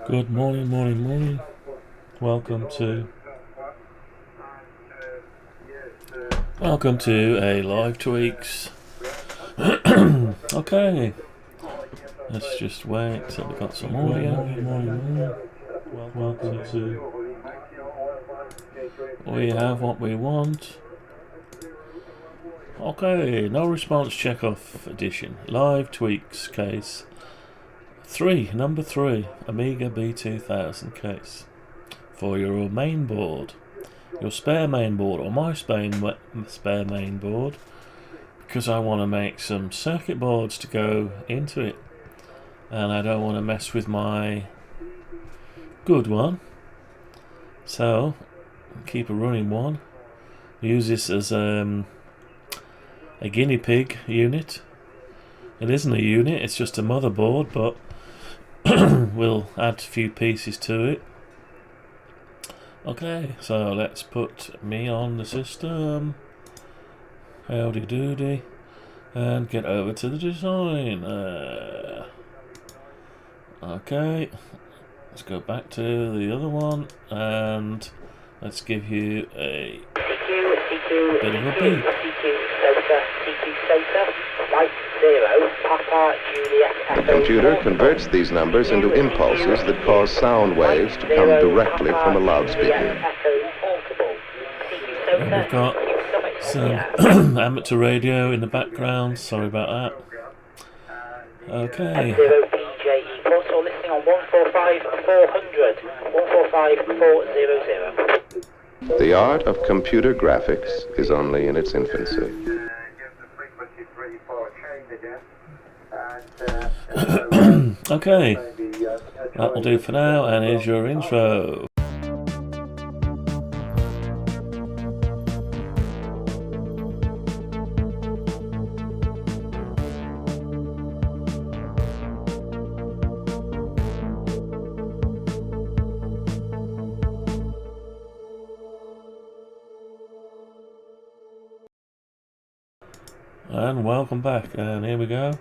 Good morning, morning. Welcome to a live tweaks. Okay, let's just wait till we got some audio. Welcome to. We have what we want. Okay, no response check-off edition. Live tweaks case 3, number 3, Amiga B2000 case. For your main board. Your spare main board, or my spare main board, because I want to make some circuit boards to go into it, and I don't want to mess with my good one, so keep a running one. Use this as a guinea pig unit. It isn't a unit, it's just a motherboard, but we'll add a few pieces to it. Okay, so let's put me on the system. Howdy doody. And get over to the design. Okay, let's go back to the other one and let's give you a bit of a beat. The computer converts these numbers into impulses that cause sound waves to come directly from a loudspeaker. And we've got some amateur radio in the background, sorry about that. Okay. The art of computer graphics is only in its infancy. Okay, that'll do for now, and here's your intro. And welcome back, and here we go.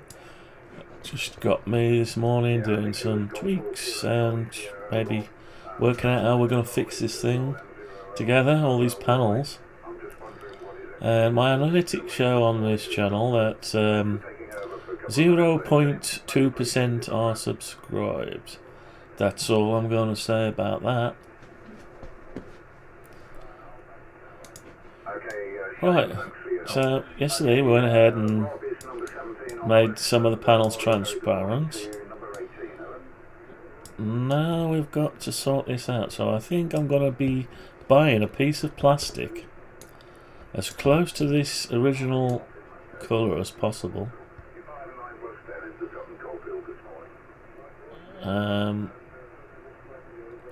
Just got me this morning doing some tweaks and maybe working out how we're going to fix this thing together, all these panels. And my analytics show on this channel that 0.2% are subscribed. That's all I'm going to say about that. Right, so yesterday we went ahead and made some of the panels transparent. Now we've got to sort this out, so I think I'm going to be buying a piece of plastic as close to this original colour as possible.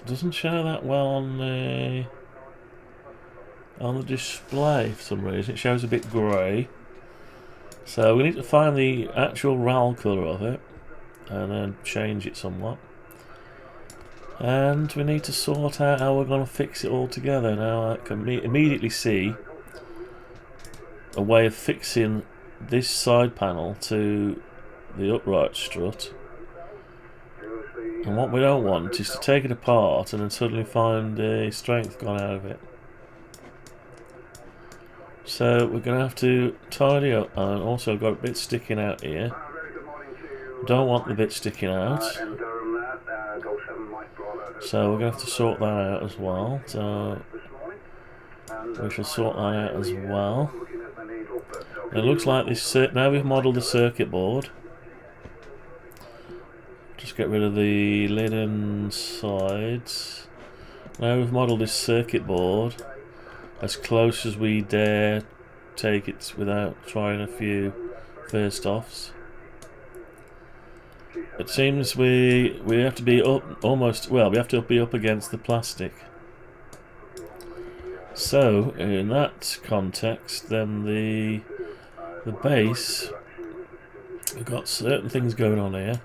Doesn't show that well on the display for some reason. It shows a bit grey. So we need to find the actual RAL colour of it and then change it somewhat. And we need to sort out how we're going to fix it all together. Now I can immediately see a way of fixing this side panel to the upright strut. And what we don't want is to take it apart and then suddenly find the strength gone out of it. So we're going to have to tidy up, and also got a bit sticking out here. Don't want the bit sticking out. So we're going to have to sort that out as well. So we shall sort that out as well. It looks like this, now we've modelled the circuit board. Just get rid of the lid and sides. Now we've modelled this circuit board as close as we dare take it without trying a few first offs. It seems we have to be up almost, well, we have to be up against the plastic. So in that context, then the base, we've got certain things going on here.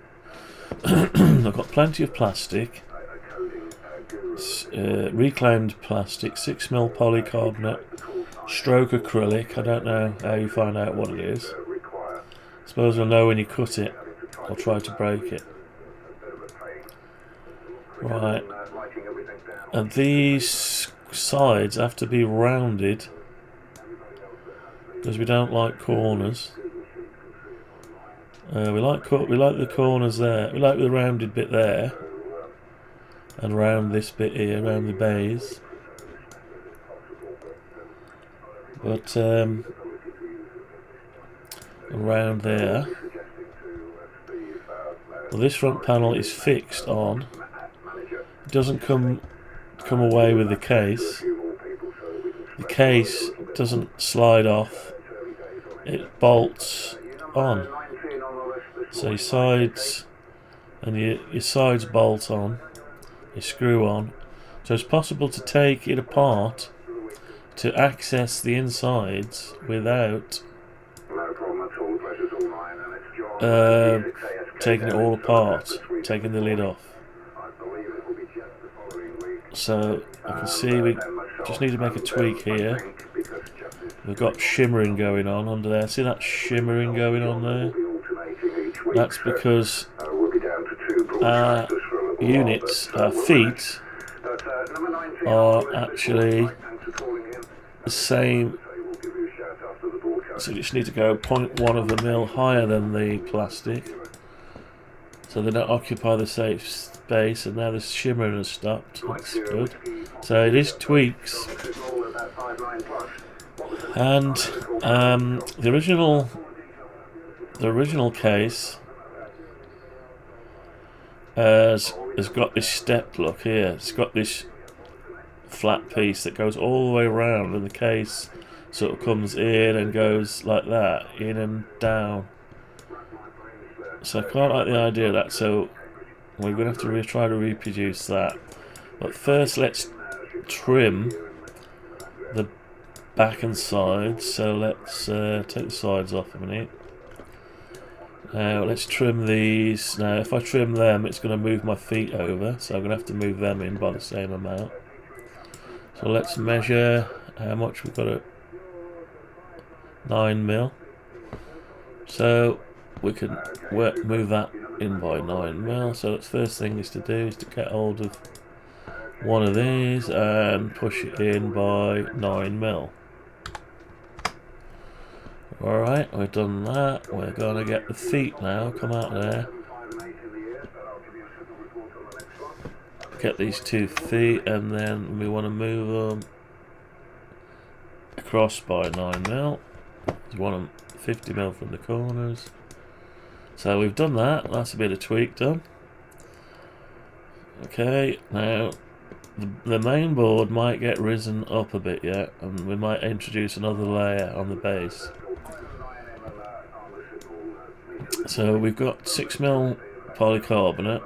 I've got plenty of plastic. Reclaimed plastic, 6mm polycarbonate, stroke acrylic. I don't know how you find out what it is. I suppose you'll know when you cut it or try to break it. Right. And these sides have to be rounded because we don't like corners. We like the corners there. We like the rounded bit there, and round this bit here, around the bays. But around there. Well, this front panel is fixed on. It doesn't come away with the case. The case doesn't slide off. It bolts on. So your sides and your sides bolt on. You screw on. So it's possible to take it apart to access the insides without taking it all apart, taking the lid off. So I can see we just need to make a tweak here. We've got shimmering going on under there. See that shimmering going on there? That's because our units, our feet, are actually the same. So you just need to go 0.1 of a mil higher than the plastic, so they don't occupy the safe space. And now the shimmering has stopped. That's good. So it is tweaks. And the original case has got this step look here. It's got this flat piece that goes all the way around, and the case sort of comes in and goes like that, in and down. So I quite like the idea of that, so we're going to have to try to reproduce that. But first let's trim the back and sides. So let's take the sides off a minute. Now let's trim these. Now if I trim them, it's going to move my feet over, so I'm going to have to move them in by the same amount. So let's measure how much we've got at 9 mil. So we can move that in by 9 mil. So the first thing is to do is to get hold of one of these and push it in by 9 mil. Alright, we've done that. We're going to get the feet now, come out there. Get these 2 feet, and then we want to move them across by 9 mil. We want them 50 mil from the corners. So we've done that. That's a bit of tweak done. Okay, now the main board might get risen up a bit yet, and we might introduce another layer on the base. So we've got 6 mil polycarbonate,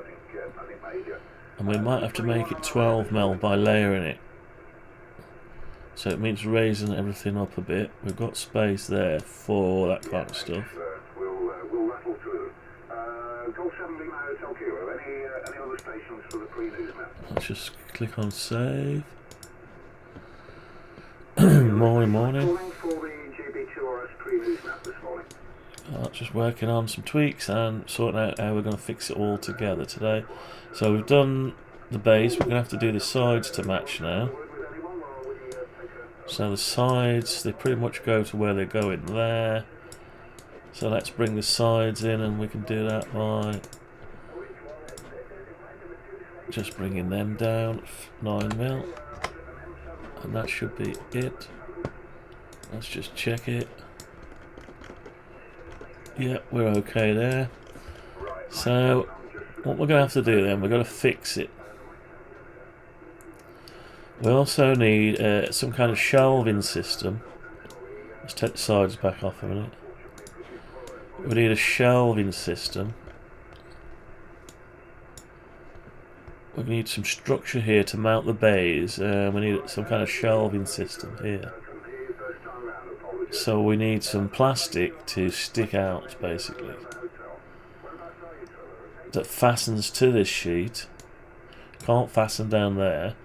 and we might have to make it 12 mil by layering it. So it means raising everything up a bit. We've got space there for that kind of stuff. Let's just click on save. Morning. Just working on some tweaks and sorting out how we're going to fix it all together today. So we've done the base. We're going to have to do the sides to match now. So the sides, they pretty much go to where they're going there. So let's bring the sides in, and we can do that by just bringing them down 9 mil, and that should be it. Let's just check it. Yep, we're okay there. So what we're going to have to do then, we're going to fix it. We also need some kind of shelving system. Let's take the sides back off a minute. We need a shelving system. We need some structure here to mount the bays. We need some kind of shelving system here. So we need some plastic to stick out, basically, that fastens to this sheet. Can't fasten down there.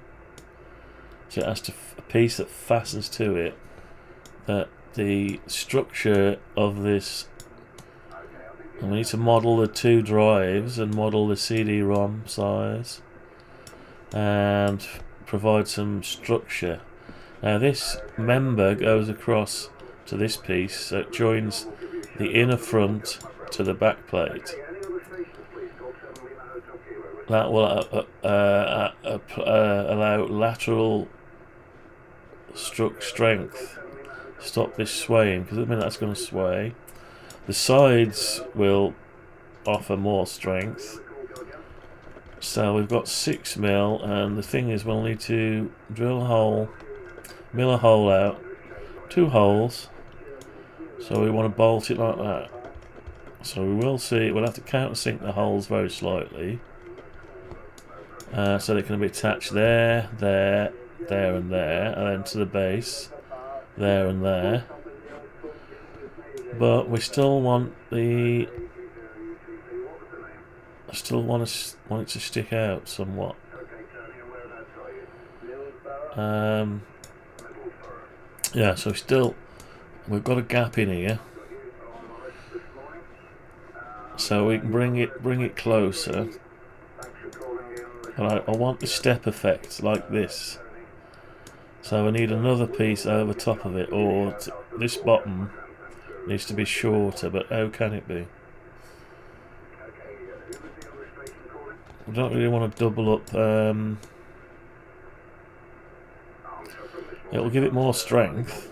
So it has to a piece that fastens to it, that the structure of this And we need to model the two drives and model the CD-ROM size and provide some structure. Now this member goes across to this piece, so it joins the inner front to the back plate. That will allow lateral strength, stop this swaying, because at the minute that's going to sway. The sides will offer more strength. So we've got 6mm, and the thing is we'll need to drill a hole, mill a hole out, 2 holes. So we want to bolt it like that. So we will see, we'll have to countersink the holes very slightly. So they can be attached there, there, there and there, and then to the base, there and there. But we still want the... I still want it to stick out somewhat. Yeah, so we've got a gap in here, so we can bring it closer. But I want the step effect like this. So I need another piece over top of it, or this bottom needs to be shorter. But how can it be? I don't really want to double up. It'll give it more strength.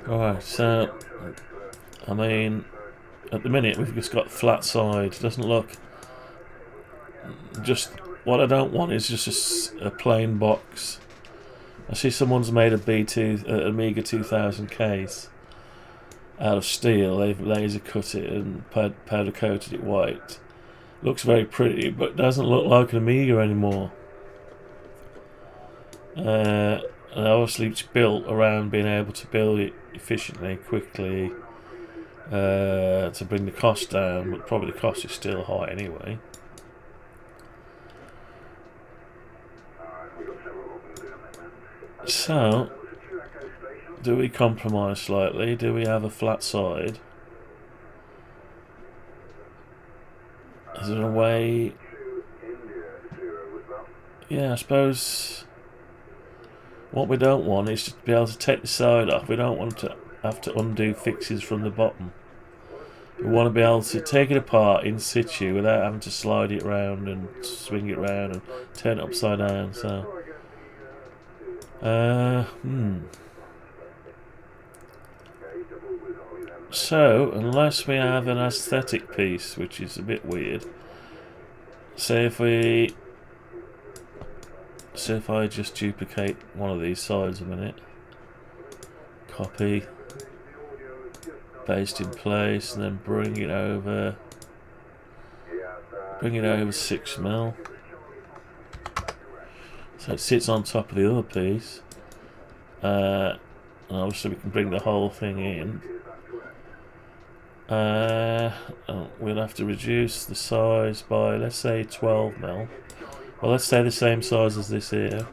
Alright, so I mean, at the minute we've just got flat side. It doesn't look. Just what I don't want is just a plain box. I see someone's made a Amiga 2000 case out of steel. They've laser cut it and powder coated it white. Looks very pretty, but doesn't look like an Amiga anymore. And obviously it's built around being able to build it efficiently, quickly, to bring the cost down, but probably the cost is still high anyway. So, do we compromise slightly? Do we have a flat side? Is there a way? Yeah, I suppose what we don't want is to be able to take the side off. We don't want to have to undo fixes from the bottom. We want to be able to take it apart in situ without having to slide it around and swing it around and turn it upside down. So, unless we have an aesthetic piece, which is a bit weird, say if I just duplicate one of these sides a minute, copy, paste in place, and then bring it over 6mm. So it sits on top of the other piece, and obviously we can bring the whole thing in. We'll have to reduce the size by, let's say, 12mm. Well, let's say the same size as this here.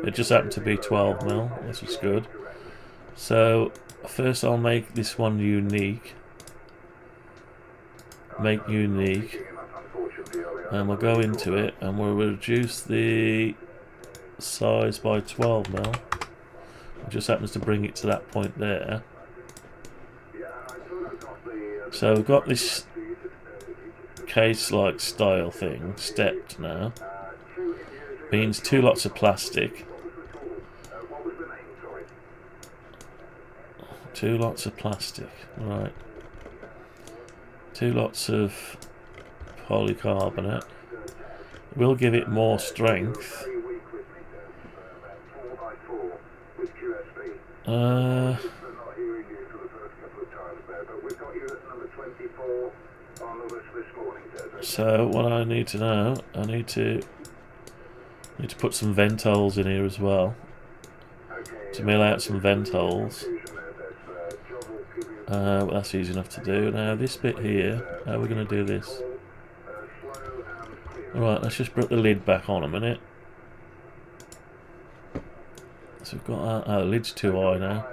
It just happened to be 12mm, which is good. So first I'll make this one unique. Make unique. And we'll go into it and we'll reduce the size by 12mm. It just happens to bring it to that point there. So we've got this case-like style thing stepped now. Means 2 lots of plastic. 2 lots of plastic, right. 2 lots of polycarbonate. We'll give it more strength. So what I need to know, I need to put some vent holes in here as well, to mill out some vent holes. Well, that's easy enough to do. Now this bit here, how are we going to do this? Alright, let's just put the lid back on a minute. So we've got our lid's too high now.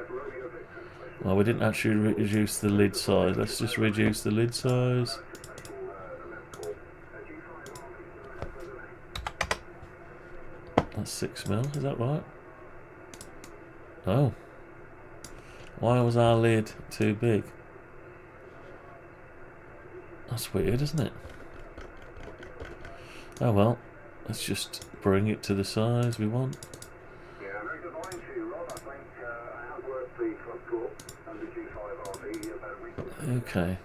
Well, we didn't actually reduce the lid size. Let's just reduce the lid size. That's 6mm, is that right? Oh. Why was our lid too big? That's weird, isn't it? Oh well, let's just bring it to the size we want. Okay.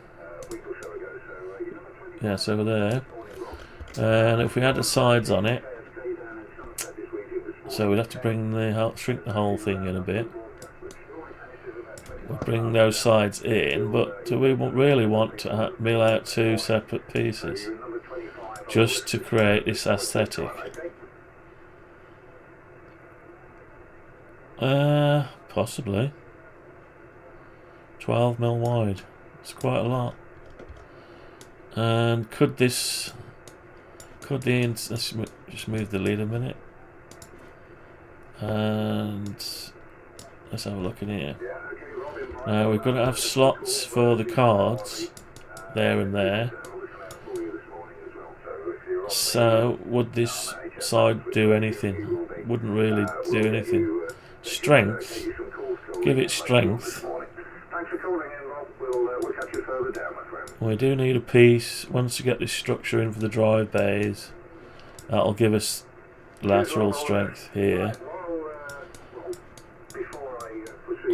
Yeah, so we're there. And if we had the sides on it, so we'd have to bring shrink the whole thing in a bit. We'll bring those sides in, but do we really want to mill out two separate pieces just to create this aesthetic? Possibly. 12mm wide. It's quite a lot. And let's just move the lid a minute. And let's have a look in here. Now we've got to have slots for the cards there and there. So would this side do anything? Wouldn't really do anything. Strength. Give it strength. We do need a piece. Once you get this structure in for the drive bays, that'll give us lateral strength here.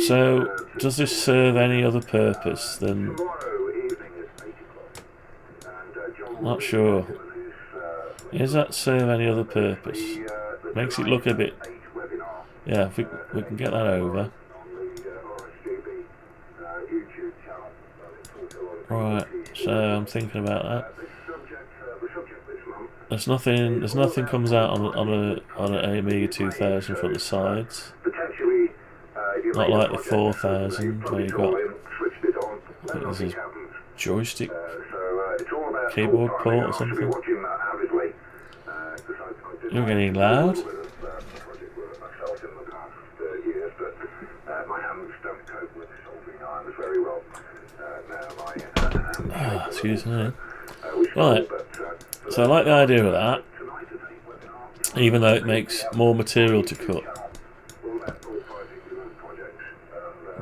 So, does this serve any other purpose than... Not sure. Does that serve any other purpose? Makes it look a bit... Yeah, if we can get that over. Right, so I'm thinking about that. There's nothing comes out on an Amiga 2000 from the sides. Not like the 4000 where you got, I think there's a joystick keyboard port or something. You're getting loud. Excuse me. Right, so I like the idea of that, even though it makes more material to cut.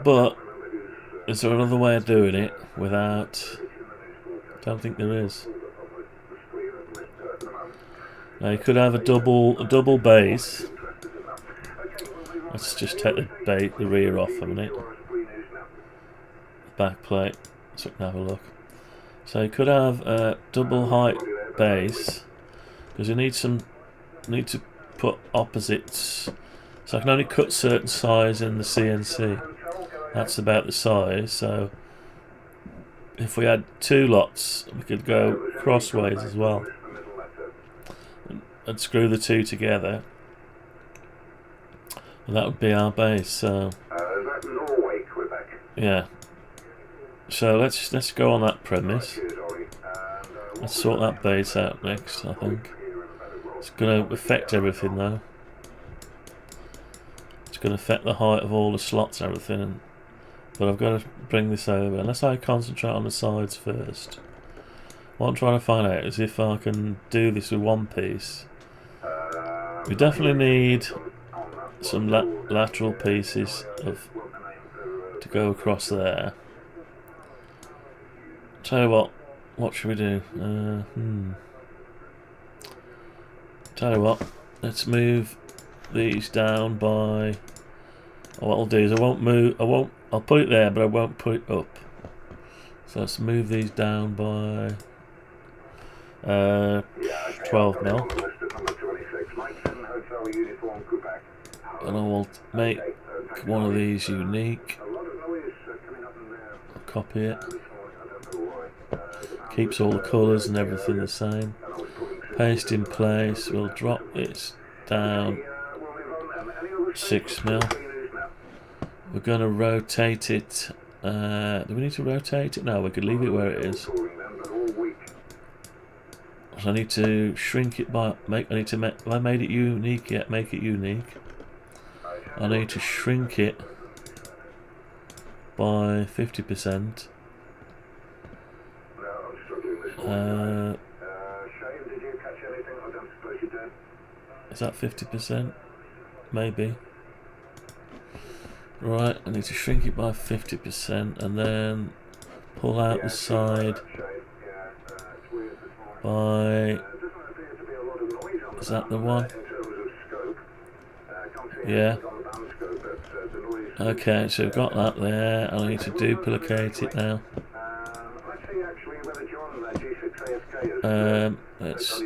But is there another way of doing it without... I don't think there is. Now you could have a double base. Let's just take the rear off a minute. Back plate, so we can have a look. So you could have a double height base, because you need to put opposites. So I can only cut certain size in the CNC. That's about the size. So if we had two lots, we could go crossways as well, and screw the two together, and that would be our base. So yeah. So let's go on that premise. Let's sort that base out next, I think. It's going to affect everything though. It's going to affect the height of all the slots and everything. But I've got to bring this over. Unless I concentrate on the sides first. What I'm trying to find out is if I can do this with one piece. We definitely need some lateral pieces to go across there. Tell you what should we do? Tell you what, let's move these down by... What I'll do is I'll put it there, but I won't put it up. So let's move these down by 12mm. And I will make one of these unique. I'll copy it. Keeps all the colours and everything the same. Paste in place. We'll drop this down 6mm. We're going to rotate it. Do we need to rotate it? No, we could leave it where it is. So I need to shrink it by have I made it unique yet? Make it unique. I need to shrink it by 50%. Is that 50%? Maybe. Right, I need to shrink it by 50% and then pull out the side by... Is that the one? Yeah. Okay, so we've got that there. I need to duplicate it now. Let's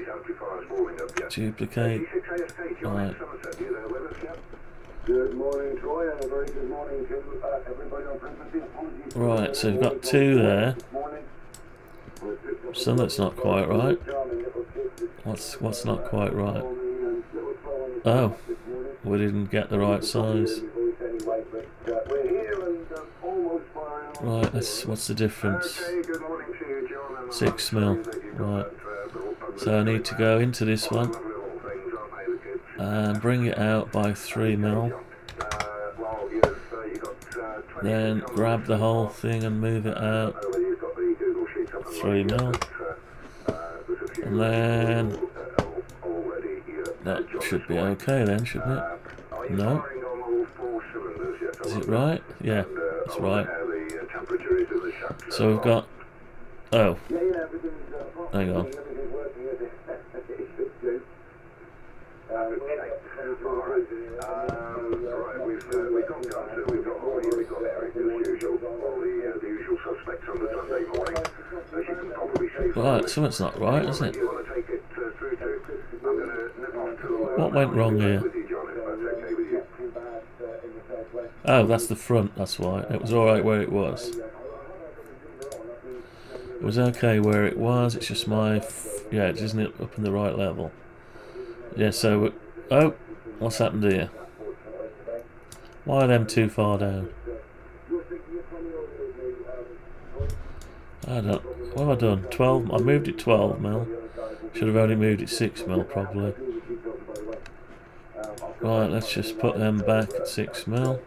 duplicate. Right. Good morning, Troy, and a very good morning to everybody on frequency. Right, so we've got two there. So that's not quite right. What's not quite right? Oh, we didn't get the right size. Right, what's the difference? 6 mil. Right. So I need to go into this one and bring it out by 3 mil. Then grab the whole thing and move it out 3 mil. And then that should be okay then, shouldn't it? No? Is it right? Yeah, it's right. So we've got... Oh. Hang on. Right, something's not right, isn't it? What went wrong here? Oh, that's the front, that's why. It was alright where it was. It was okay where it was, it's just my... yeah, it isn't up in the right level. Yeah, so... oh, what's happened here? Why are them too far down? I don't... what have I done? 12... I moved it 12 mil. Should have only moved it 6 mil probably. Right, let's just put them back at 6 mil.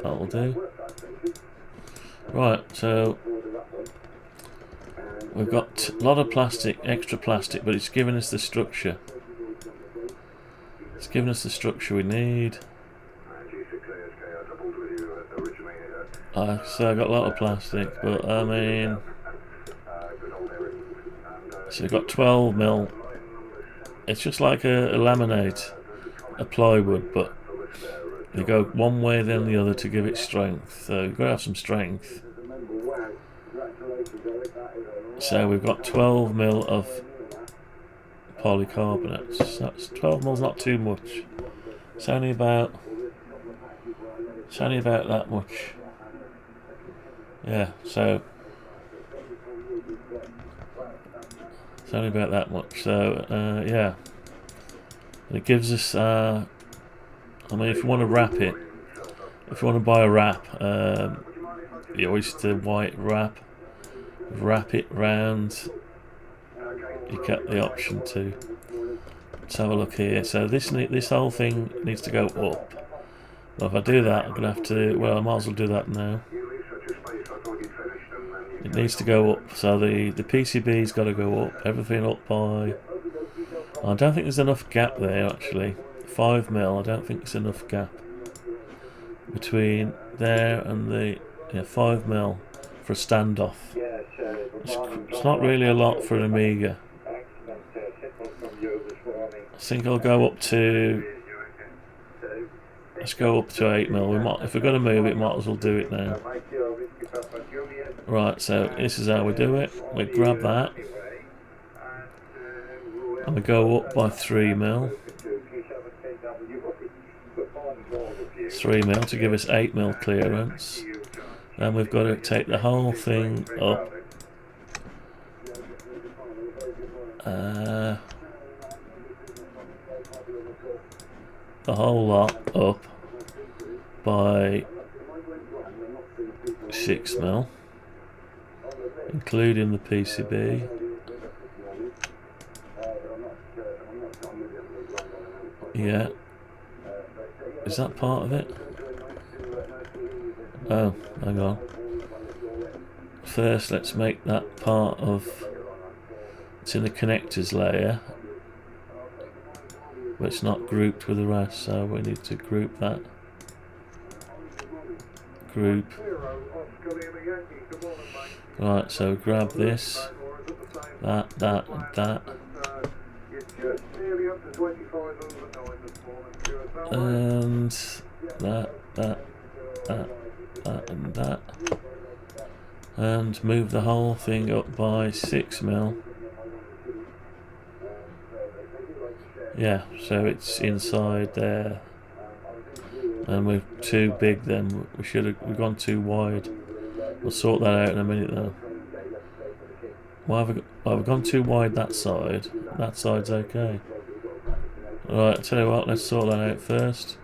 That'll do. Right, so we've got a lot of plastic, extra plastic, but it's giving us the structure. It's giving us the structure we need. So I've got a lot of plastic, but I mean... so we've got 12 mil. It's just like a laminate, a plywood, but you go one way then the other to give it strength. So you've got to have some strength. So we've got 12 mil of polycarbonate. So that's 12 mil's not too much. It's only about that much. Yeah, so it's only about that much. So yeah, it gives us. I mean, if you want to wrap it, if you want to buy a wrap, the oyster white wrap it round. You get the option to. Let's have a look here. So this whole thing needs to go up. Well, if I do that, I'm gonna have to. Well, I might as well do that now. It needs to go up. So the PCB's got to go up. Everything up by. I don't think there's enough gap there actually. 5 mil. I don't think there's enough gap between there and the 5 mil for a standoff. It's not really a lot for an Amiga. I think I'll go up to. Let's go up to 8 mil. If we're going to move it, might as well do it now. Right, so this is how we do it. We grab that and we go up by 3 mil. 3 mil to give us 8 mil clearance. Then we've got to take the whole thing up. The whole lot up by 6 mil, including the PCB. Yeah. Is that part of it? Oh, hang on. First, let's make that part of... It's in the connectors layer. But it's not grouped with the rest, so we need to group that. Group. Right, so grab this. That, and that. And that, and that. And move the whole thing up by 6mm. Yeah, so it's inside there. And we're too big then. We've gone too wide. We'll sort that out in a minute though. Why have we gone too wide that side? That side's okay. Right, I'll tell you what, let's sort that out first.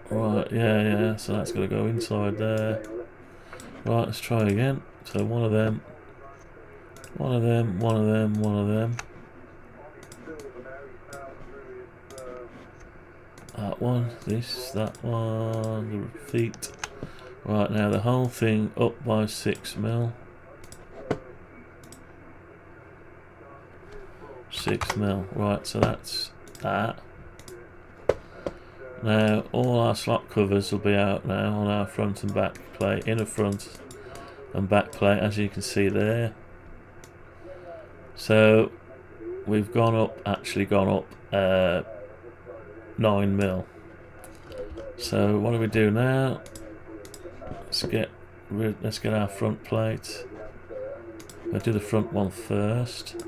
Right, yeah, so that's got to go inside there. Right, let's try again. So one of them. That one, that one, the feet. Right, now the whole thing up by 6mm. 6mm, right, so that's that. Now all our slot covers will be out now on our front and back plate, inner front and back plate, as you can see there. So we've actually gone up 9mm. So what do we do now? Let's get our front plate. We'll do the front one first.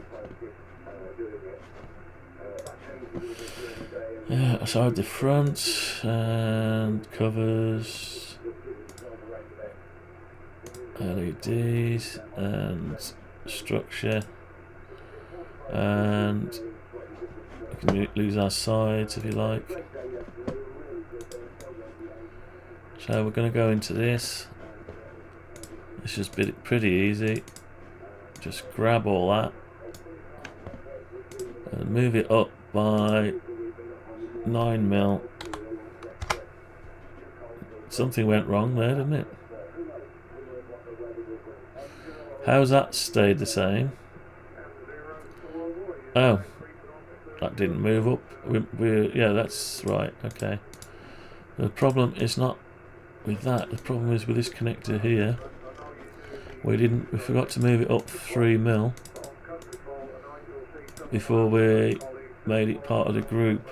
Yeah, so the front and covers, LEDs and structure, and we can lose our sides if you like. So we're going to go into this. This is pretty easy. Just grab all that and move it up by 9mm. Something went wrong there, didn't it? How's that stayed the same? Oh, that didn't move up. Yeah, that's right. Okay. The problem is not with that. The problem is with this connector here. We forgot to move it up 3mm before we made it part of the group.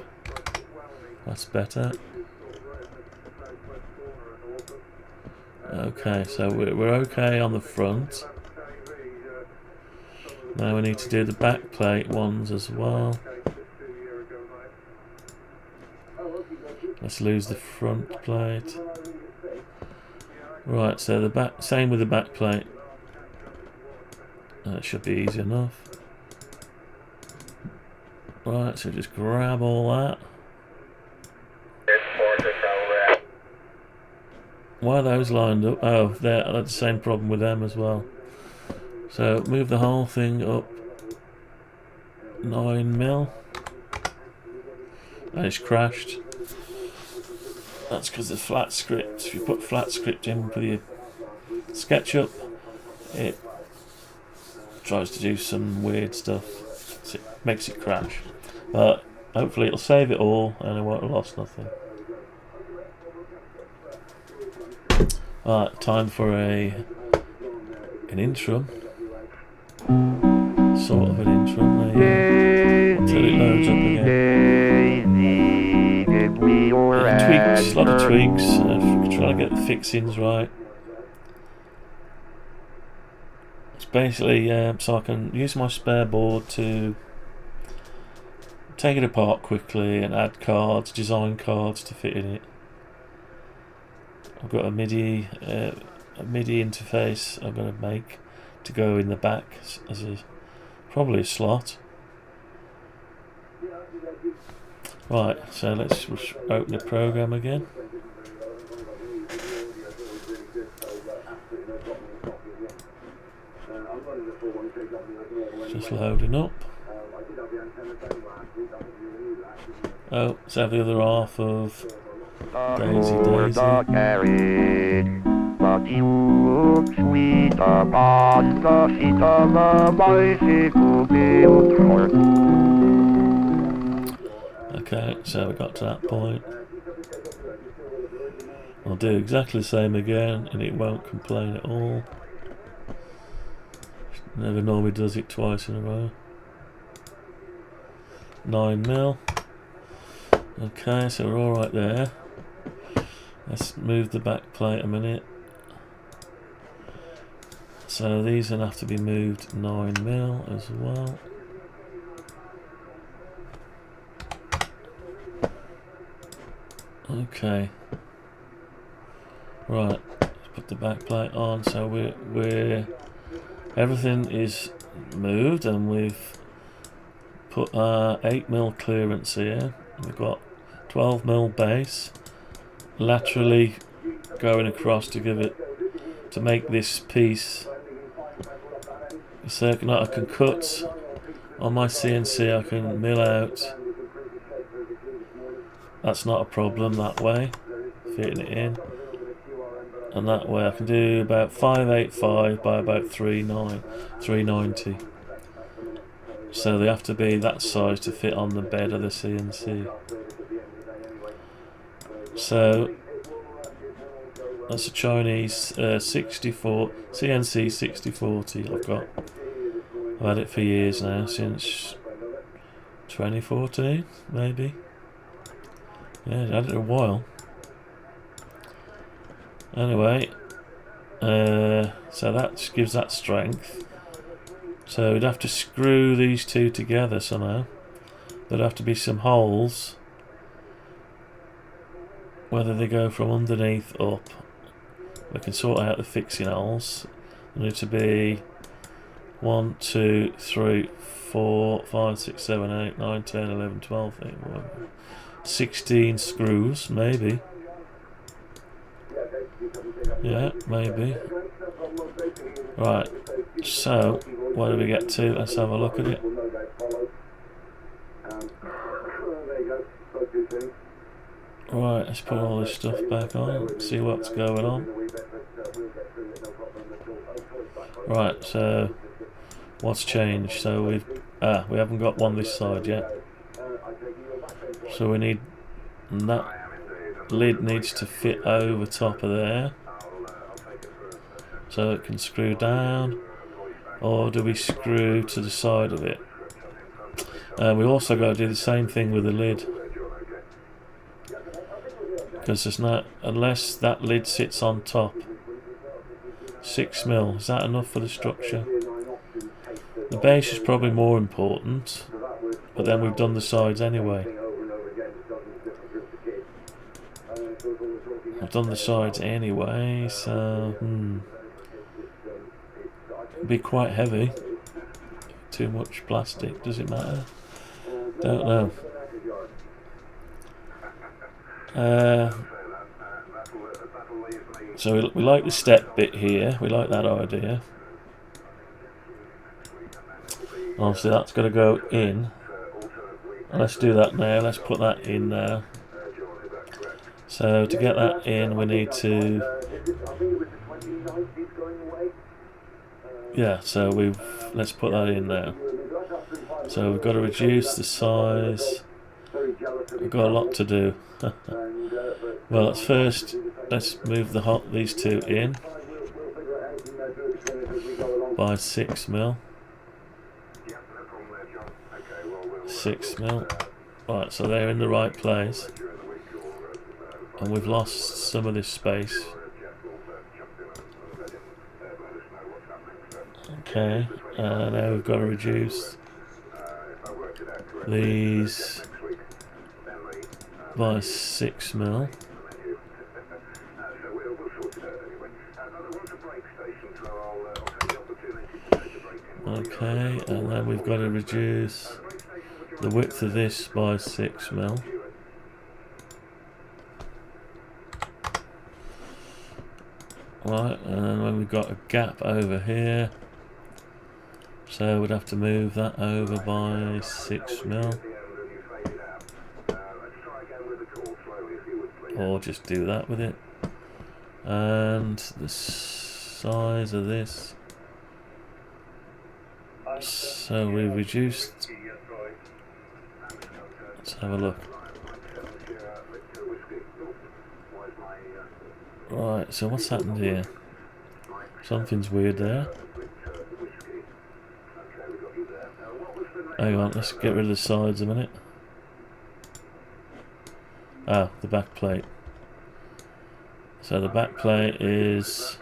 That's better. Okay, so we're okay on the front. Now we need to do the back plate ones as well. Let's lose the front plate. Right, so same with the back plate. That should be easy enough. Right, so just grab all that. Why are those lined up? Oh, that's the same problem with them as well. So move the whole thing up 9mm. And it's crashed. That's because of flat script. If you put flat script in with your SketchUp, it tries to do some weird stuff. So it makes it crash. But hopefully it'll save it all and it won't have lost nothing. Right, time for an intro. Sort of an intro. Until it loads up again. Tweaks, a lot of tweaks. Trying to get the fixings right. It's basically so I can use my spare board to take it apart quickly and add cards, design cards to fit in it. I've got a MIDI interface I'm going to make to go in the back as probably a slot. Right, so let's open the program again. Just loading up. Oh, let's have the other half of Daisy Daisy. Carried, but you look sweet upon the seat of a bicycle built for two. Okay, so we got to that point. I'll do exactly the same again and it won't complain at all. Never normally does it twice in a row. 9mm. Okay, so we're alright there. Let's move the back plate a minute. So these are going to have to be moved 9mm as well. Okay. Right, let's put the back plate on. So we're everything is moved and we've put our 8mm clearance here. We've got 12mm base laterally going across to give it, to make this piece a circle that I can cut on my CNC. I can mill out. That's not a problem that way, fitting it in. And that way I can do about 585 by about 390. So they have to be that size to fit on the bed of the CNC. So that's a Chinese 64 CNC 6040 I've got. I've had it for years now, since 2014 maybe. Yeah, I've had it a while. Anyway, so that gives that strength. So we'd have to screw these two together somehow. There'd have to be some holes. Whether they go from underneath up, we can sort out the fixing holes. There need to be 1, 2, 3, 4, 5, 6, 7, 8, 9, 10, 11, 12, 16 screws, maybe. Yeah, maybe. Right, so where do we get to? Let's have a look at it. Right, let's put all this stuff back on, see what's going on. Right, so what's changed? So we haven't got one this side yet. So we need, and that lid needs to fit over top of there, so it can screw down. Or do we screw to the side of it? We also got to do the same thing with the lid, because there's not, unless that lid sits on top. 6mm, is that enough for the structure? The base is probably more important, but then we've done the sides anyway. I've done the sides anyway, so it'd be quite heavy. Too much plastic, does it matter? Don't know. So we like the step bit here, we like that idea. Obviously that's got to go in. Let's do that now, let's put that in now. So to get that in we need to, yeah, so let's put that in now. So we've got to reduce the size. We've got a lot to do. Well, let's move these two in by 6mm. 6mm. Right, so they're in the right place. And we've lost some of this space. Okay, now we've got to reduce these by 6mm. Okay, and then we've got to reduce the width of this by 6mm. Right, and then when we've got a gap over here, So we'd have to move that over by 6 mil. Or just do that with it. And the size of this. So we reduced. Let's have a look. Right, so what's happened here? Something's weird there. Hang on, let's get rid of the sides a minute. Ah, the back plate. So the back plate is...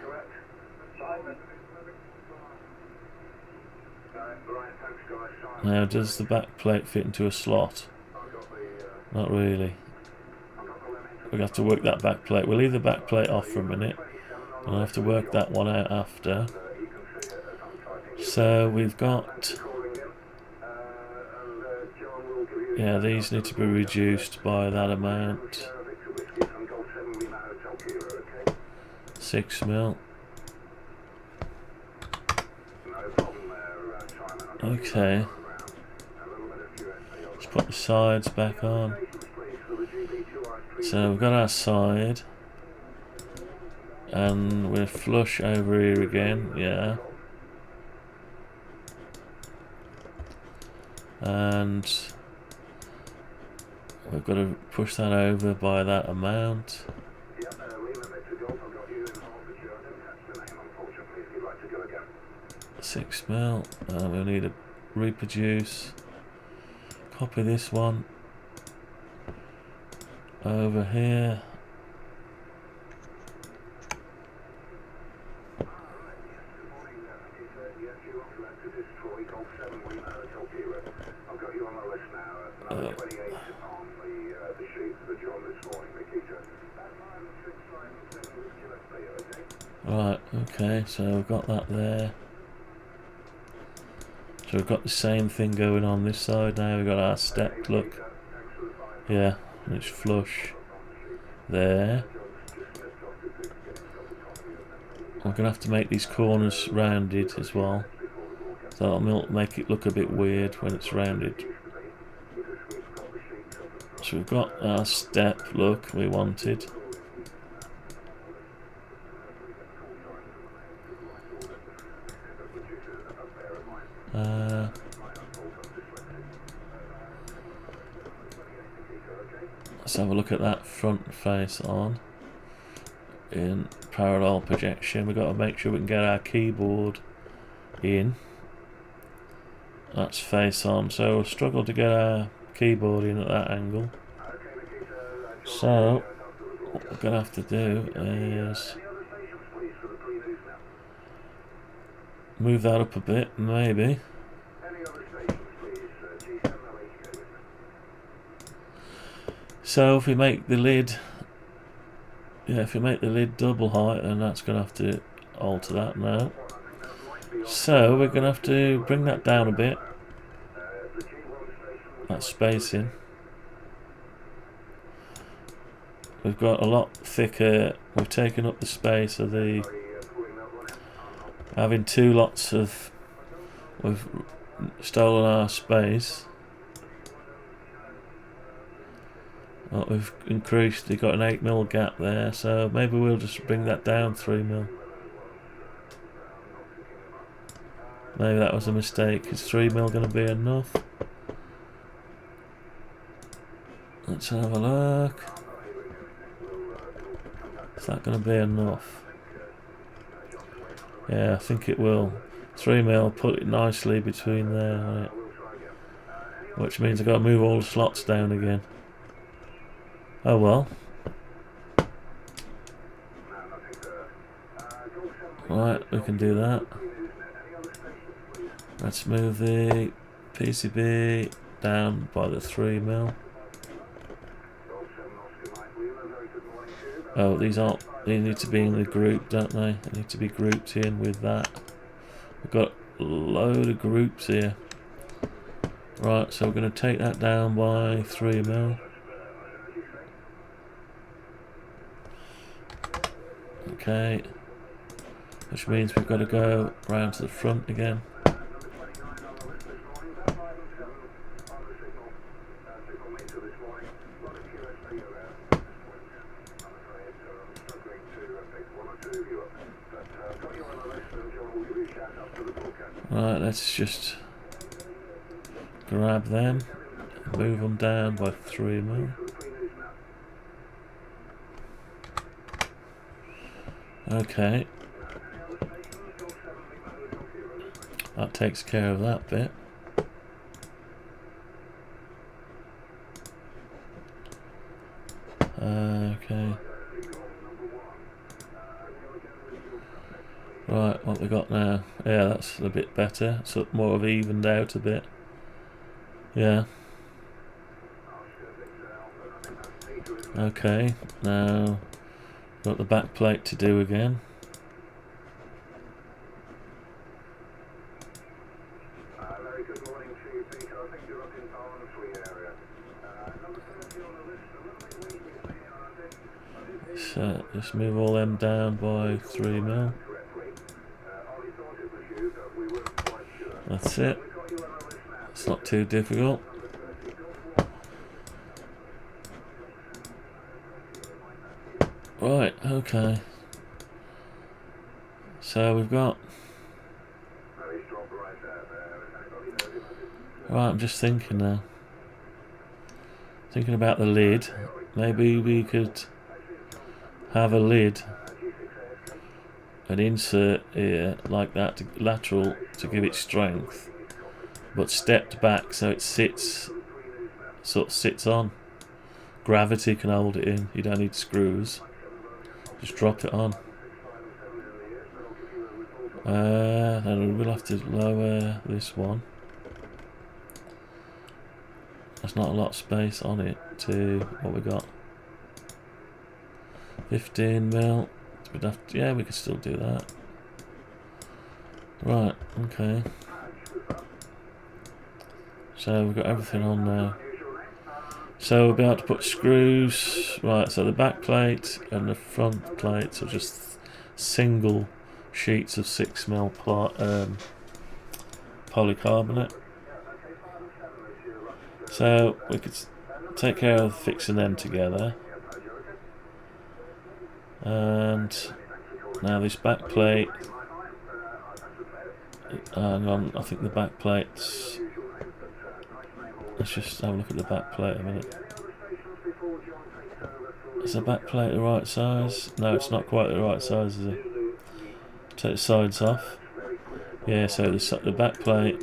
Now, does the back plate fit into a slot? Not really. We'll have to work that back plate. We'll leave the back plate off for a minute. And I'll have to work that one out after. So we've got... Yeah, these need to be reduced by that amount. 6 mil. Okay. Let's put the sides back on. So we've got our side. And we're flush over here again, yeah. And we've got to push that over by that amount. 6 mil. We'll need to reproduce. Copy this one over here. Right, okay, so we've got that there. So we've got the same thing going on this side now. We've got our step, look. Yeah, and it's flush there. I'm going to have to make these corners rounded as well. So that'll make it look a bit weird when it's rounded. So we've got our step, look, we wanted. Let's have a look at that front face on in parallel projection. We've got to make sure we can get our keyboard in. That's face on, so we'll struggle to get our keyboard in at that angle. So what we're going to have to do is move that up a bit, maybe. So if we make the lid, if we make the lid double height, then that's going to have to alter that now. So we're going to have to bring that down a bit. That spacing. We've got a lot thicker. We've taken up the space of the. Having two lots of. We've stolen our space. Well, we've increased. We've got an 8 mil gap there, so maybe we'll just bring that down 3 mil. Maybe that was a mistake. Is 3 mil going to be enough? Let's have a look. Is that going to be enough? Yeah, I think it will. 3 mil, put it nicely between there, right? Which means I've got to move all the slots down again. Oh well. Right, we can do that. Let's move the PCB down by the 3 mil. Oh, these need to be in the group, don't they? They need to be grouped in with that. We've got a load of groups here. Right, so we're going to take that down by 3 mil. Okay, which means we've got to go round to the front again. Right, let's just grab them, move them down by 3mm. Okay. That takes care of that bit. Okay. Right, what we got now? Yeah, that's a bit better. It's more of evened out a bit. Yeah. Okay, now got the back plate to do again. Very good morning to you, Peter. I think you're up in Barnsley area. Number 30 on the list, a little bit weak. So just move all them down by 3mm. That's it. It's not too difficult. Right, okay. So we've got... Right, I'm just thinking now. Thinking about the lid. Maybe we could have a lid, an insert here like that, to, lateral, to give it strength, but stepped back so it sits, sort of sits on. Gravity can hold it in. You don't need screws. Just drop it on. Then we'll have to lower this one. There's not a lot of space on it to what we got. 15mm. We'd have to, yeah, we could still do that. Right, okay. So we've got everything on now. So we'll be able to put screws. Right, so the back plate and the front plates are just single sheets of 6mm polycarbonate. So we could take care of fixing them together. And now this back plate, hang on, I think the back plates, let's just have a look at the back plate a minute. Is the back plate the right size? No, it's not quite the right size, is it? Take the sides off. Yeah, so the back plate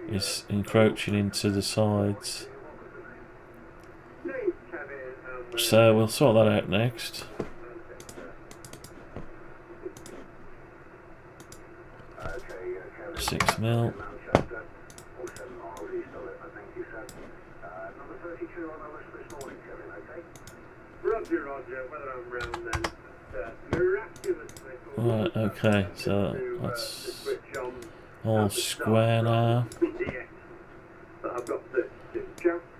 is encroaching into the sides. So we'll sort that out next. $6mm. Right, okay, so that's all square now.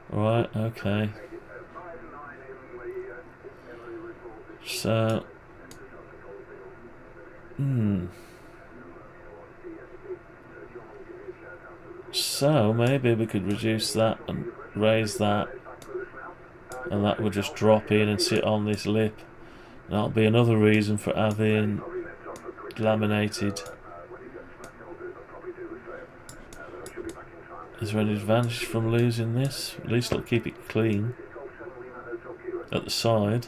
Right, okay. So, so maybe we could reduce that and raise that, and that would just drop in and sit on this lip. And that'll be another reason for having laminated. Is there any advantage from losing this? At least it'll keep it clean at the side,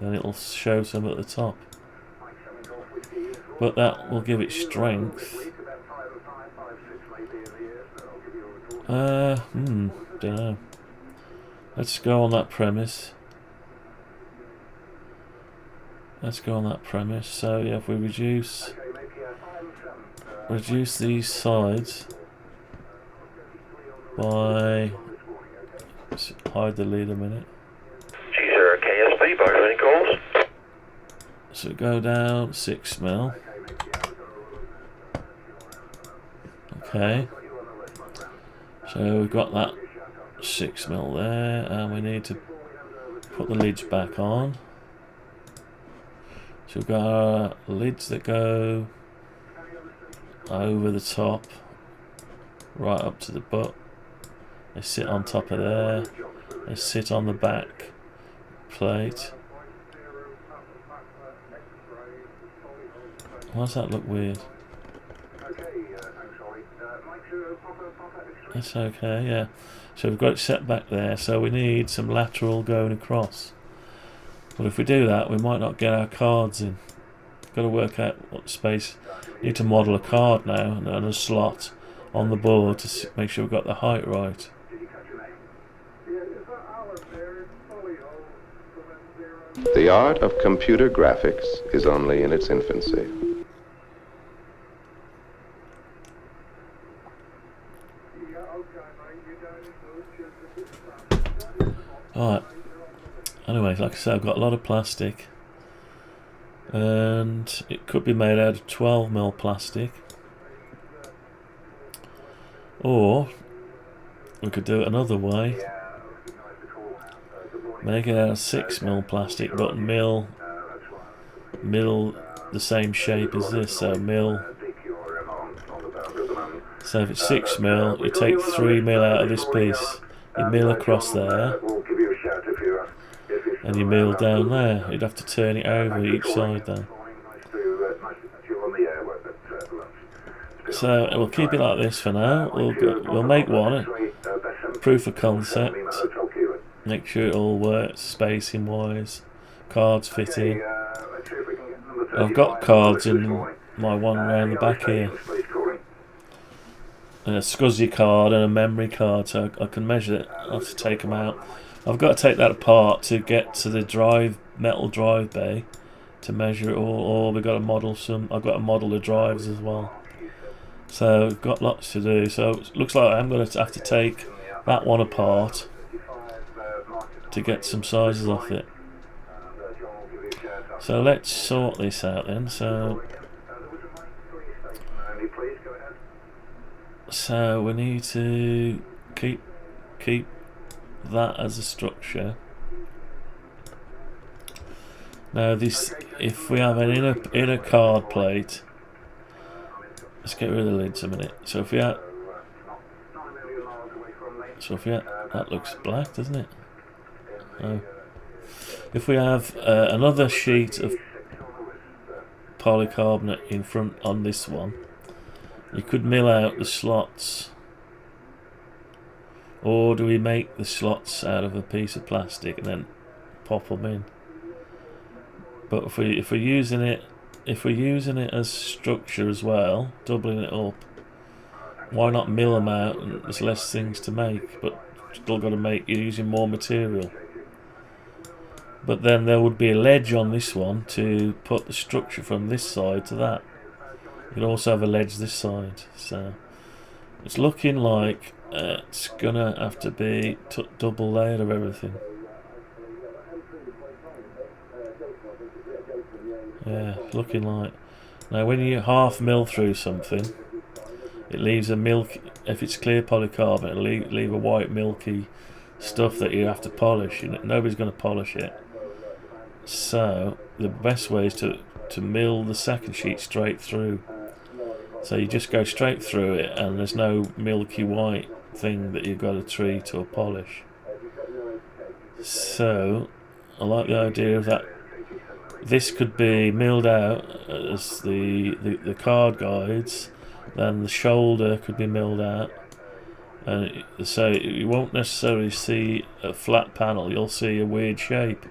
then it'll show some at the top, but that will give it strength. Don't know. Let's go on that premise. So yeah, if we reduce these sides by, let's hide the lid a minute. KSB, both any calls? So go down 6mm. Okay. So we've got that 6mm there, and we need to put the lids back on. So we've got our lids that go over the top, right up to the butt. They sit on top of there. They sit on the back plate. Why does that look weird? That's okay, yeah. So we've got it set back there, so we need some lateral going across. But if we do that, we might not get our cards in. Got to work out what space. Need to model a card now and a slot on the board to make sure we've got the height right. The art of computer graphics is only in its infancy. Alright. Anyway, like I said, I've got a lot of plastic. And it could be made out of 12mm plastic. Or we could do it another way. Make it out of 6mm plastic, but mill the same shape as this. So so if it's 6mm, you take 3mm out of this piece, you mill across there, and you mill down there. You'd have to turn it over each side then. So we'll keep it like this for now. We'll make one, proof of concept. Make sure it all works, spacing wise, cards fit in. I've got cards in my one around the back here. And a SCSI card and a memory card, so I can measure it. I have to take them out. I've got to take that apart to get to the metal drive bay to measure it all. Or we've got to model I've got to model the drives as well. So we've got lots to do. So it looks like I'm going to have to take that one apart to get some sizes off it. So let's sort this out then. So we need to keep that as a structure. Now this, if we have an inner card plate, let's get rid of the lids a minute. So if we have, that looks black, doesn't it? Oh. If we have another sheet of polycarbonate in front on this one, you could mill out the slots. Or do we make the slots out of a piece of plastic and then pop them in? But if we're using it as structure as well, doubling it up, why not mill them out? And there's less things to make, but still got to make. You're using more material. But then there would be a ledge on this one to put the structure from this side to that. You could also have a ledge this side. So it's looking like it's gonna have to be double layered of everything. Yeah, looking like. Now when you half mill through something, it leaves a milk. If it's clear polycarbonate, it'll leave a white milky stuff that you have to polish. Nobody's going to polish it. So the best way is to mill the second sheet straight through. So you just go straight through it, and there's no milky white thing that you've got to treat or polish. So I like the idea of that. This could be milled out as the card guides. Then the shoulder could be milled out, and so you won't necessarily see a flat panel. You'll see a weird shape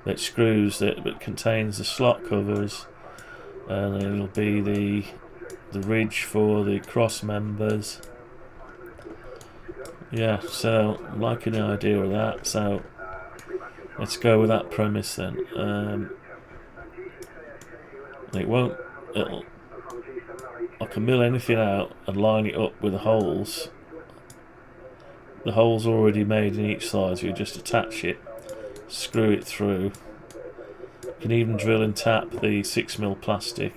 that screws that contains the slot covers, and it'll be the ridge for the cross members. Yeah, so I'm liking the idea of that. So let's go with that premise then. I can mill anything out and line it up with the holes. The holes already made in each side, so you just attach it, screw it through. You can even drill and tap the 6mm plastic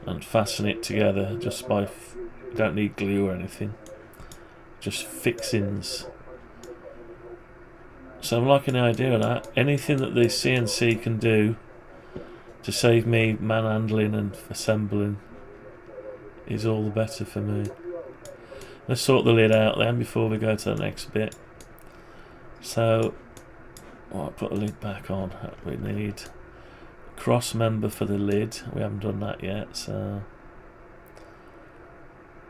and fasten it together just by, you don't need glue or anything, just fixings. So I'm liking the idea of that. Anything that the CNC can do to save me manhandling and assembling is all the better for me. Let's sort the lid out then before we go to the next bit. So I'll put the lid back on. We need cross member for the lid. We haven't done that yet, so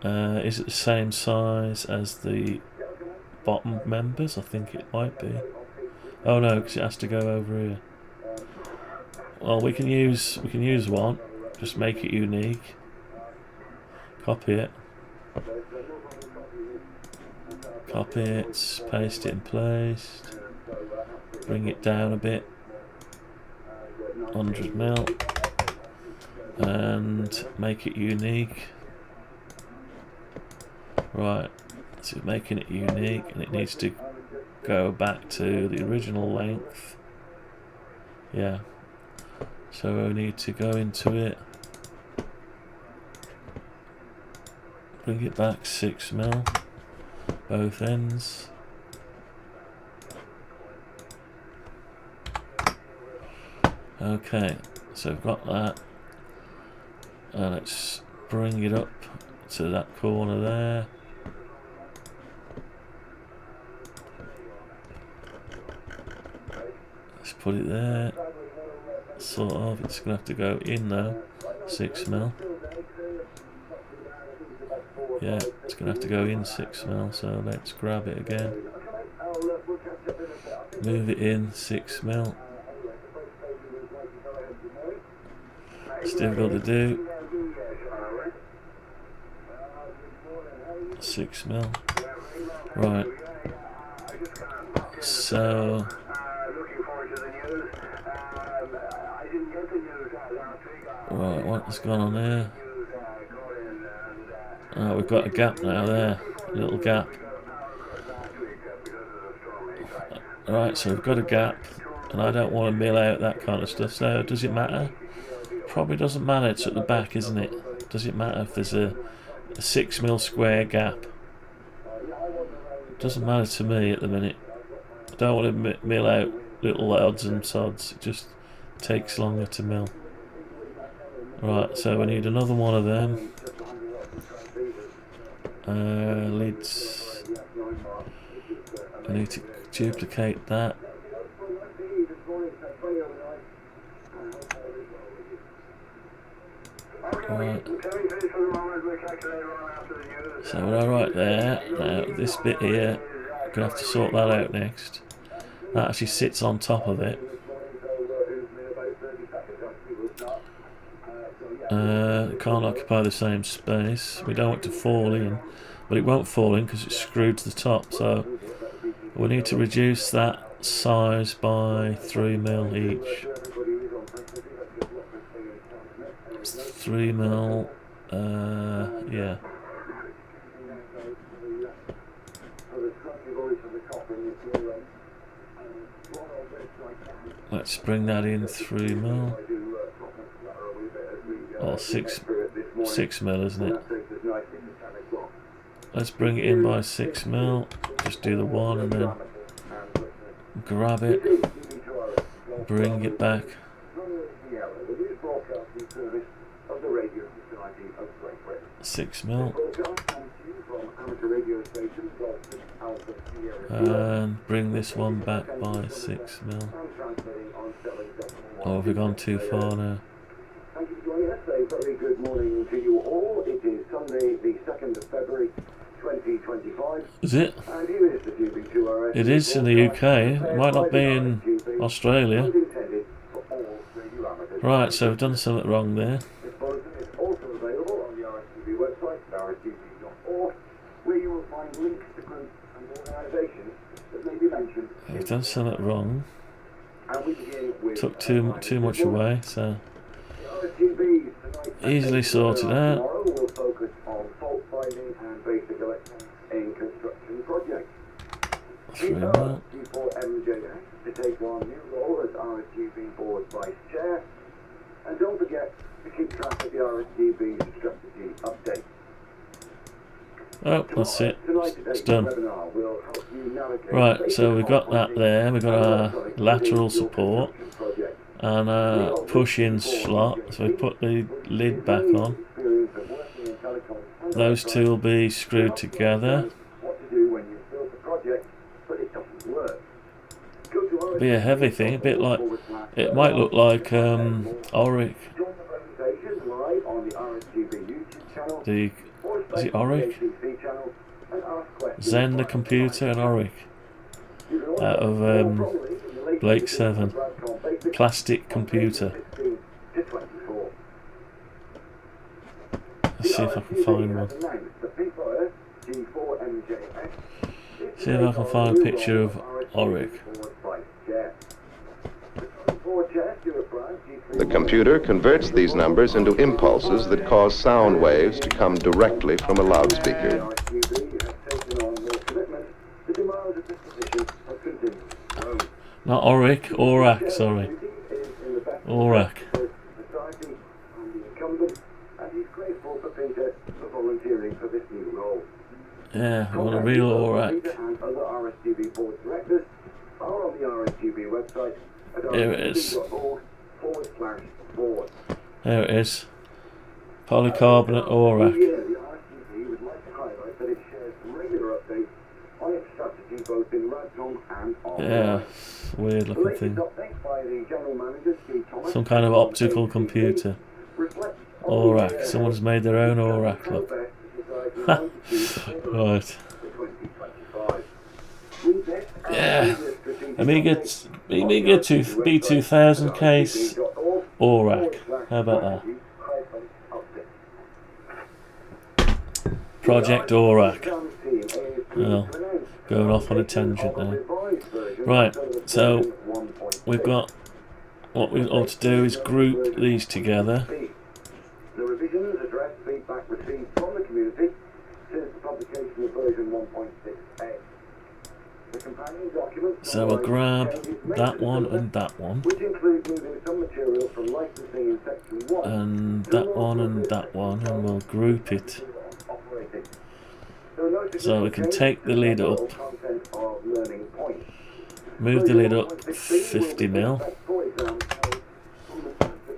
Is it the same size as the bottom members? I think it might be. Oh no, because it has to go over here. Well, we can use one. Just make it unique. Copy it. Copy it. Paste it in place. Bring it down a bit. 100mm. And make it unique. Right. So making it unique, and it needs to go back to the original length. Yeah. So we need to go into it, bring it back 6mm, both ends. Okay, so we've got that, and let's bring it up to that corner there. Let's put it there. Sort of, it's gonna have to go in though. 6mm. Yeah, it's gonna have to go in 6mm, so let's grab it again. Move it in 6mm. It's difficult to do. 6mm. Right. So right, what's gone on there? Oh, we've got a gap now there. A little gap. Right, so we've got a gap, and I don't want to mill out that kind of stuff. So does it matter? Probably doesn't matter. It's at the back, isn't it? Does it matter if there's a 6mm square gap? Doesn't matter to me at the minute. I don't want to mill out little odds and sods. It just takes longer to mill. Right, so we need another one of them. Lids. I need to duplicate that. Right. So we're right there. Now this bit here, I'm gonna have to sort that out next. That actually sits on top of it. It can't occupy the same space. We don't want it to fall in, but it won't fall in because it's screwed to the top. So we need to reduce that size by 3mm each. 3mm. Yeah. Let's bring that in 3mm. Or 6mm, isn't it? Let's bring it in by 6mm. Just do the one and then grab it, bring it back. 6mm. And bring this one back by 6mm. Oh, have we gone too far now? Thank you for joining us. A very good morning to you all. It is Sunday, the 2nd of February, 2025. Is it? And here is the GB2RS. It is in the UK. It might not be in Australia. Right, so we've done something wrong there. This bulletin is also available on the RSTV website, rsTV.org, where you will find links to groups and organisations that may be mentioned. We've done something wrong. And we begin with Took too much away, so easily sorted out. Tomorrow we'll focus on fault finding and basic electrics in construction projects. 3mm. G4MJS to take on new role as RSTV Board Vice Chair. And don't forget to keep track of the RSTV strategy update. Oh, that's it. It's done. Webinar will help you navigate Right, so we've got that there. We've got our lateral support and a push-in slot. So we put the lid back on. Those two will be screwed together. Be a heavy thing, a bit like, it might look like Acrylic. Presentation live on the RSTV the, is it Auric? Zen the computer and Auric out of Blake 7 plastic computer. Let's see if I can find one. See if I can find a picture of Auric. The computer converts these numbers into impulses that cause sound waves to come directly from a loudspeaker. Not Auric, Aurac, sorry. Aurac. Yeah, I want a real Aurac. There it is. There it is. Polycarbonate Aurac. Yeah, weird looking thing. Some kind of optical computer. Aurac. Someone's made their own Aurac, look. Right. Yeah. Amiga B2000 case. Aurac. How about that? Project Aurac. Oh, going off on a tangent now. Right, so we've got, what we ought to do is group these together. The revisions address feedback received from the community since the publication of version 1.6a. The companion document. So we'll grab that one and that one. Which include moving some material from licensing in section 1. And that one and that one, and we'll group it. So we can take the lid up, move the lid up 50mm,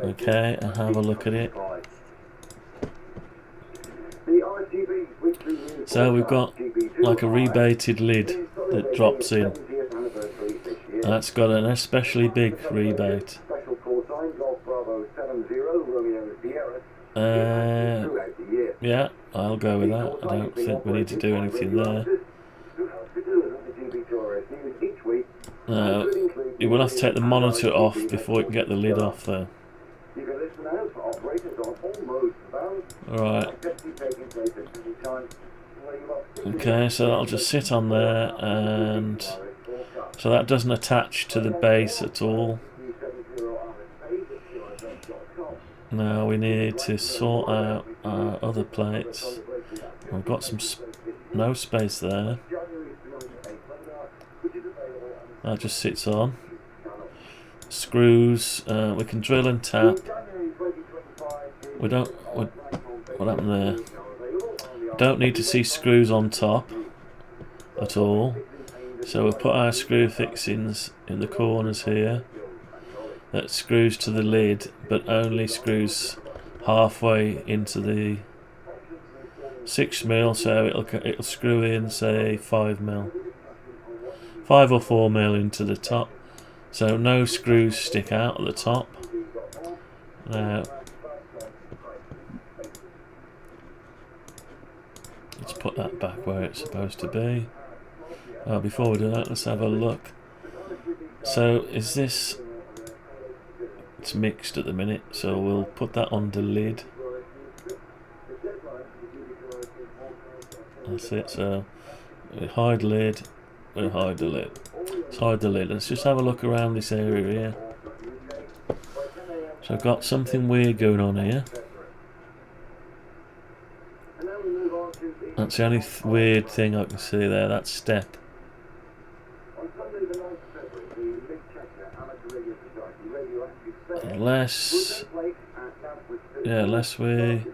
okay, and have a look at it. So we've got like a rebated lid that drops in. That's got an especially big rebate. Yeah, I'll go with that. I don't think we need to do anything there. No, you will have to take the monitor off before you can get the lid off there. Alright. Okay, so that'll just sit on there, and so that doesn't attach to the base at all. Now we need to sort out our other plates. We've got no space there. That just sits on. Screws, we can drill and tap. We don't. What happened there? Don't need to see screws on top at all. So we'll put our screw fixings in the corners here. That screws to the lid, but only screws halfway into the 6mm, so it'll screw in, say, 5mm, 5 or 4mm into the top. So no screws stick out at the top. Now let's put that back where it's supposed to be. Before we do that, let's have a look. So is this? It's mixed at the minute, so we'll put that on the lid. That's it. So we hide lid. We hide the lid. Let's hide the lid. Let's just have a look around this area here. So I've got something weird going on here. That's the only weird thing I can see there. That step. Unless we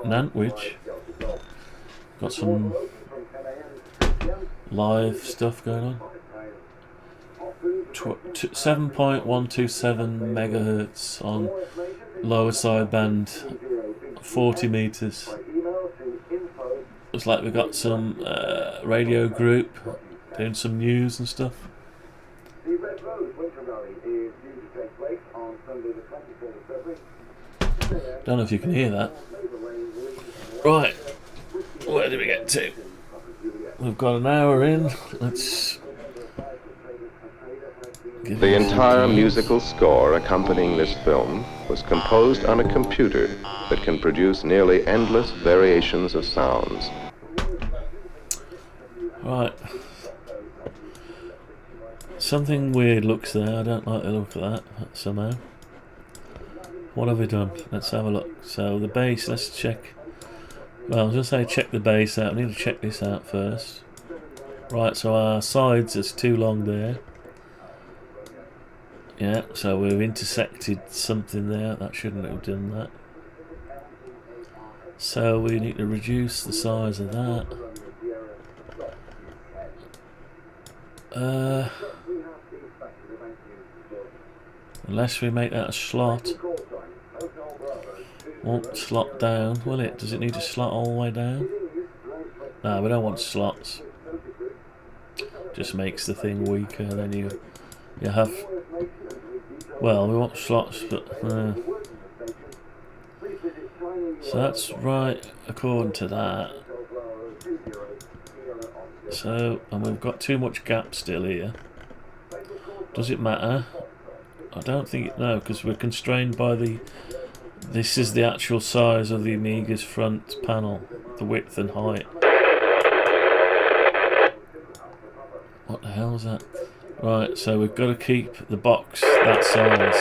Nantwich got some live stuff going on. 7.127 megahertz on lower sideband, 40 meters. Looks like we've got some radio group doing some news and stuff. Don't know if you can hear that. Right, where did we get to? We've got an hour in. Let's. The entire musical score accompanying this film was composed on a computer that can produce nearly endless variations of sounds. Right. Something weird looks there. I don't like the look of that somehow. What have we done? Let's have a look. So the bass, let's check. Well, I was going to say check the bass out. I need to check this out first. Right, so our sides is too long there. Yeah, so we've intersected something there. That shouldn't have done that. So we need to reduce the size of that. Unless we make that a slot. Won't slot down, will it? Does it need to slot all the way down? No, we don't want slots. Just makes the thing weaker. Then you have. Well, we want slots, but so that's right according to that. So, and we've got too much gap still here. Does it matter? I don't think it. No, because we're constrained by the. This is the actual size of the Amiga's front panel, the width and height. What the hell is that? Right, so we've got to keep the box that size.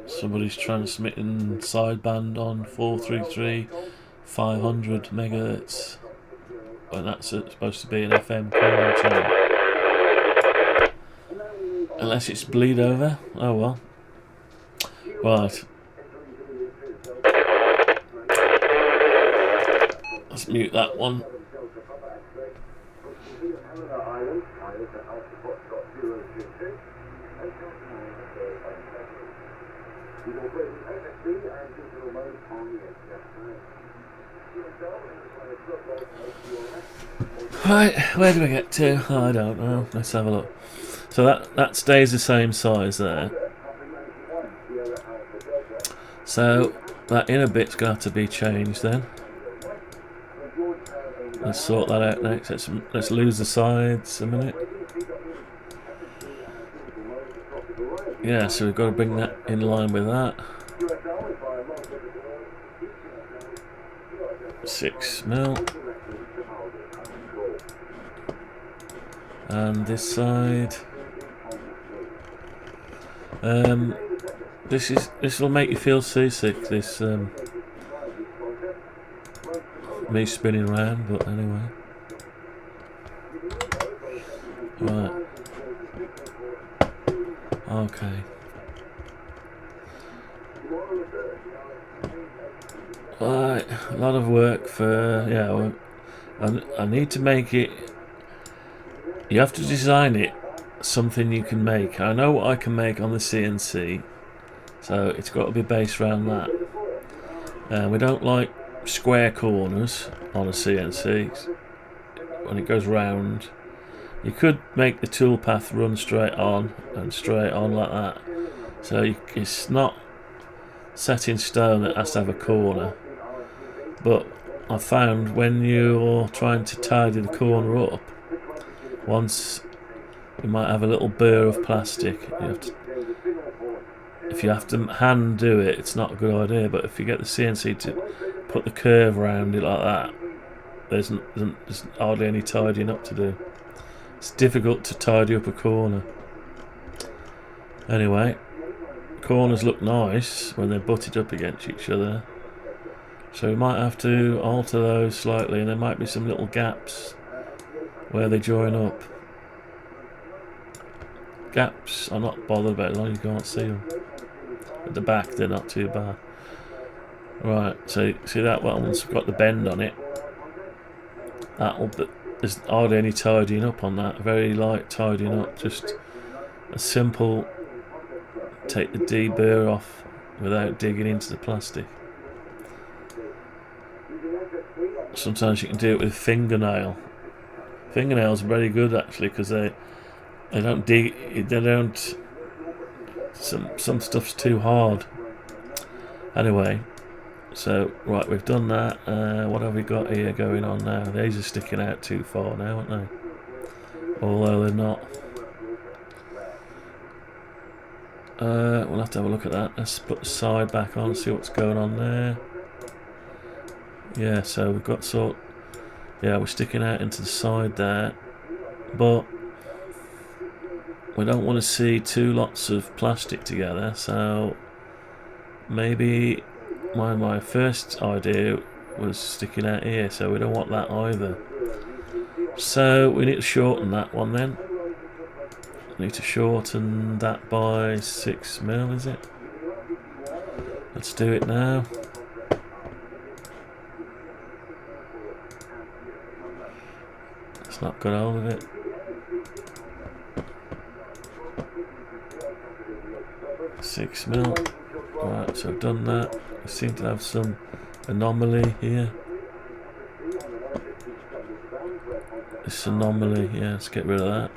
Somebody's transmitting sideband on 433 500 megahertz. And that's supposed to be an FM calling channel. Unless it's bleed over. Oh well. Right. Let's mute that one. Right, where do we get to? Oh, I don't know. Let's have a look. So that stays the same size there. So that inner bit's going to have to be changed then. Let's sort that out next. Let's lose the sides a minute. Yeah, so we've got to bring that in line with that. 6mm. And this side. This will make you feel seasick. This me spinning around, but anyway. Right. Okay. Right, a lot of work for I need to make it. You have to design it something you can make. I know what I can make on the CNC, so it's got to be based around that. We don't like square corners on a CNC when it goes round. You could make the toolpath run straight on and straight on like that, so it's not set in stone that it has to have a corner. But I found when you're trying to tidy the corner up, once you might have a little burr of plastic. If you have to hand do it, it's not a good idea. But if you get the CNC to put the curve around it like that, there's hardly any tidying up to do. It's difficult to tidy up a corner. Anyway, corners look nice when they're butted up against each other. So we might have to alter those slightly, and there might be some little gaps where they join up. Gaps I'm not bothered about as long as you can't see them. At the back they're not too bad. Right, so see that one's got the bend on it. There's hardly any tidying up on that. Very light tidying up. Just a simple take the D-burr off without digging into the plastic. Sometimes you can do it with a fingernail. Fingernails are very good actually, because They don't dig. They don't. Some stuff's too hard. Anyway, so right, we've done that. What have we got here going on now? These are sticking out too far now, aren't they? Although they're not. We'll have to have a look at that. Let's put the side back on and see what's going on there. Yeah, so we've got yeah, we're sticking out into the side there, but we don't want to see two lots of plastic together, so maybe my first idea was sticking out here, so we don't want that either. So we need to shorten that one then. We need to shorten that by 6mm, is it? Let's do it now. Let's not get hold of it. $6mm. Right, so I've done that. We seem to have some anomaly here. This anomaly, yeah, let's get rid of that.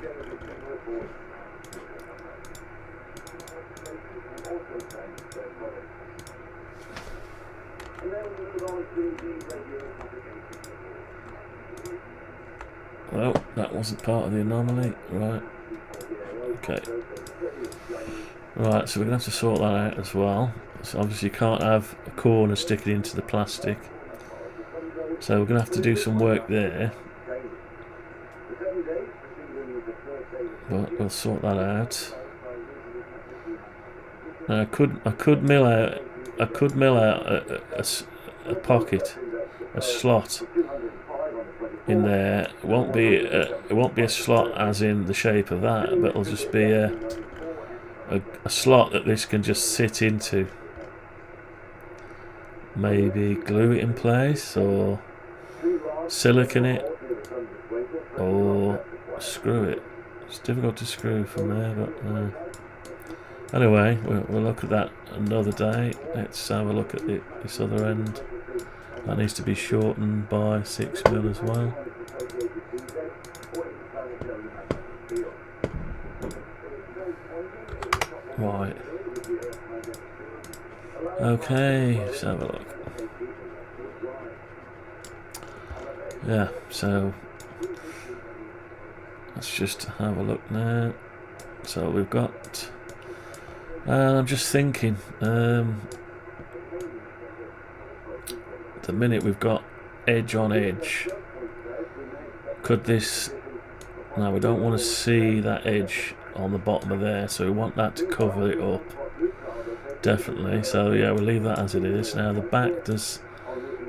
Well, that wasn't part of the anomaly, right? Okay. Right, so we're going to have to sort that out as well. So obviously you can't have a corner sticking into the plastic. So we're going to have to do some work there. But we'll sort that out. Now I could mill out a pocket, a slot in there. It won't be a slot as in the shape of that, but it'll just be a slot that this can just sit into. Maybe glue it in place, or silicone it, or screw it. It's difficult to screw from there, but anyway, we'll look at that another day. Let's have a look at this other end. That needs to be shortened by 6mm as well. Right. Okay, let's have a look. Yeah, so let's just have a look now. So we've got, and I'm just thinking, the minute we've got edge on edge, could this, no, we don't want to see that edge on the bottom of there, so we want that to cover it up, definitely. So yeah, we'll leave that as it is. Now the back, is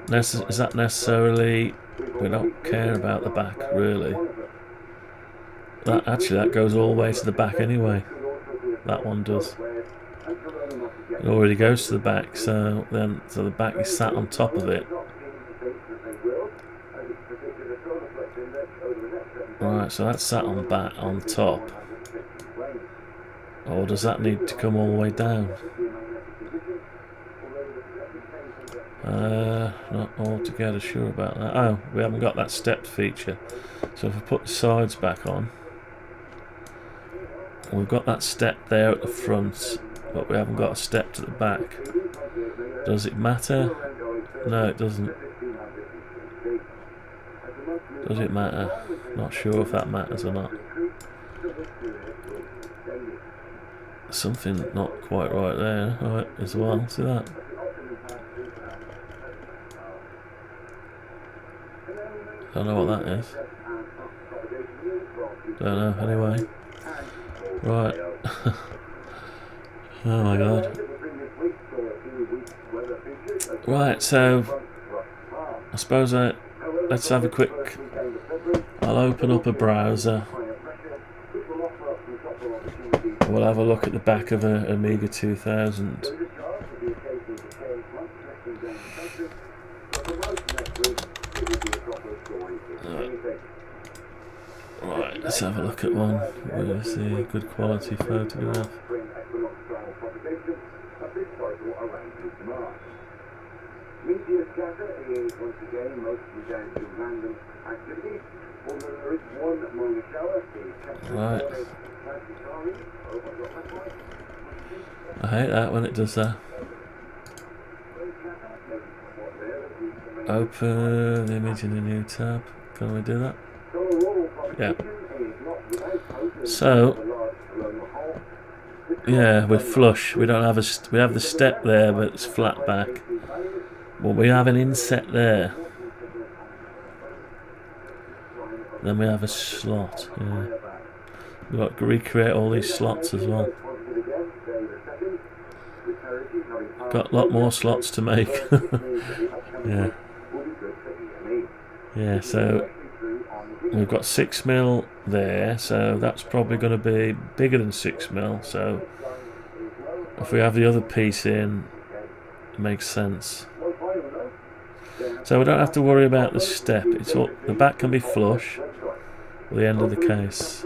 that necessarily, we don't care about the back really. That goes all the way to the back anyway. That one does. It already goes to the back, so the back is sat on top of it. Right, so that's sat on top. Or does that need to come all the way down? Not altogether sure about that. Oh, we haven't got that step feature. So if I put the sides back on, we've got that step there at the front, but we haven't got a step to the back. Does it matter? No, it doesn't. Does it matter? Not sure if that matters or not. Something not quite right there, right, as well. See that? Don't know what that is. Don't know, anyway. Right. Oh my god. Right, so I suppose let's have a quick, I'll open up a browser. We'll have a look at the back of an Amiga 2000. Right, let's have a look at one. We'll see a good quality photograph. Meteor scatter is once again mostly down to random activity. Although there is one minor shower, the Right. Capricorn. Oh, I've got my point. I hate that when it does that. Open the image in a new tab. Can we do that? Yeah. So, yeah, we're flush. We don't have we have the step there, but it's flat back. Well, we have an inset there. Then we have a slot. Yeah. We've got to recreate all these slots as well. Got a lot more slots to make. Yeah. Yeah, so we've got 6mm there, so that's probably going to be bigger than 6mm. So if we have the other piece in, it makes sense. So we don't have to worry about the step. It's all, the back can be flush with the end of the case.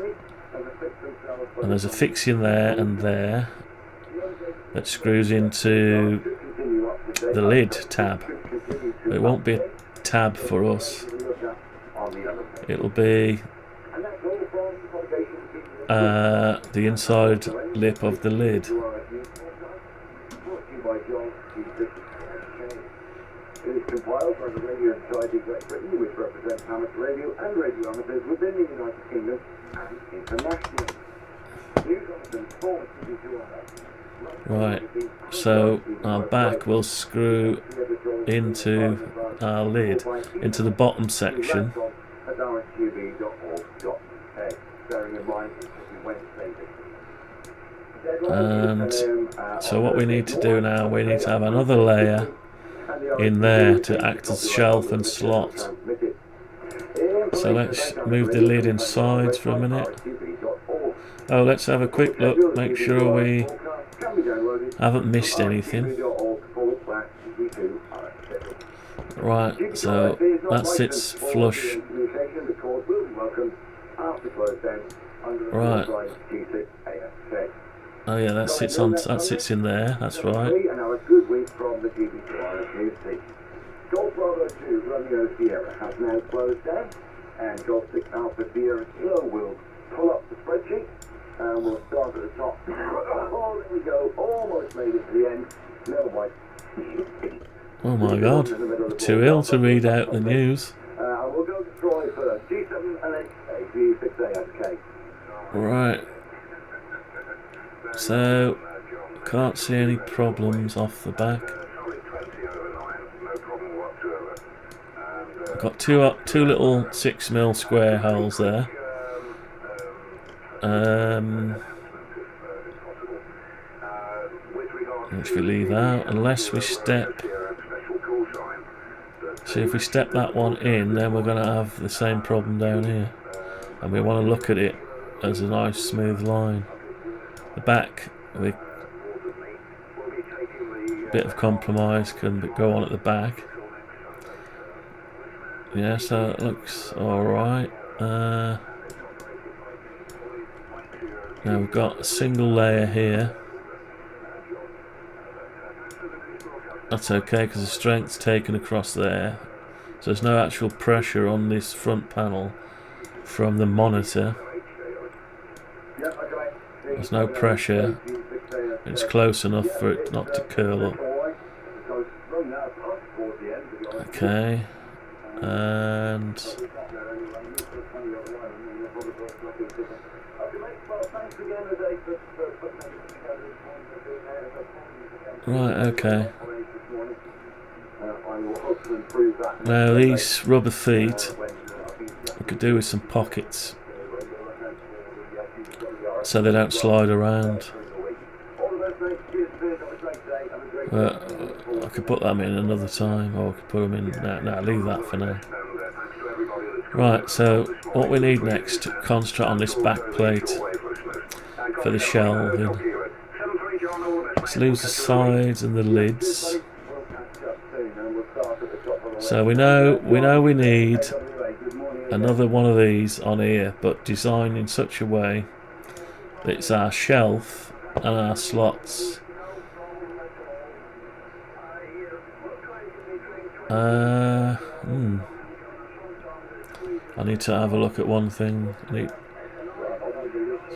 And there's a fixing there and there that screws into the lid tab. It won't be a tab for us. It'll be the inside lip of the lid. It is compiled by the Radio Society of Great Britain, which represents amateur radio and radio amateurs within the United Kingdom and internationally. News on the forward to Right, so our back will screw into our lid, into the bottom section. And so what we need to do now, we need to have another layer in there to act as shelf and slot. So let's move the lid inside for a minute. Oh, let's have a quick look, make sure we haven't missed anything. Right, so that sits flush. Right. Oh yeah, that sits in there, that's right. Golf Bravo 2 Romeo Sierra has now closed down, and Golf 6 Alpha Sierra Kilo will pull up the spreadsheet, and we'll start at the top. Oh, there we go, almost made it to the end. Never mind. Oh my god, too ill to read out the news. We'll go to Troy first. G7 LX, G6ASK. Right. So, can't see any problems off the back. I've got two little 6mm square holes there. Which we leave out unless we step. See, if we step that one in, then we're going to have the same problem down here, and we want to look at it as a nice smooth line. The back, a bit of compromise can go on at the back. Yeah, so it looks alright. Now we've got a single layer here. That's okay because the strength's taken across there. So there's no actual pressure on this front panel from the monitor. There's no pressure. It's close enough for it not to curl up. Okay. And right, okay. Now these rubber feet, we could do with some pockets so they don't slide around. I could put them in another time, or I could put them in now. No, leave that for now. Right, so what we need next to concentrate on this back plate for the shelving. Let's lose the sides and the lids. So we know we need another one of these on here, but designed in such a way that it's our shelf and our slots. I need to have a look at one thing. You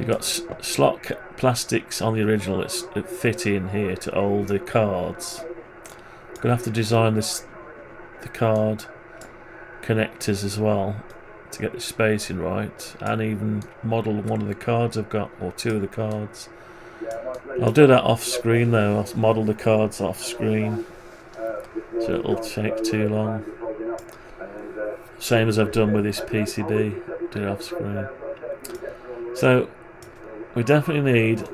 got slot plastics on the original that fit in here to hold the cards. I'm gonna have to design the card connectors as well to get the spacing right, and even model one of the cards I've got, or two of the cards. I'll do that off screen though. I'll model the cards off screen, so it'll take too long. Same as I've done with this PCB, do it off screen. So we definitely need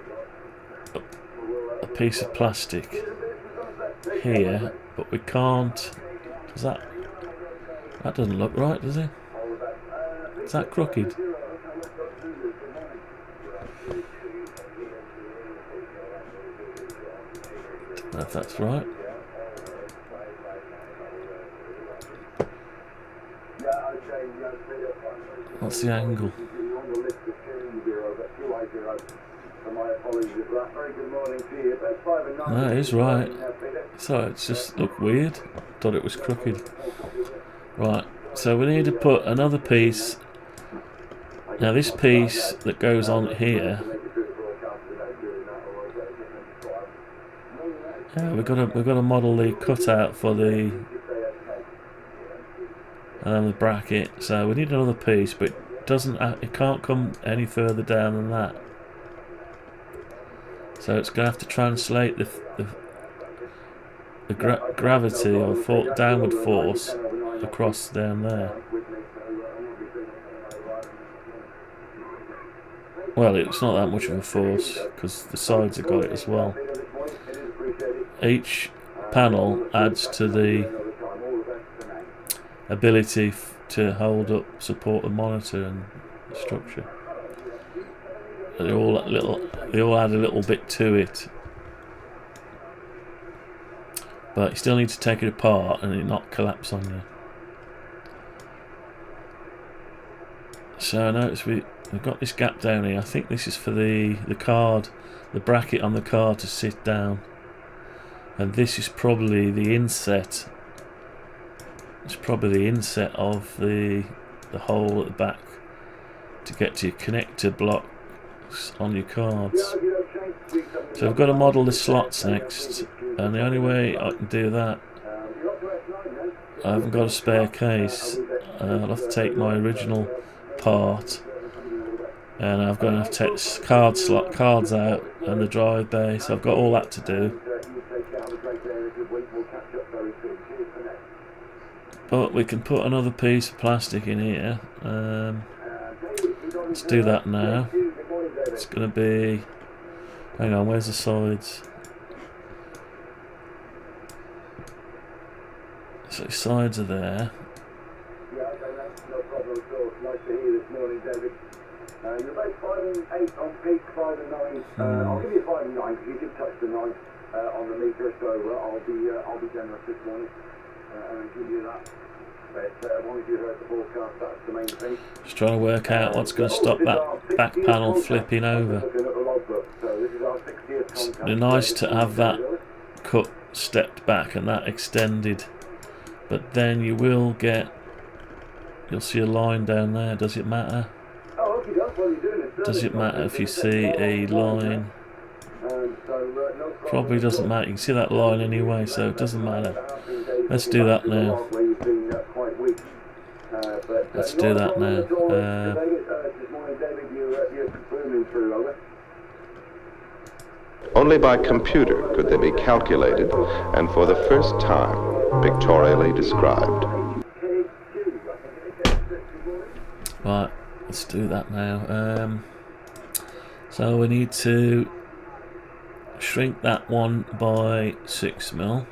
a piece of plastic here, but we can't. Does that doesn't look right, does it? Is that crooked? Don't know if that's right. What's the angle? No, it is right. So it's just looked weird. Thought it was crooked. Right, so we need to put another piece. Now this piece that goes on here, yeah, we've got to model the cutout for the bracket. So we need another piece, but it can't come any further down than that. So it's going to have to translate the gravity or downward force across down there. Well, it's not that much of a force because the sides have got it as well. Each panel adds to the ability to support the monitor and the structure. They all add a little bit to it, but you still need to take it apart and it not collapse on you. So notice we've got this gap down here. I think this is for the card, the bracket on the card to sit down, and this is probably the inset. It's probably the inset of the hole at the back to get to your connector blocks on your cards. So I've got to model the slots next, and the only way I can do that, I haven't got a spare case. I'll have to take my original part, and I'm going to have to take cards out and the drive bay. So I've got all that to do. But we can put another piece of plastic in here. Let's do that now. It's going to be... Hang on, where's the sides? So the sides are there. No problem at all. Nice to hear you this morning, David. You're about 5 and 8 on peak, 5 and 9. I'll give you 5 and 9 because you did touch the 9 on the meter, so I'll be generous this morning and give you that. But as long as you heard the broadcast, that's the main thing. Just trying to work out what's going to stop that back panel flipping over. It's nice to have that cut stepped back and that extended, but then you'll see a line down there. Does it matter? Does it matter if you see a line? Probably doesn't matter. You can see that line anyway, so it doesn't matter. Let's do that now. Let's do that now. Only by computer could they be calculated and for the first time pictorially described. Right, let's do that now. So we need to shrink that one by 6mm.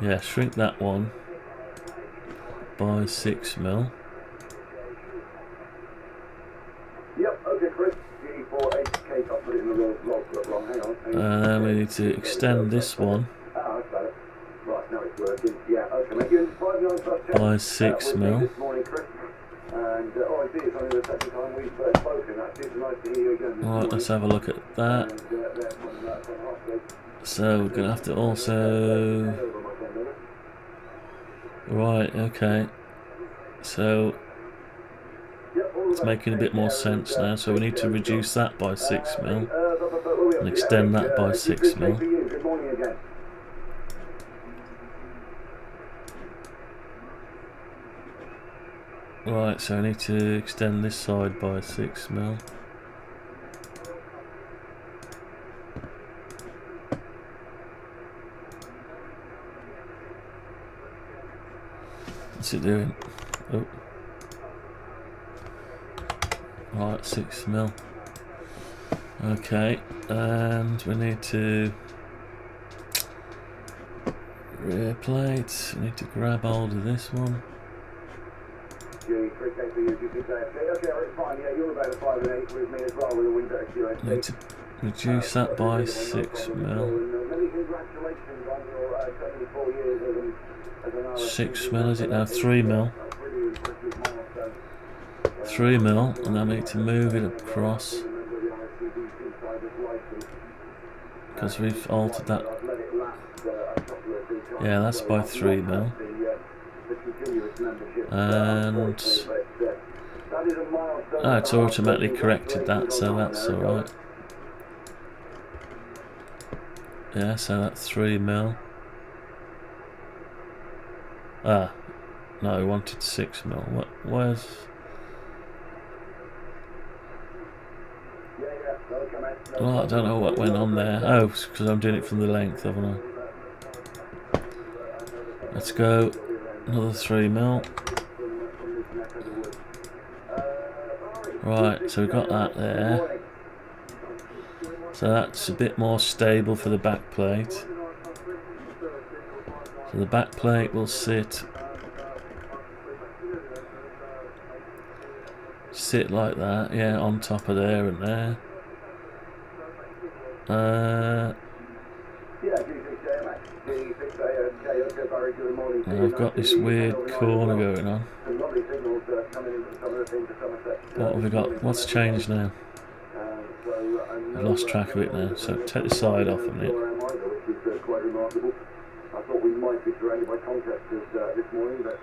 Yeah, shrink that one by 6mm. Yep, okay, Chris. G48K, I'll put it in the wrong. Hang on. And then we need to extend this one That's better. Right, now it's working. Yeah, okay, mate. You're 5, 9 plus 10. by 6mm. This morning, Chris. And, I see it's only the second time we've spoken. Actually, it's nice to hear you again. Right, let's have a look at that. So we're gonna have to also. Right, okay. So it's making a bit more sense now. So we need to reduce that by 6mm and extend that by 6mm. Right, so I need to extend this side by 6mm. What's it doing? Oh. Right, 6mm. Okay, and we need to rear plate. We need to grab hold of this one. Need to reduce that by 6mm. 6mm, is it now? 3mm. 3mm, and then we need to move it across because we've altered that. Yeah, that's by 3mm. And it's automatically corrected that, so that's alright. Yeah, so that's 3mm. No, we wanted 6mm. Where's... Oh, I don't know what went on there. Oh, because I'm doing it from the length, haven't I? Let's go another 3mm. Right, so we've got that there. So that's a bit more stable for the back plate. So the back plate will sit like that, yeah, on top of there and there. I've got this weird corner going on. What have we got? What's changed now? I've lost track of it now. So take the side off a minute.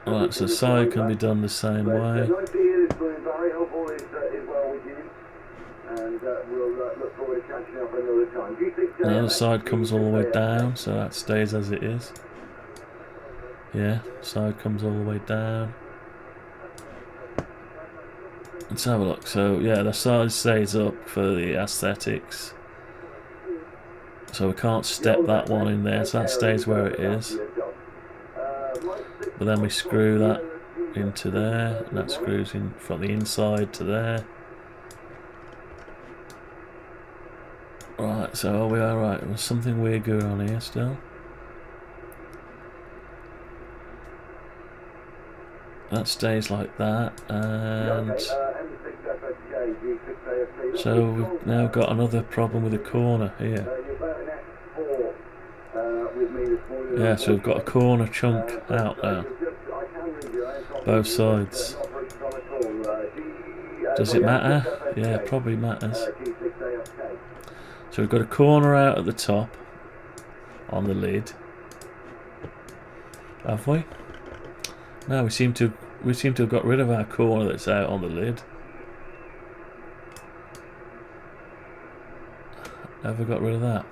Alright, so the side can be done the same way. The other side comes all the way down, so that stays as it is. Yeah, side comes all the way down. Let's have a look. So yeah, the side stays up for the aesthetics. So we can't step that one in there, so that stays where it is. But then we screw that into there, and that screws in from the inside to there. Right, so are we alright? There's something weird going on here still. That stays like that, and so we've now got another problem with the corner here. Yeah, so we've got a corner chunk out now. Both sides. Does it matter? Yeah, it probably matters. So we've got a corner out at the top on the lid. Have we? No, we seem to have got rid of our corner that's out on the lid. Have we got rid of that?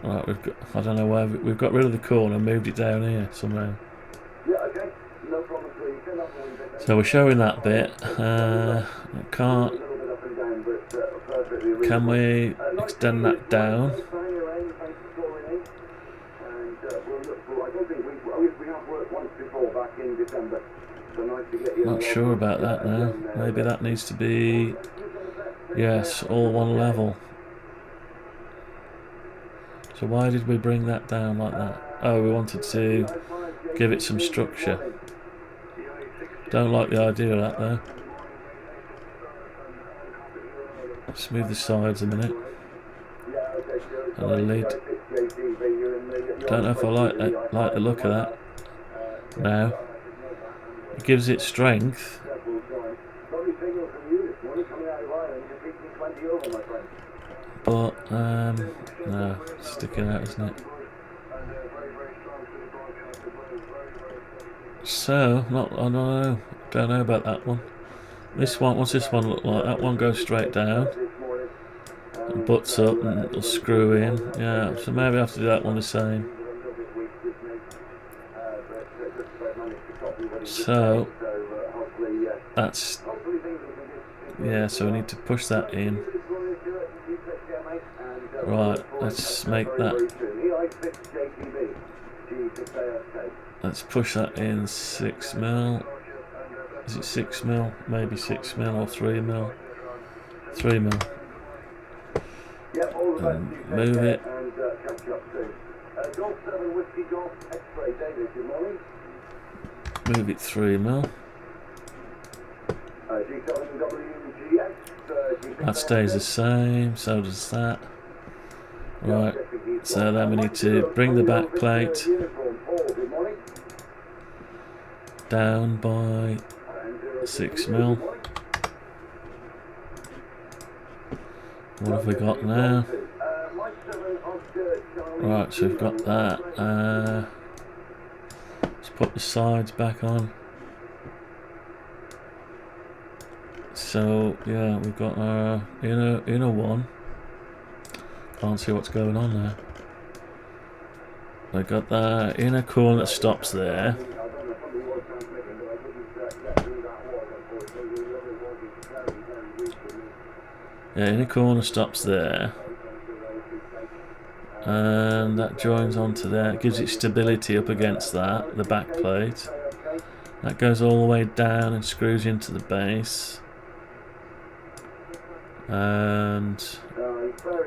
Right, I don't know why we've got rid of the corner and moved it down here somehow. So we're showing that bit. Can we extend that down? Not sure about that now. Maybe that needs to be, yes, all one level. So why did we bring that down like that? Oh, we wanted to give it some structure. Don't like the idea of that though. Smooth the sides a minute. And the lid. Don't know if I like the look of that. Now. It gives it strength. but no, sticking out, isn't it? So, I don't know about that one. This one, what's this one look like? That one goes straight down, and butts up, and will screw in. Yeah, so maybe I have to do that one the same. So that's, yeah, so we need to push that in. Right, let's make that, let's push that in 6mm. Is it 6mm? Maybe 6mm or 3mm. 3mm. And move it. Move it 3mm. That stays the same, so does that. Right, so then we need to bring the back plate down by 6mm. What have we got now? Right, so we've got that. Let's put the sides back on. So yeah, we've got our inner one. Can't see what's going on there. We've got that inner core that stops there. Yeah, inner corner stops there, and that joins onto there. It gives it stability up against that, the back plate. That goes all the way down and screws into the base, and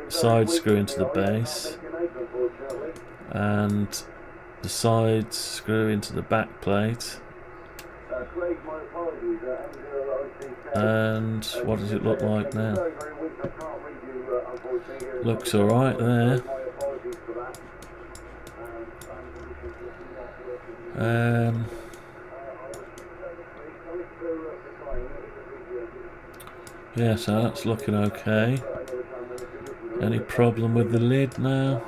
side screw into the base, and the sides screw into the back plate. And what does it look like now? Looks alright there. Yeah, so that's looking okay. Any problem with the lid now?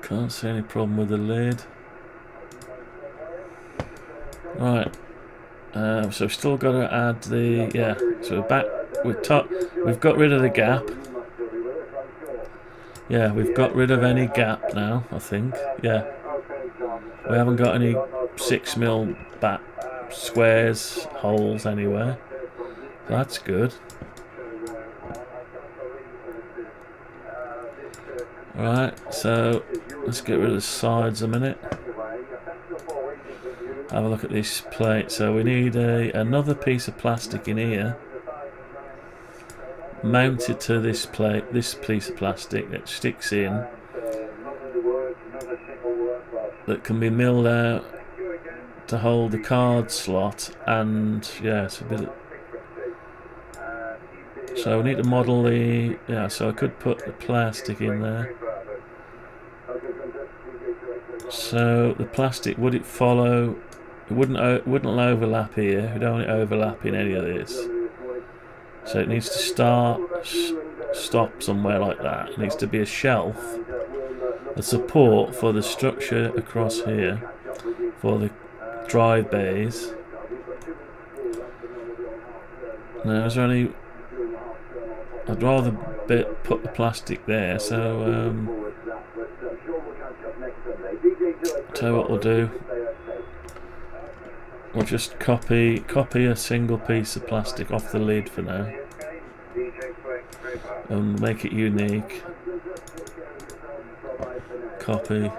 Can't see any problem with the lid. Right. So we've still got to add the, yeah. So we've got rid of the gap. Yeah, we've got rid of any gap now, I think. Yeah. We haven't got any 6mm back squares, holes anywhere. That's good. Right, so let's get rid of the sides a minute. Have a look at this plate. So we need another piece of plastic in here, mounted to this plate, this piece of plastic that sticks in, that can be milled out to hold the card slot, and yeah, it's a bit of, so we need to model the, yeah, so I could put the plastic in there. So the plastic, would it follow? It wouldn't overlap here. We don't want it overlapping any of this. So it needs to stop somewhere like that. It needs to be a shelf, a support for the structure across here, for the drive bays. Now, is there any? I'd rather put the plastic there. So tell you what we'll do. We'll just copy a single piece of plastic off the lid for now, and make it unique. Copy,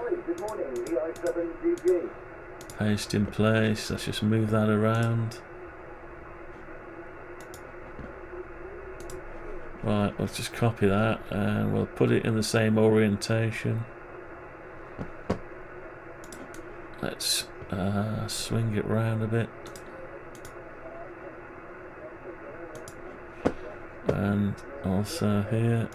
paste in place. Let's just move that around. Right, let's just copy that, and we'll put it in the same orientation. Let's swing it round a bit, and also here.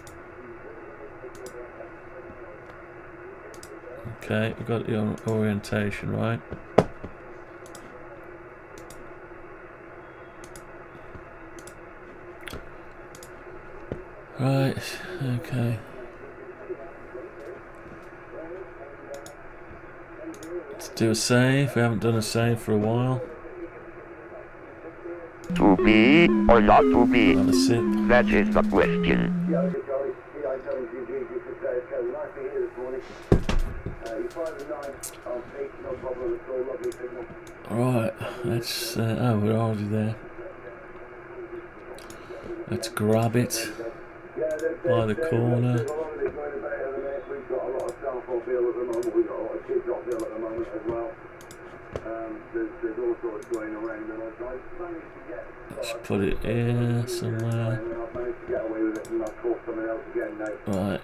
Okay, we've got the orientation right. Right, okay. Let's do a save. We haven't done a save for a while. To be or not to be? Have a sip. That is the question. Yeah, okay, Charlie. Yeah, I tell him you could say, okay, nice to hear this morning. You're 5 and 9 on peak, no problem at all, lovely signal. Right, let's. Oh, we're already there. Let's grab it by the corner. We've got a lot of staff on field at the moment, we've got a lot of kids on field at the moment as well. There's all sorts going around, and I've managed to get. Let's put it here somewhere. I've managed to get away with it, and I've caught something else again now. Right,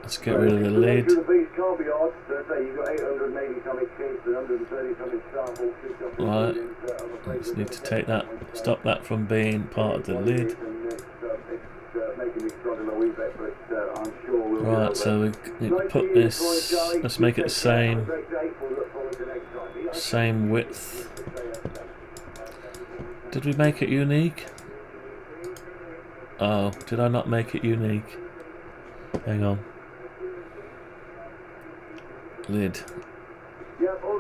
let's get rid of the lid. The beast can't be odd. So say you've got 880 something kids and 130 something staff all kicked up. Right, just need to take that, stop that from being part of the lid. Right, so we need to put this, let's make it the same width. Did we make it unique? Oh, did I not make it unique? Hang on. Lid.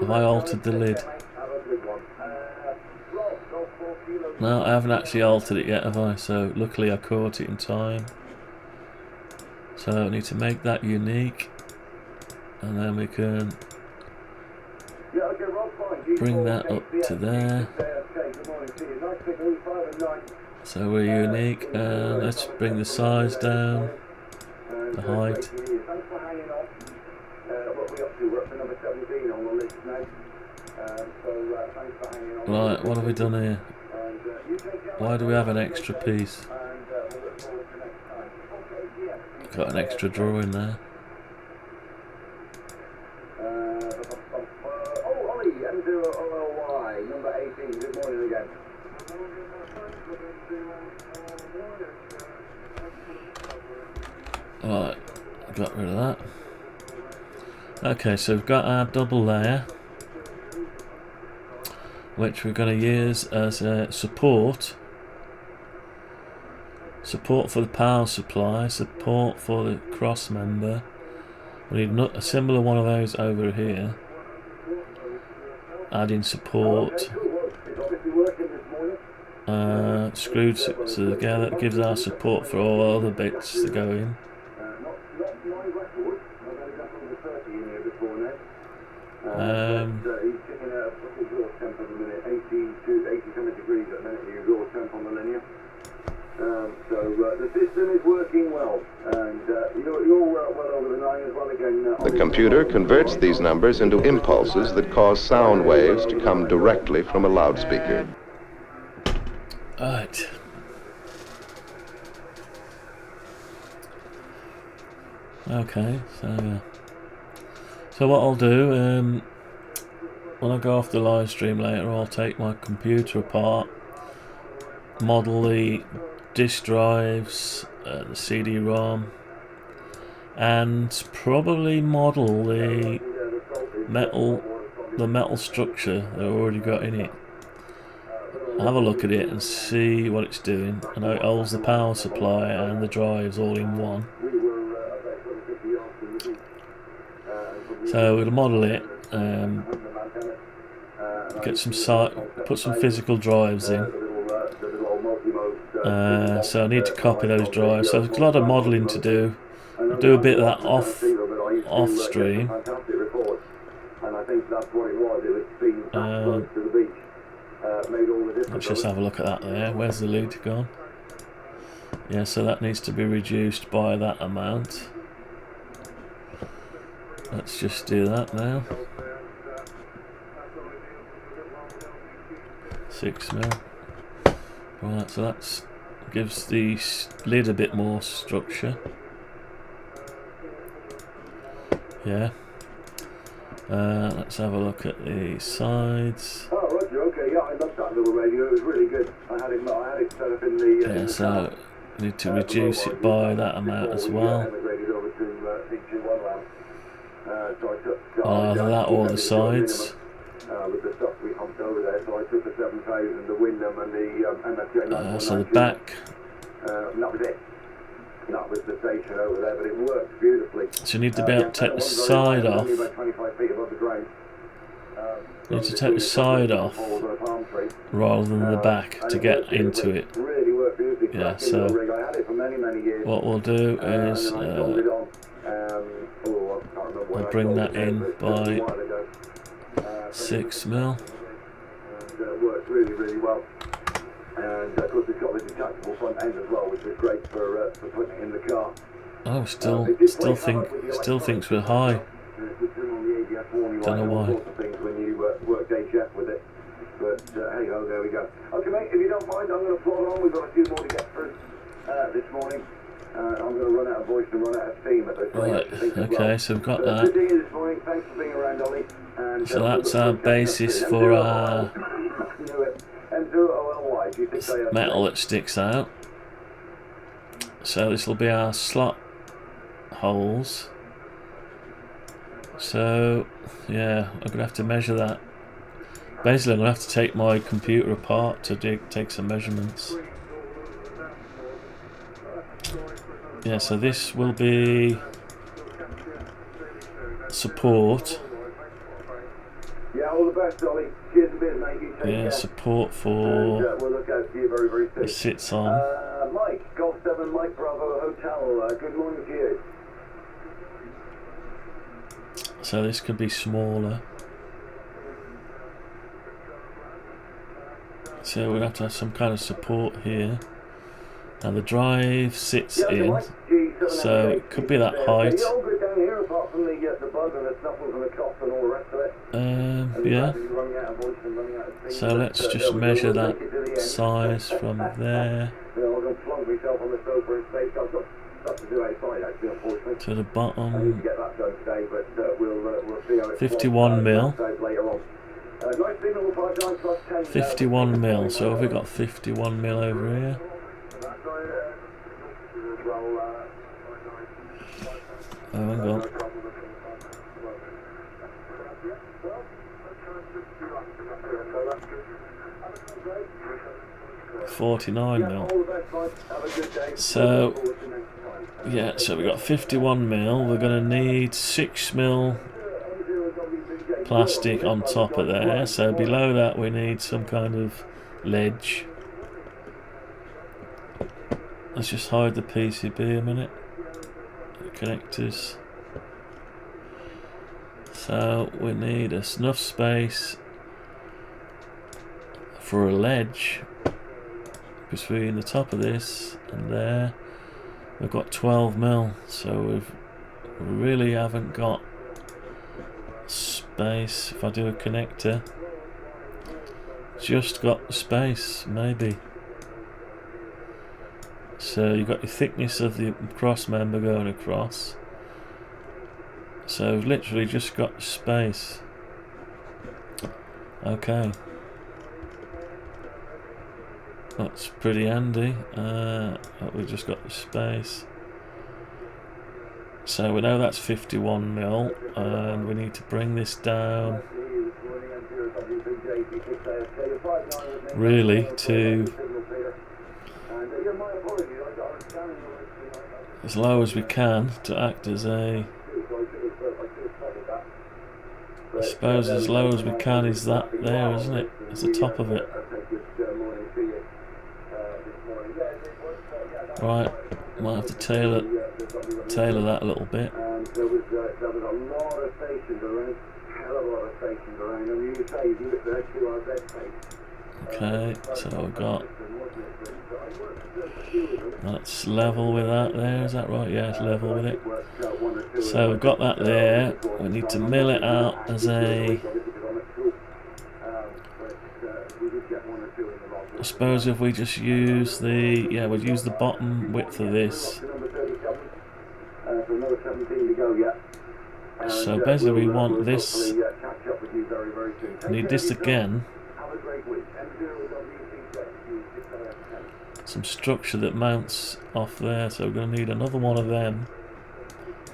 Have I altered the lid? No, I haven't actually altered it yet, have I? So luckily I caught it in time. So I need to make that unique, and then we can bring that up to there. So we're unique, and let's bring the size down, the height. Right, what have we done here? Why do we have an extra piece? Got an extra drawer in there. Oh, Ollie, M0OLY, number 18, good morning again. Right, got rid of that. Okay, so we've got our double layer, which we're going to use as a support for the power supply, support for the cross member. We need a similar one of those over here. Adding support. Screwed together, that gives our support for all other bits to go in. The system is working well, and you're well over the 9 as well again. The computer converts these numbers into impulses that cause sound waves to come directly from a loudspeaker. Right. Okay, so what I'll do, when I go off the live stream later, I'll take my computer apart, model the disk drives, the CD-ROM, and probably model the metal structure that I've already got in it. Have a look at it and see what it's doing. I know it holds the power supply and the drives all in one. So we'll model it, get put some physical drives in. So I need to copy those drives. So there's a lot of modelling to do. I'll do a bit of that off stream. Let's just have a look at that there. Where's the lid gone? Yeah, so that needs to be reduced by that amount. Let's just do that now. 6 mil. Right, so that gives the lid a bit more structure. Yeah. Let's have a look at the sides. Oh, Roger, okay, yeah, I loved that little radio, it was really good. I had it set up in the... yeah, so I need to reduce it by that amount as well. Either that or the sides. With the stuff we humped over there, so I took the 7000, the Wyndham and the MFJ. So the back. And that was it. that was the station over there, but it works beautifully. So you need to be able to take the side off. Only about 25 feet above the ground. You need to take the side off rather than the back to get into it. Really worked beautifully. Yeah, so I had it for many, many years. what we'll do is we'll bring that in by 6 mil. And works really, really well. And of course, it's got the detachable front end as well, which is great for putting it in the car. Oh, still thinks we're high. Don't know why. When you work day shift with it, but hey ho, there we go. Okay, mate, if you don't mind, I'm going to plod on. We've got a few more to get through this morning. I'm going to run out of voice and run out of steam at this point. Right. Okay, so we've got that. This morning. Thanks for being around, Ollie. And, so that's our basis for our metal that sticks out. So this will be our slot holes. So yeah, I'm gonna have to measure that. Basically, I'm gonna have to take my computer apart to take some measurements. Yeah, so this will be support. Yeah, all the best, Ollie. Cheers a bit, mate. You take care. Support for we'll look out to you very, very soon. it sits on. Mike, Golf 7, Mike Bravo Hotel. Good morning to you. So this could be smaller. So we'll have to have some kind of support here. Now the drive sits in, so it could be that height. Yeah. So let's just measure that size from there to the bottom. 51 mil. 51 mil. So have we got 51 mil over here? Oh, hang on. 49 mil. So yeah, so we got 51 mil. We're going to need 6 mil plastic on top of there. So below that we need some kind of ledge. Let's just hide the PCB a minute. The connectors. So we need enough space for a ledge between the top of this and there. We've got 12 mil, so we really haven't got space. If I do a connector, just got the space, maybe. So you've got the thickness of the cross member going across. So we've literally just got the space. Okay. That's pretty handy. We've just got the space. So we know that's 51 mil, and we need to bring this down really to as low as we can to act as a, I suppose as low as we can is that there, isn't it? It's the top of it. Right, might have to tailor that a little bit. There was a lot of stations around, hell of a lot of stations around, and you say you look there to our bed space. Okay, so we've got, that's level with that there, is that right? Yeah, it's level with it. So we've got that there. We need to mill it out as a, I suppose if we just use the, yeah, we'd use the bottom width of this. So basically we want this, need this again, some structure that mounts off there, so we're going to need another one of them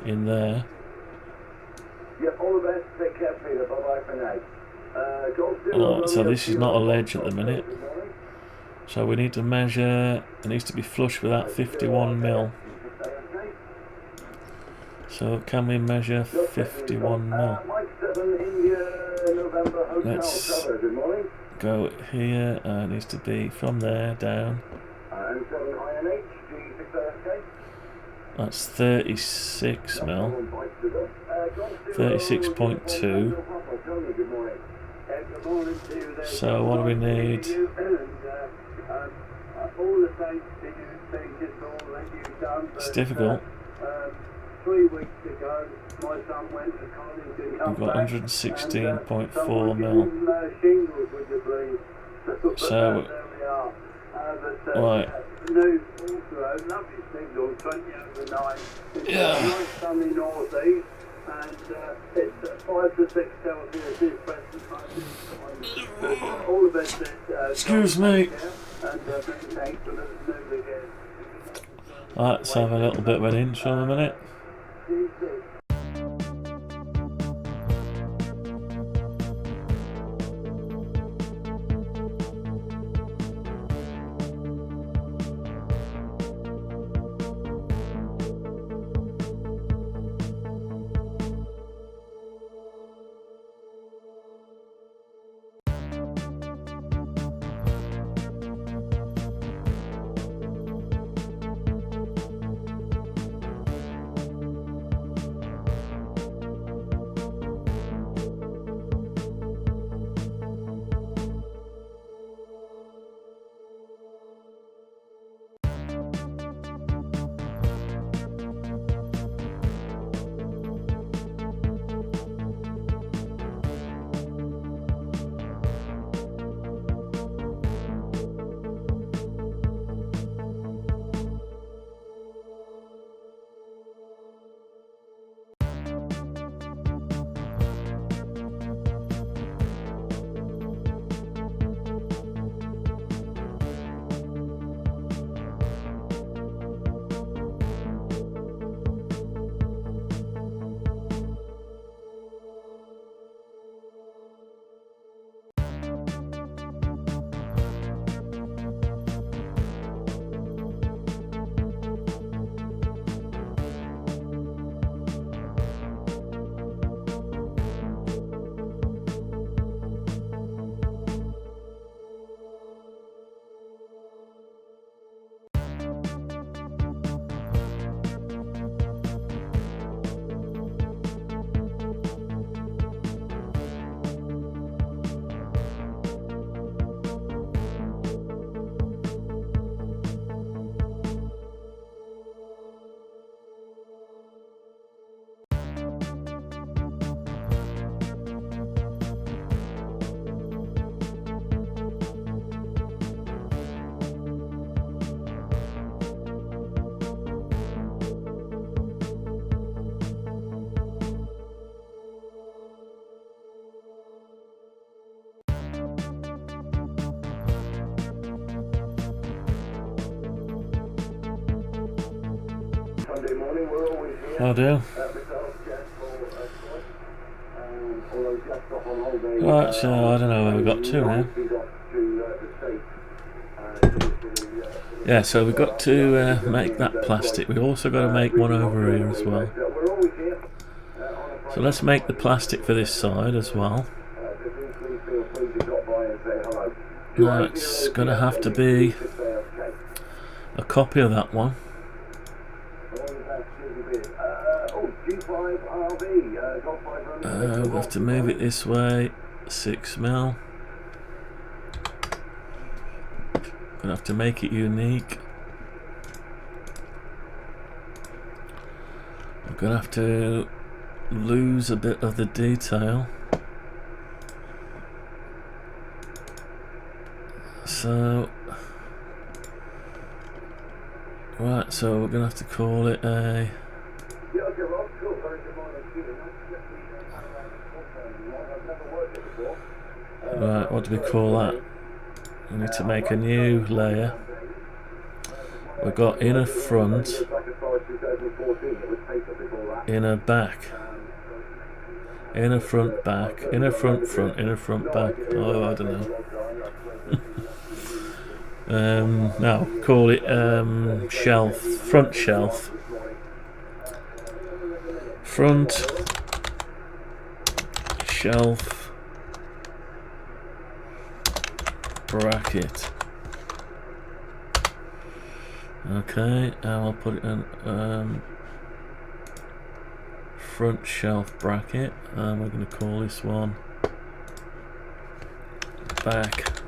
in there. Alright, so this is not a ledge at the minute, so we need to measure, it needs to be flush with that 51 mil. So can we measure 51 mil? Mike 7, India, November, Hotel Let's Cover. Good morning. go here. It needs to be from there down. And 7 INH, G6ASK. That's 36 mil. 36.2. So what do we need? It's difficult. 3 weeks ago, my son went to college and We've got 116.4 mil. Shingles, would you please? So, there we are. right. New also, lovely signal, 20 over 9. It's Yeah. a nice sunny northeast, and it's 5 to 6 Celsius is present. All of it. Excuse me. And thanks for the news again. Let's have a little bit of an intro in a minute. Sunday morning, we're always here. I'll do. Right, so I don't know where we got to now. Yeah, so we've got to make that plastic. We've also got to make one over here as well. So let's make the plastic for this side as well. Now it's going to have to be a copy of that one. We'll have to move it this way, 6 mil. Gonna have to make it unique. I'm gonna have to lose a bit of the detail. So, right, so we're gonna have to call it a. Right, what do we call that? We need to make a new layer. We've got inner front, inner back, inner front back, inner front front, inner front back. Oh, I don't know. No, call it shelf, front shelf. front shelf bracket. Okay, and I'll put it in front shelf bracket, and we're going to call this one back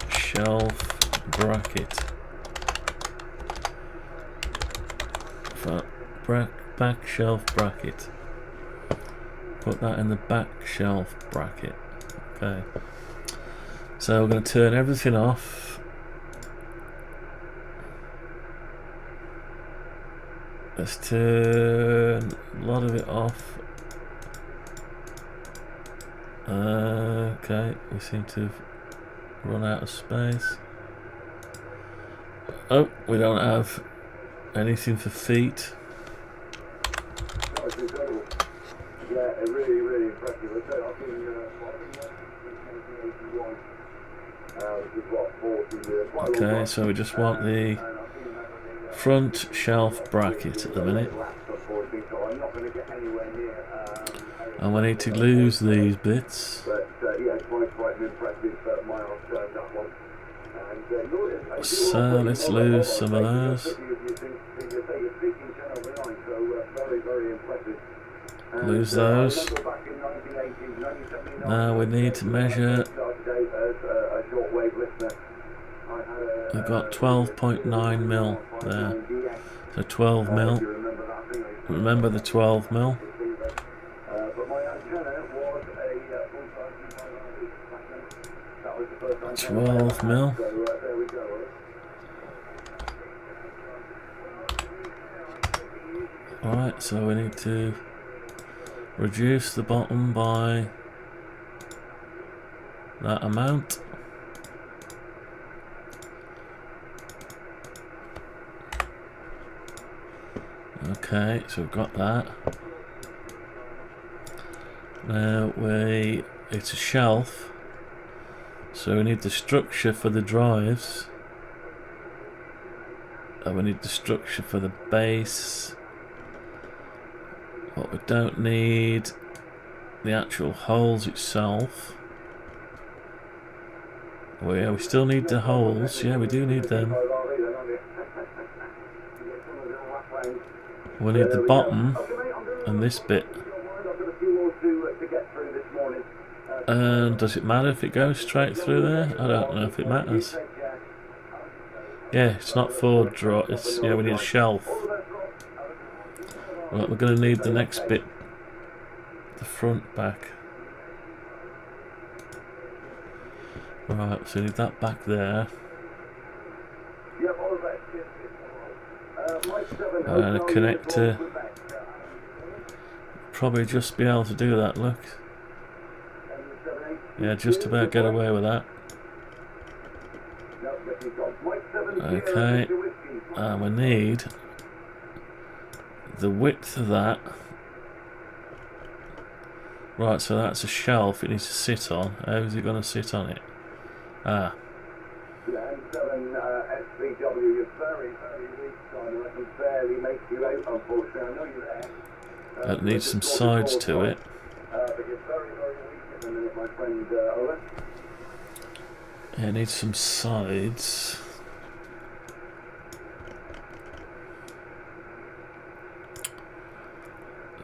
shelf bracket. Back shelf bracket. Put that in the back shelf bracket. Okay. So we're going to turn everything off. Let's turn a lot of it off. Okay, we seem to have run out of space. Oh, we don't have anything for feet. That was incredible. Yeah, really, really impressive. I said, I've been which is what, 40 years. Okay, so we just want the front shelf bracket at the minute. And we need to lose these bits. So let's lose some of those. Lose those. Now we need to measure. We've got 12.9 mil there. So 12 mil. Remember the 12 mil. 12 mil. Alright, so we need to reduce the bottom by that amount. Okay, so we've got that. Now it's a shelf, so we need the structure for the drives, and we need the structure for the base. But we don't need the actual holes itself. Oh yeah, we still need the holes. Yeah, we do need them. We need the bottom and this bit. And does it matter if it goes straight through there? I don't know if it matters. Yeah, it's not for draw. It's, yeah, we need a shelf. Right, we're going to need the next bit. The front back. Right, so we need that back there. And a connector. Probably just be able to do that, look. Yeah, just about get away with that. Okay, and we need the width of that. Right, so that's a shelf it needs to sit on. How is it going to sit on it? Ah. It needs some sides to it. It needs some sides.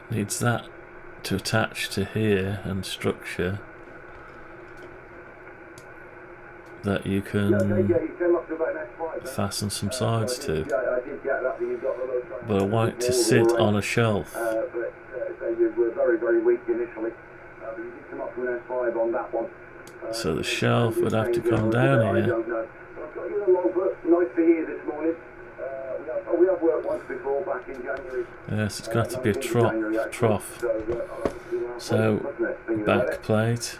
It needs that to attach to here and structure that you can fasten some sides to. But I want it to sit on a shelf. So the shelf would have to come down here. Yes, it's got to be a trough. So back plate.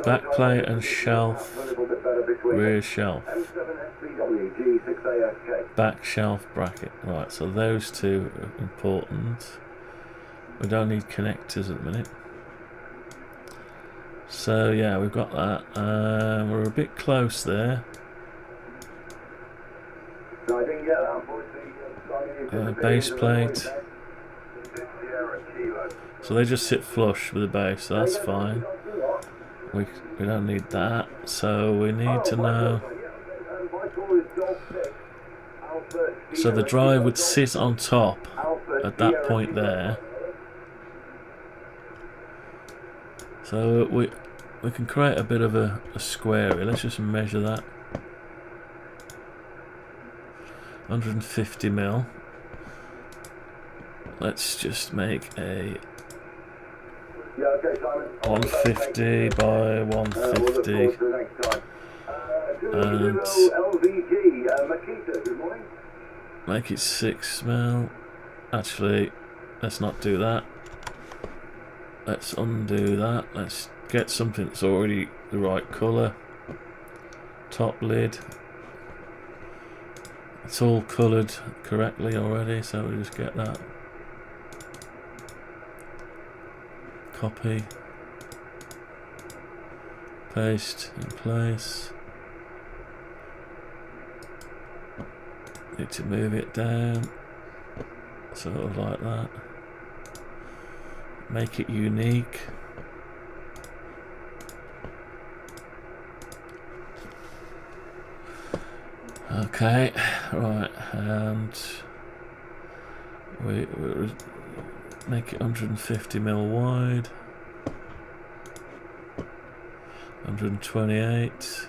Back plate and shelf. Rear shelf. Back shelf bracket. Right, so those two are important. We don't need connectors at the minute. So yeah, we've got that. We're a bit close there. base plate. So they just sit flush with the base, so that's fine. We don't need that, so we need to know. So the drive would sit on top at that point there. So we can create a bit of a square here. Let's just measure that. 150 mil. Let's just make a 150 by 150 and make it 6 mil. Actually, let's not do that. Let's undo that. Let's get something that's already the right colour. Top lid. It's all coloured correctly already, so we'll just get that. Copy. Paste in place. Need to move it down. Sort of like that. Make it unique. Okay, right, and we make it 150 mil wide, 128.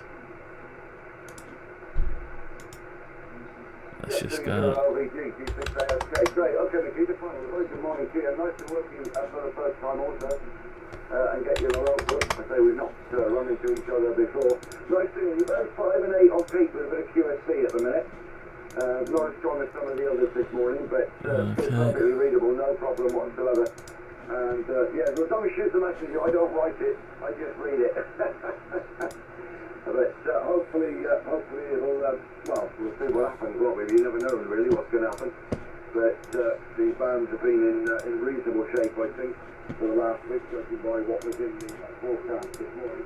Let's just go. Great, okay, Nikita, fine. Good morning to you. Nice to work with you for the first time also. And get you in a row. I say we've not run into each other before. Nice to you. You're about 5 and 8 on peak with a bit of QSC at the minute. Not as strong as some of the others this morning, but still perfectly readable, no problem whatsoever. And yeah, as long as you shoot the message, I don't write it, I just read it. But hopefully it'll, well, we'll see what happens, won't we? You never know really what's going to happen. But the bands have been in reasonable shape, I think, for the last week, judging by what was in the forecast this morning.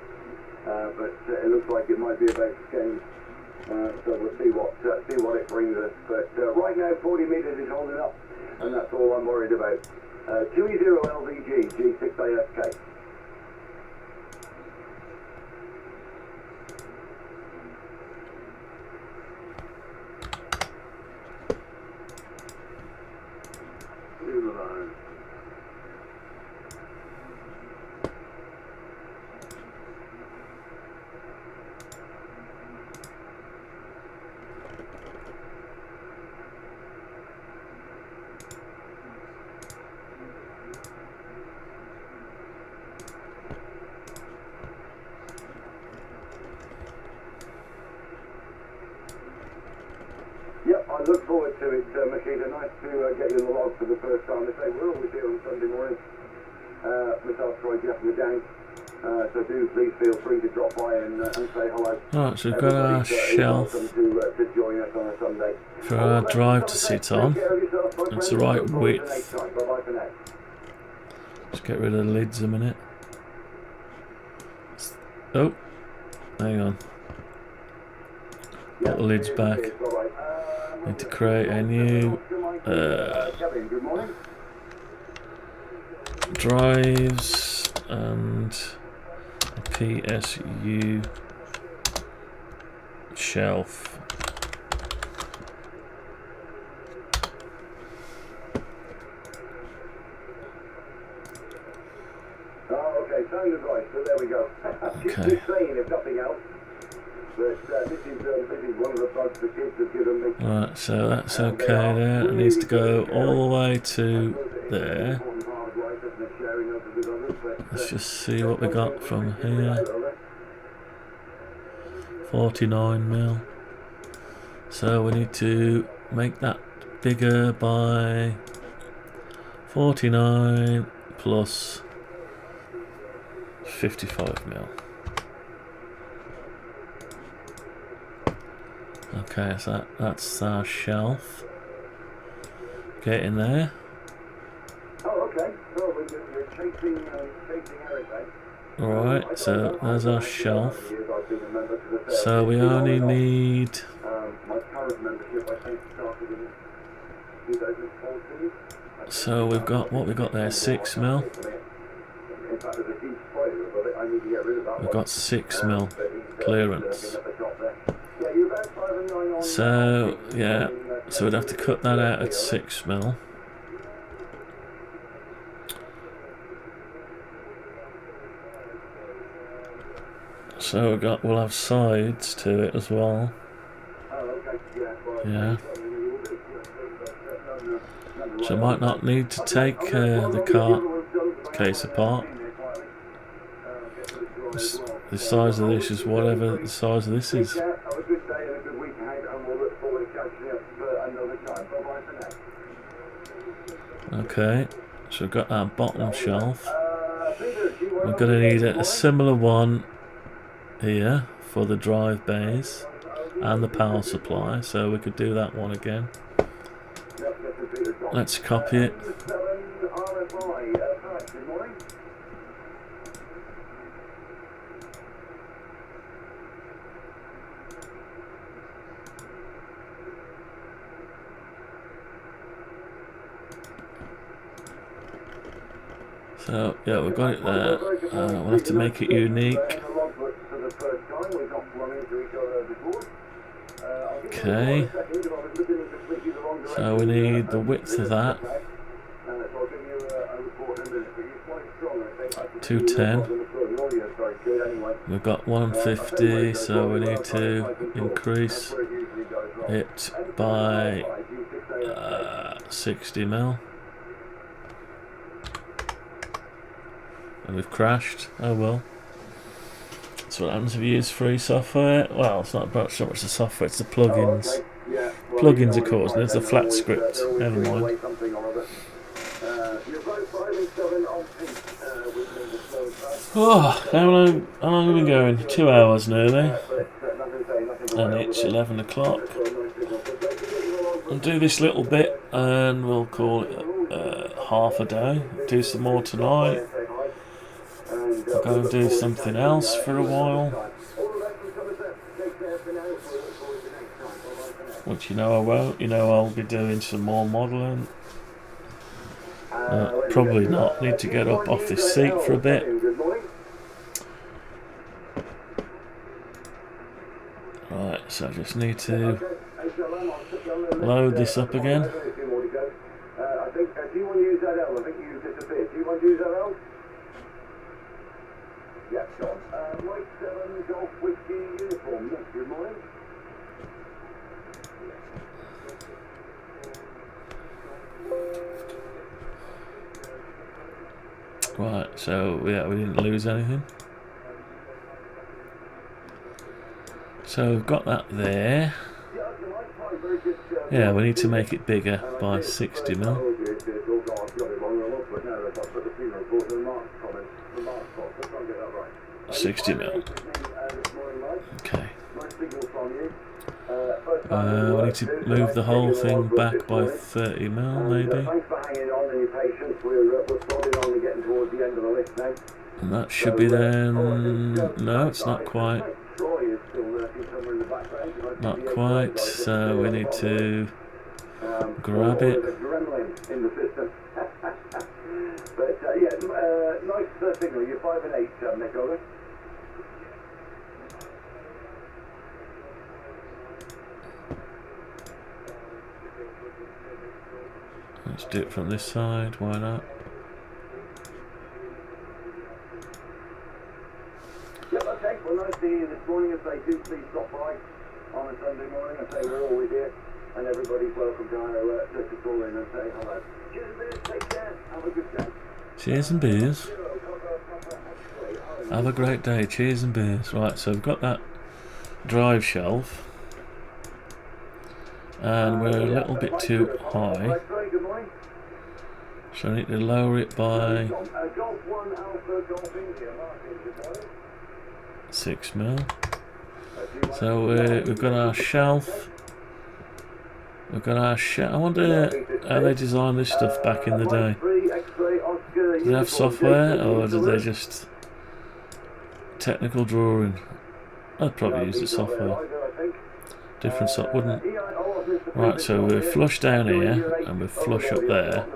But it looks like it might be about game. So we'll see what it brings us. But right now, 40 metres is holding up, and that's all I'm worried about. 2E0 LVG, G6ASK. Yep, I look forward to it, Makita. Nice to get you in the log for the first time. They say we're always here on Sunday morning. Myself, Troy, Jeff and the gang. So do please feel free to drop by and say hello. Right, so we've got our shelf to join us on a Sunday. for our drive to sit on. It's the right width. Just get rid of the lids a minute. Oh, hang on. Put the lids back. Need to create a new drives and a PSU shelf. Oh, okay, sound advice, so there we go. Okay. Keep saying if nothing else. But this is one of the bugs the kids have given me. Right, so that's okay there. It needs to go all the way to there. Let's just see what we got from here. 49 mil. So we need to make that bigger by 49 plus 55 mil. Okay, so that's our shelf. Get in there. Oh, okay. So we're chasing Eric, eh? Alright, so there's our shelf. So we only need my current membership, I think, started So we've got what we've got there, 6mm. We've got 6mm clearance. So yeah, so we'd have to cut that out at 6mm. So we'll have sides to it as well. Yeah. So I might not need to take the cart case apart. The size of this is whatever the size of this is. Okay, so we've got our bottom shelf. We're going to need a similar one here for the drive bays and the power supply, so we could do that one again. Let's copy it. So yeah, we've got it there. We'll have to make it unique. Okay. So we need the width of that. 210. We've got 150, so we need to increase it by 60mm. And we've crashed. Oh well. That's what happens if you use free software. Well, it's not about so much the software, it's the plugins. Plugins are causing it. It's a flat script. Never mind. Oh, how long have we been going? 2 hours nearly. And it's 11 o'clock. I'll do this little bit and we'll call it half a day. Do some more tonight. I'll go and do something else for a while. Which you know I won't. You know I'll be doing some more modelling. Probably not. Need to get up off this seat for a bit. Right, so I just need to load this up again. Do you want to use that L? I think you disappeared. Do you want to use that L? Yeah, John. Mike 7 Golf Whiskey Uniform. Yes, good morning. Right, so yeah, we didn't lose anything. So we've got that there. Yeah, we need to make it bigger by 60mm. 60mm. Okay. We need to move the whole thing back by 30mm maybe. Thanks for hanging on and your patience. We're plodding on and getting towards the end of the list now. And that should be then. No, it's not quite. Not quite. So we need to grab it. But yeah, nice signal. You're 5 and 8, Nick, over. Let's do it from this side, why not? Yep, okay. Well, nice to see you this morning. I say, do please stop by on a Sunday morning. I say, we're always here, and everybody's welcome to call in and say hello. Cheers and beers, take care, have a good day. Cheers and beers. Have a great day, cheers and beers. Right, so we've got that drive shelf. And we're a little bit too high. So I need to lower it by 6mm. So we've got our shelf. We've got our shelf. I wonder how they designed this stuff back in the day. Did they have software or did they just technical drawing? I'd probably use the software. Different software. Right, so we're flush down here and we're flush up there,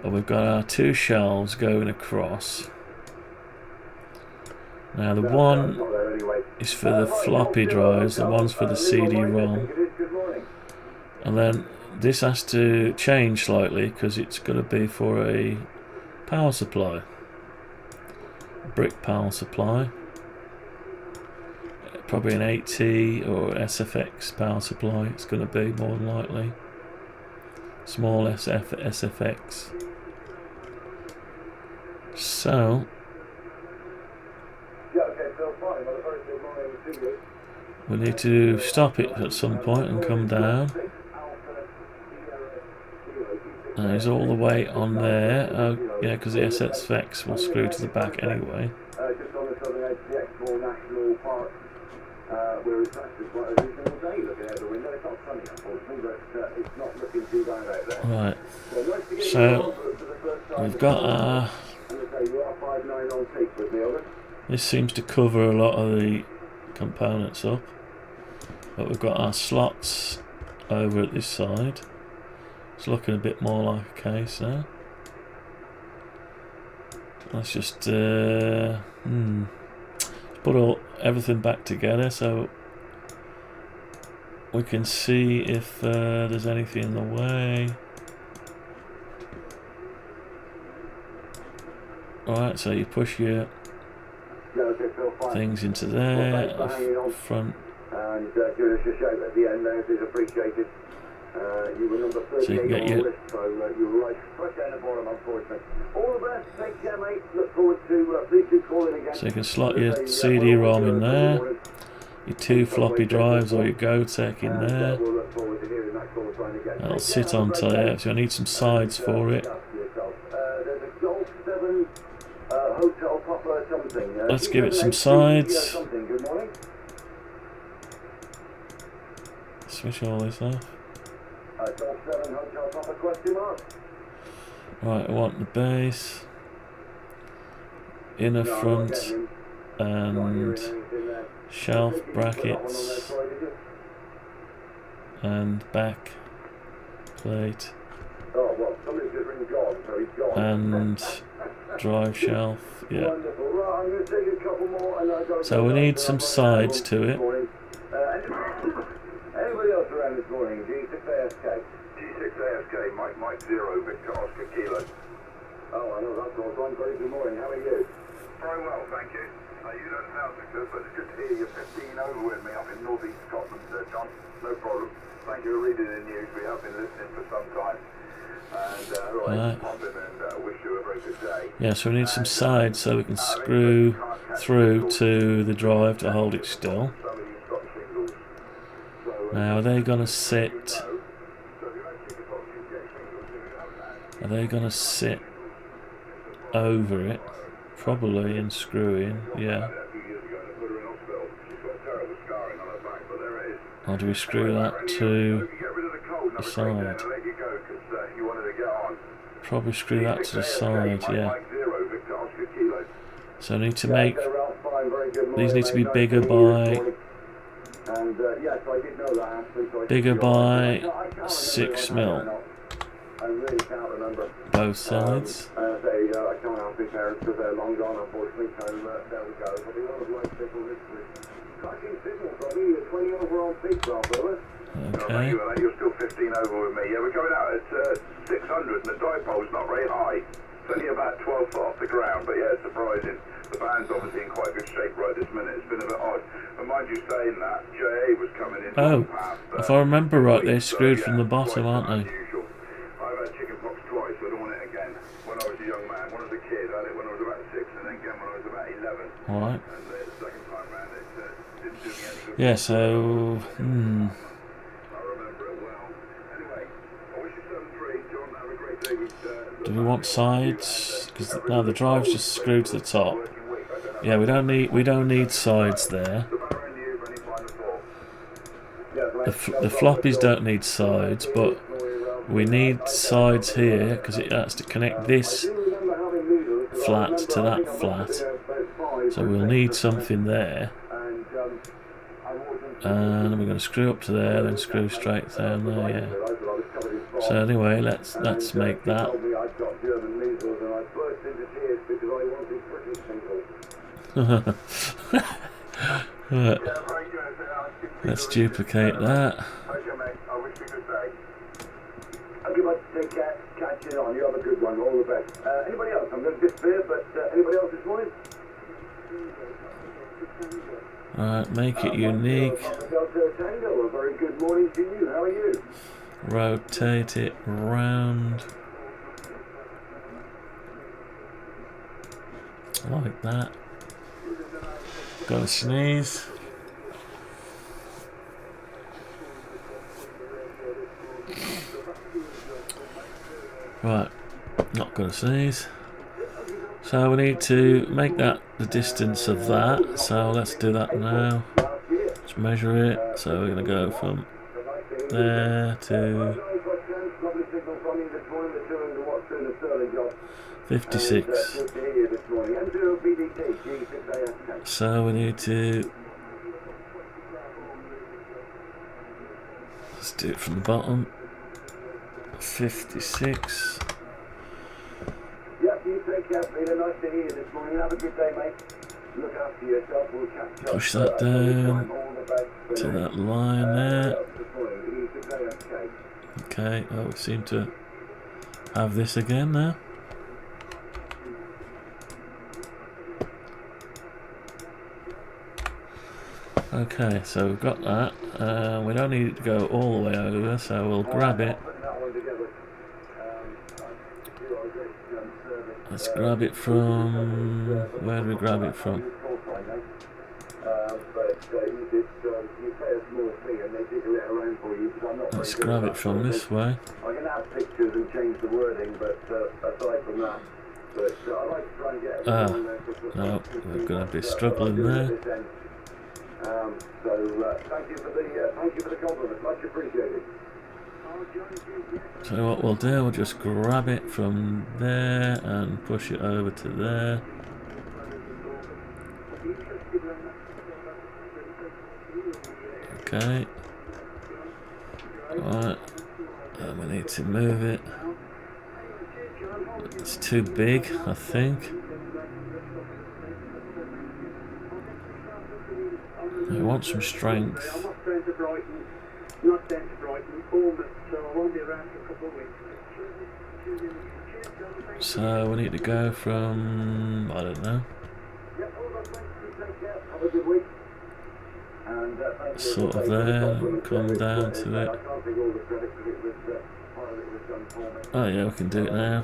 and we've got our two shelves going across. Now the one is for the floppy drives, the one's for the CD-ROM, and then this has to change slightly because it's going to be for a power supply, brick power supply, probably an 8T or SFX power supply. It's going to be more than likely small SFX. So we need to stop it at some point and come down. And it's all the way on there. Oh, yeah, because the SFX will screw to the back anyway. Just on the southern edge of the Exmoor National Park, where it's actually quite a reasonable day looking out the window. It's not sunny, unfortunately, but it's not looking too bad out there. Right. So we've got our. This seems to cover a lot of the components up, but we've got our slots over at this side. It's looking a bit more like a case now. Let's just put everything back together so we can see if there's anything in the way. Alright, so you push your things into there, front. And give us a shout at the end, that is appreciated. You were number 38 so you can get on your the list, so you were right down the bottom, unfortunately. All the best, take care, mate. Look forward to please do call in again. So you can slot your CD-ROM in there, your two floppy drives or your GoTech in there. That'll sit on there, so I need some sides for it. There's a Golf 7 Hotel Papa something. Let's give it some sides. Good morning. Switch all this off. Golf 7 Hotel Papa question mark. Right, I want the base, inner front, and shelf brackets, and back plate, and drive shelf. Yeah. So we need some sides to it. Anybody else around this morning? G6ASK. G6ASK, Mike 0, Victor Oscar Kilo. Oh, I know that's all. John, very good morning. How are you? Very well, thank you. You don't sound so good, but it's good to hear you're 15 over with me up in northeast Scotland, John. No problem. Thank you for reading the news. We have been listening for some time. And pop in and wish you a very good day. Yeah, so we need some sides so we can screw through to the drive to hold it still. Now, are they going to sit? Are they going to sit over it? Probably, and screw in. Yeah. Or do we screw that to the side? Probably screw that to the side. Yeah. So I need to make. These need to be bigger by. Bigger by 6 mil. Both sides. I can't have big parents because they're long gone, unfortunately. So there we go. But a lot of light signal history. Cracking signal, probably. You're 20 over on peak, brother. Okay. You're still 15 over with me. Yeah, we're going out at 600, and the dipole's not very high. It's only about 12 foot off the ground, but yeah, it's surprising. The band's obviously in quite good shape right this minute. It's been a bit odd. And mind you saying that, JA was coming in. Oh, if I remember right, they're screwed from the bottom, aren't they? I've had chicken pox twice. I don't want it again. When I was a young man, when I was a kid, I had it when I was about 6, and then again when I was about 11. Alright. And the second time round, it didn't do me any good. Yeah, so. I remember it well. Anyway, I wish you 7-3. John, have a great day with. Do we want sides? Because now the drive's just screwed to the top. Yeah, we don't need sides there. The floppies don't need sides, but we need sides here because it has to connect this flat to that flat. So we'll need something there. and we're going to screw up to there, then screw straight down there. Yeah. So anyway, let's make that. Right. Let's duplicate that. Okay, mate, take care. Catch you on. You have a good one. All the best. Anybody else? I'm going to disappear, but anybody else this morning? Right, make it unique. Tango, a very good morning to you. How are you? Rotate it round. Like that. Gotta sneeze. Right, not gonna sneeze. So we need to make that the distance of that. So let's do that now. Let's measure it. So we're gonna go from there to 56. So we need to, let's do it from the bottom. 56. Yep, you take care, Peter. Nice to hear you this morning. Have a good day, mate. Look after yourself. We'll catch up. Push that down to that line there. Okay, oh, we seem to have this again now. Okay, so we've got that. We don't need it to go all the way over, so we'll grab it. Let's grab it from... Where do we grab it from? Let's grab it from this way. I can have pictures and change the wording, but aside from that, I like to try and get no, we're going to be struggling there. So thank you for the compliment, much appreciated. So what we'll do, we'll just grab it from there and push it over to there. Okay. Right. And we need to move it. It's too big, I think. I want some strength. So we need to go from, I don't know, sort of there, and come down to it. Oh yeah, we can do it now.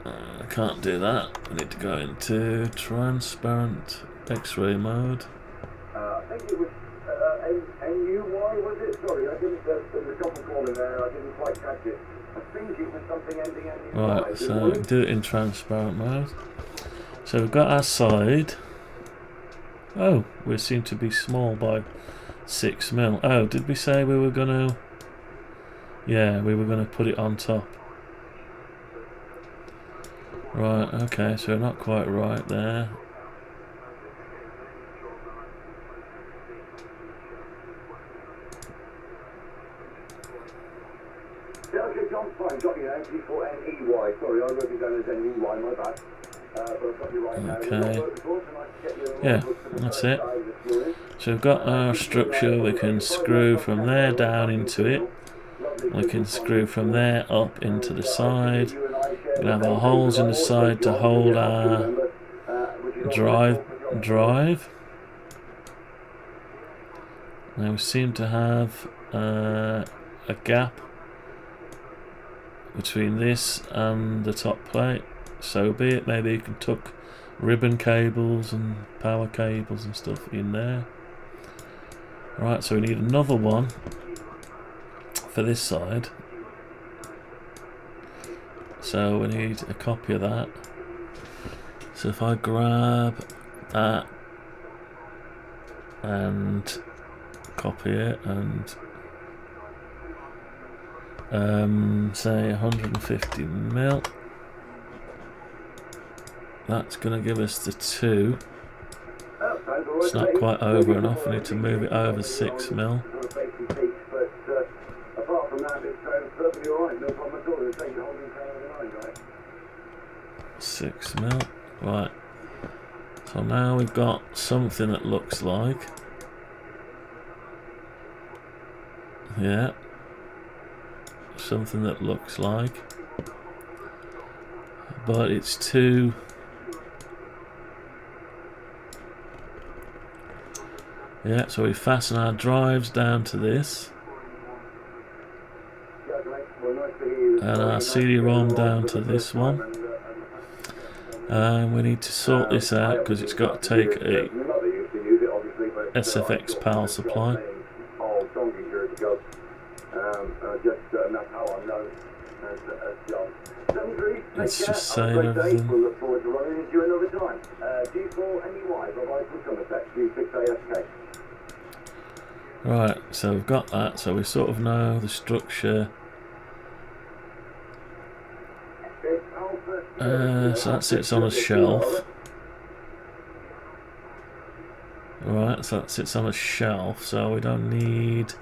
I can't do that. We need to go into transparent X-ray mode. I think it was NUY, was it? Sorry, I didn't. There was a couple calling there. I didn't quite catch it. I think it was something ending in NUY. Right, so do it in transparent mode. So we've got our side. Oh, we seem to be small by 6 mil. Oh, did we say we were gonna? Yeah, we were gonna put it on top. Right, okay, so we're not quite right there. Okay, John, fine, got you now. G4NEY. Sorry, I wrote it down as NEY, my bad. But I've got you right now. Okay. Yeah, that's it. So we've got our structure. We can screw from there down into it. We can screw from there up into the side. We have our holes in the side to hold our drive. Now we seem to have a gap between this and the top plate. So be it. Maybe you can tuck ribbon cables and power cables and stuff in there. Right, so we need another one for this side. So we need a copy of that. So if I grab that and copy it and say 150 mil. That's going to give us the 2. It's not quite over enough. We need to move it over 6 mil. Apart from that, it's perfectly alright, no problem at all. It's like you're holding down the line, right? 6 mil. Right. So now we've got something that looks like. Yeah. Something that looks like. But it's too. Yeah, so we fasten our drives down to this. And our CD-ROM down to this one. And we need to sort this out because it's got to take a SFX power supply. Let's just save everything. Right, so we've got that, so we sort of know the structure. So that sits on a shelf. Right, so that sits on a shelf, so we don't need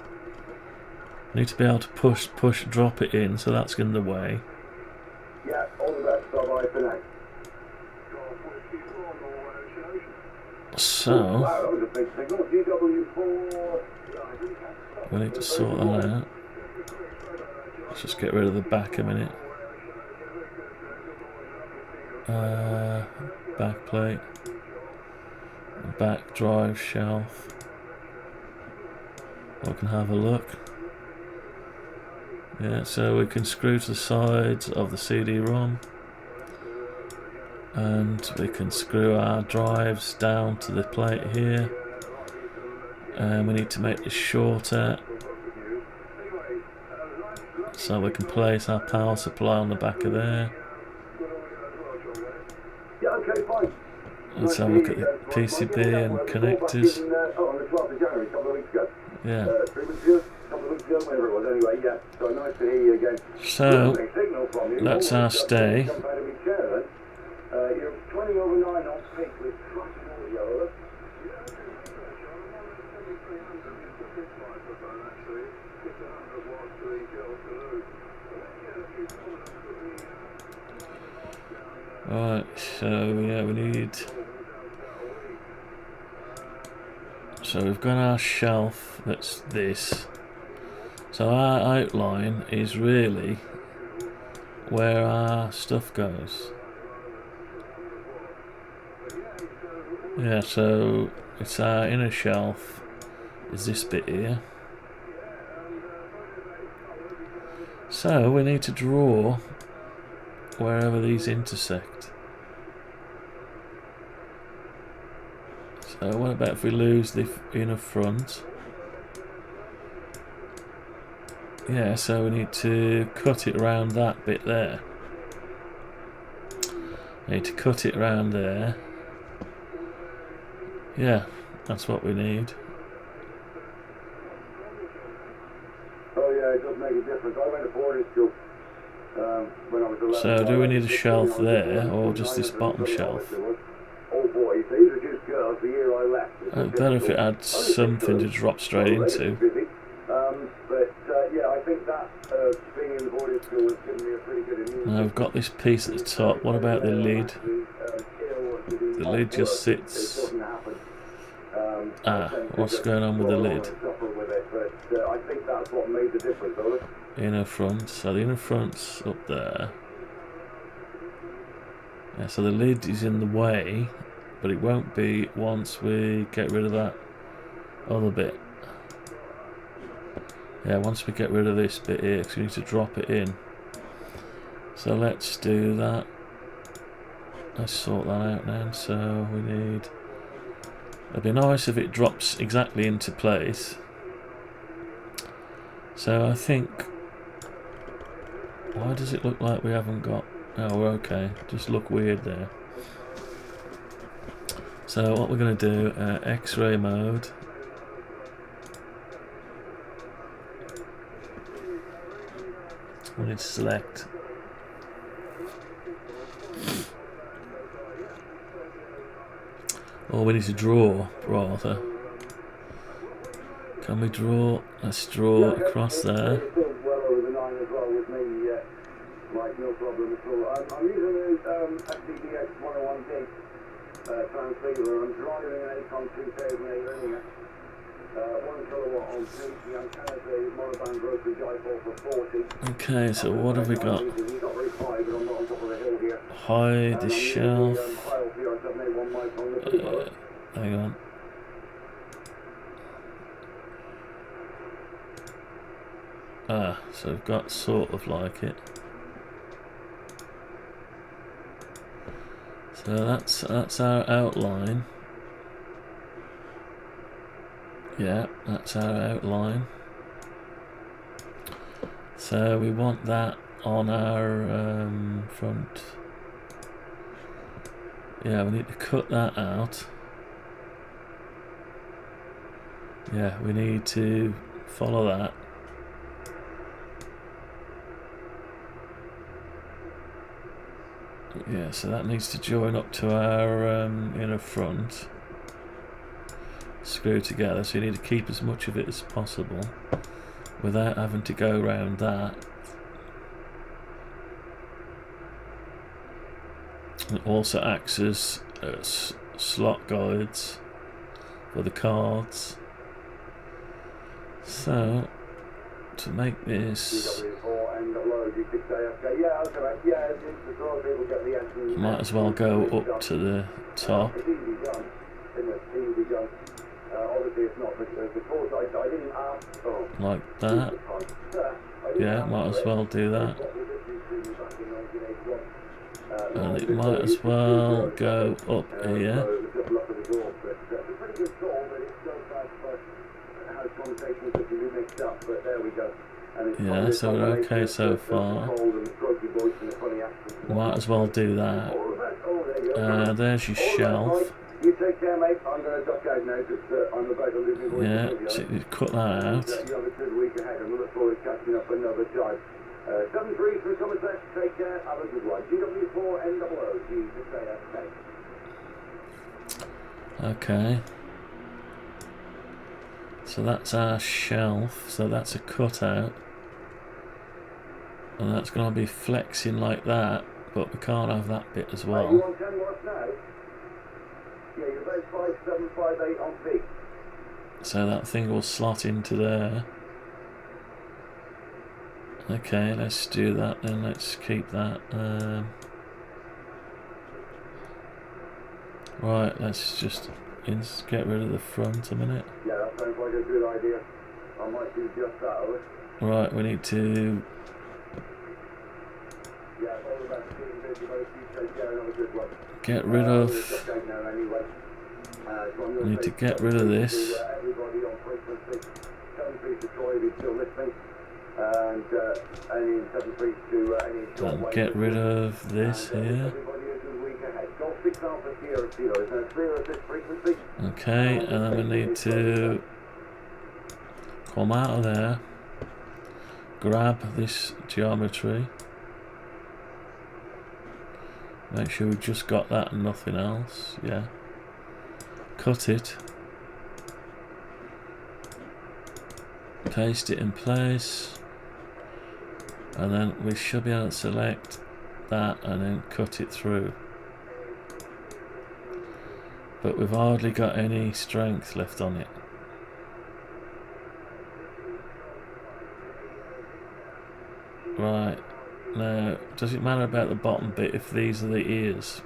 to be able to push, drop it in, so that's in the way. Yeah, all the best. Bye-bye for now. So we need to sort that out. Let's just get rid of the back a minute. Back plate, back drive shelf. I can have a look. Yeah, so we can screw to the sides of the CD-ROM, and we can screw our drives down to the plate here, and we need to make this shorter so we can place our power supply on the back of there. Let's have a look at the PCB and connectors. Yeah. So that's our stay. Right, so yeah, we need. So we've got our shelf, that's this. So our outline is really where our stuff goes. Yeah, so it's our inner shelf is this bit here. So we need to draw wherever these intersect. So what about if we lose the inner front? Yeah, so we need to cut it around that bit there. We need to cut it around there. Yeah, that's what we need. Oh yeah, it does make a difference. I went to boarding school when I was 11. So do we need a shelf there, or just this bottom shelf? Oh boy, they introduced girls the year I left. Better if it had something to drop straight into. But yeah, I think that being in the boarding school has given me a pretty good immunity. Now we've got this piece at the top. What about the lid? The lid just sits. What's going on with the lid? I think that's what made the difference, though. Inner front. So the inner front's up there. Yeah, so the lid is in the way, but it won't be once we get rid of that other bit. Yeah, once we get rid of this bit here, because we need to drop it in. So let's do that. Let's sort that out now. So we need. It'd be nice if it drops exactly into place. So I think. Why does it look like we haven't got? Oh, we're okay. Just look weird there. So what we're going to do, X-ray mode. We need to select. Or we need to draw, rather. Can we draw? Let's draw across there. It's still well over the 9 as well with me, Mike, no problem at all. I'm using the SDBX 101D transceiver. I'm driving an Acon 2008 linear. 1 kilowatt on PC. I'm kind of a monoband rotary dipole for 40. Okay, so what have we got? He's not very high, but I'm not on top of the hill here. Hide the shelf. The, Hang on. Ah, so we've got sort of like it. So that's our outline. Yeah, that's our outline. So we want that on our front. Yeah, we need to cut that out. Yeah, we need to follow that. Yeah, so that needs to join up to our inner front. Screw together, so you need to keep as much of it as possible without having to go around that. It also acts as slot guides for the cards. So to make this, might as well go up to the top. Like that. Yeah, might as well do that. And it might as well go up here. Yeah, so we're okay so far. Might as well do that. There's your shelf. You take care, mate. I'm going to duck out now because I'm about to lose my voice. Yeah, so you cut that out. You have a good week ahead. I'm looking forward to catching up another time. 7-3 from Somerset. Take care. Have a good one. GW4NOO. Okay. So that's our shelf. So that's a cutout. And that's going to be flexing like that. But we can't have that bit as well. You on 10 watts now? Yeah, you're about 5758 on peak. So that thing will slot into there. Okay, let's do that then. Let's keep that. Right, let's just get rid of the front a minute. Yeah, that sounds like a good idea. I might do just that of it. Right, we need to get rid of. We need to get rid of this. And get rid of this here. Okay, and then we need to come out of there, grab this geometry, make sure we've just got that and nothing else. Yeah, cut it, paste it in place, and then we should be able to select that and then cut it through. But we've hardly got any strength left on it. Right, now does it matter about the bottom bit if these are the ears?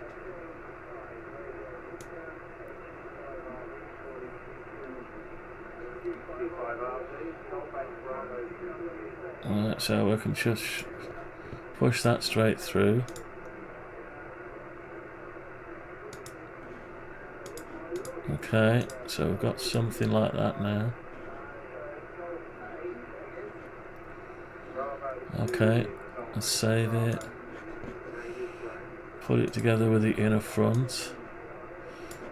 Alright, so we can just push that straight through. Okay, so we've got something like that now. Okay, let's save it. Put it together with the inner front.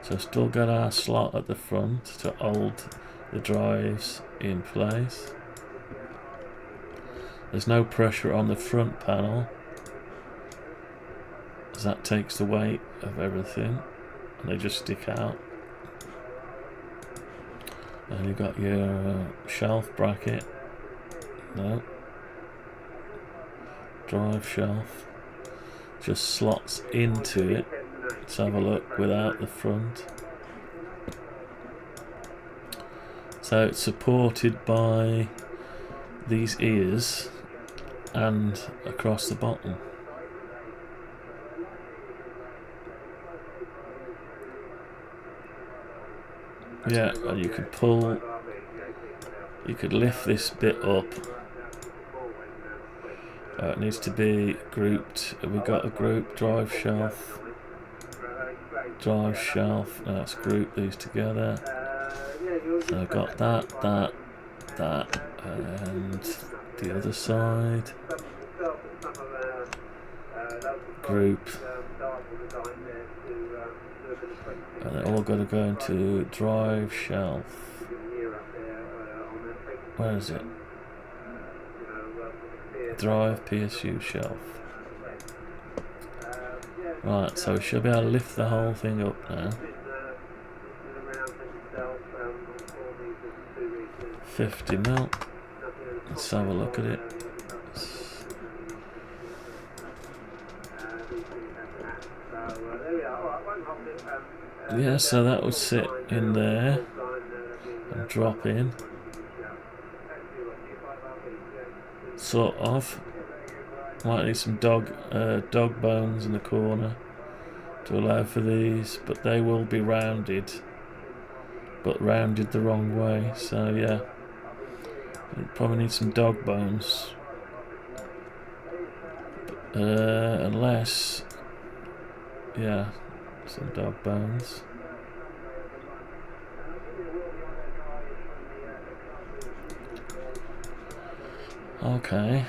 So still got our slot at the front to hold the drives in place. There's no pressure on the front panel, as that takes the weight of everything and they just stick out. And you've got your shelf bracket. No. Drive shelf. Just slots into it. Let's have a look without the front. So it's supported by these ears and across the bottom. Yeah, and you could pull, you could lift this bit up. It needs to be grouped. We've got a group drive shelf. Drive shelf. Now let's group these together. So I've got that, and the other side. Group. And they're all going to go into drive shelf. Where is it? Drive PSU shelf. Right, so we should be able to lift the whole thing up now. 50 mil. Let's have a look at it. Yeah, so that would sit in there and drop in. Sort of. Might need some dog bones in the corner to allow for these, but they will be rounded, but rounded the wrong way. So yeah, you probably need some dog bones, unless, yeah, some dog bones. Okay.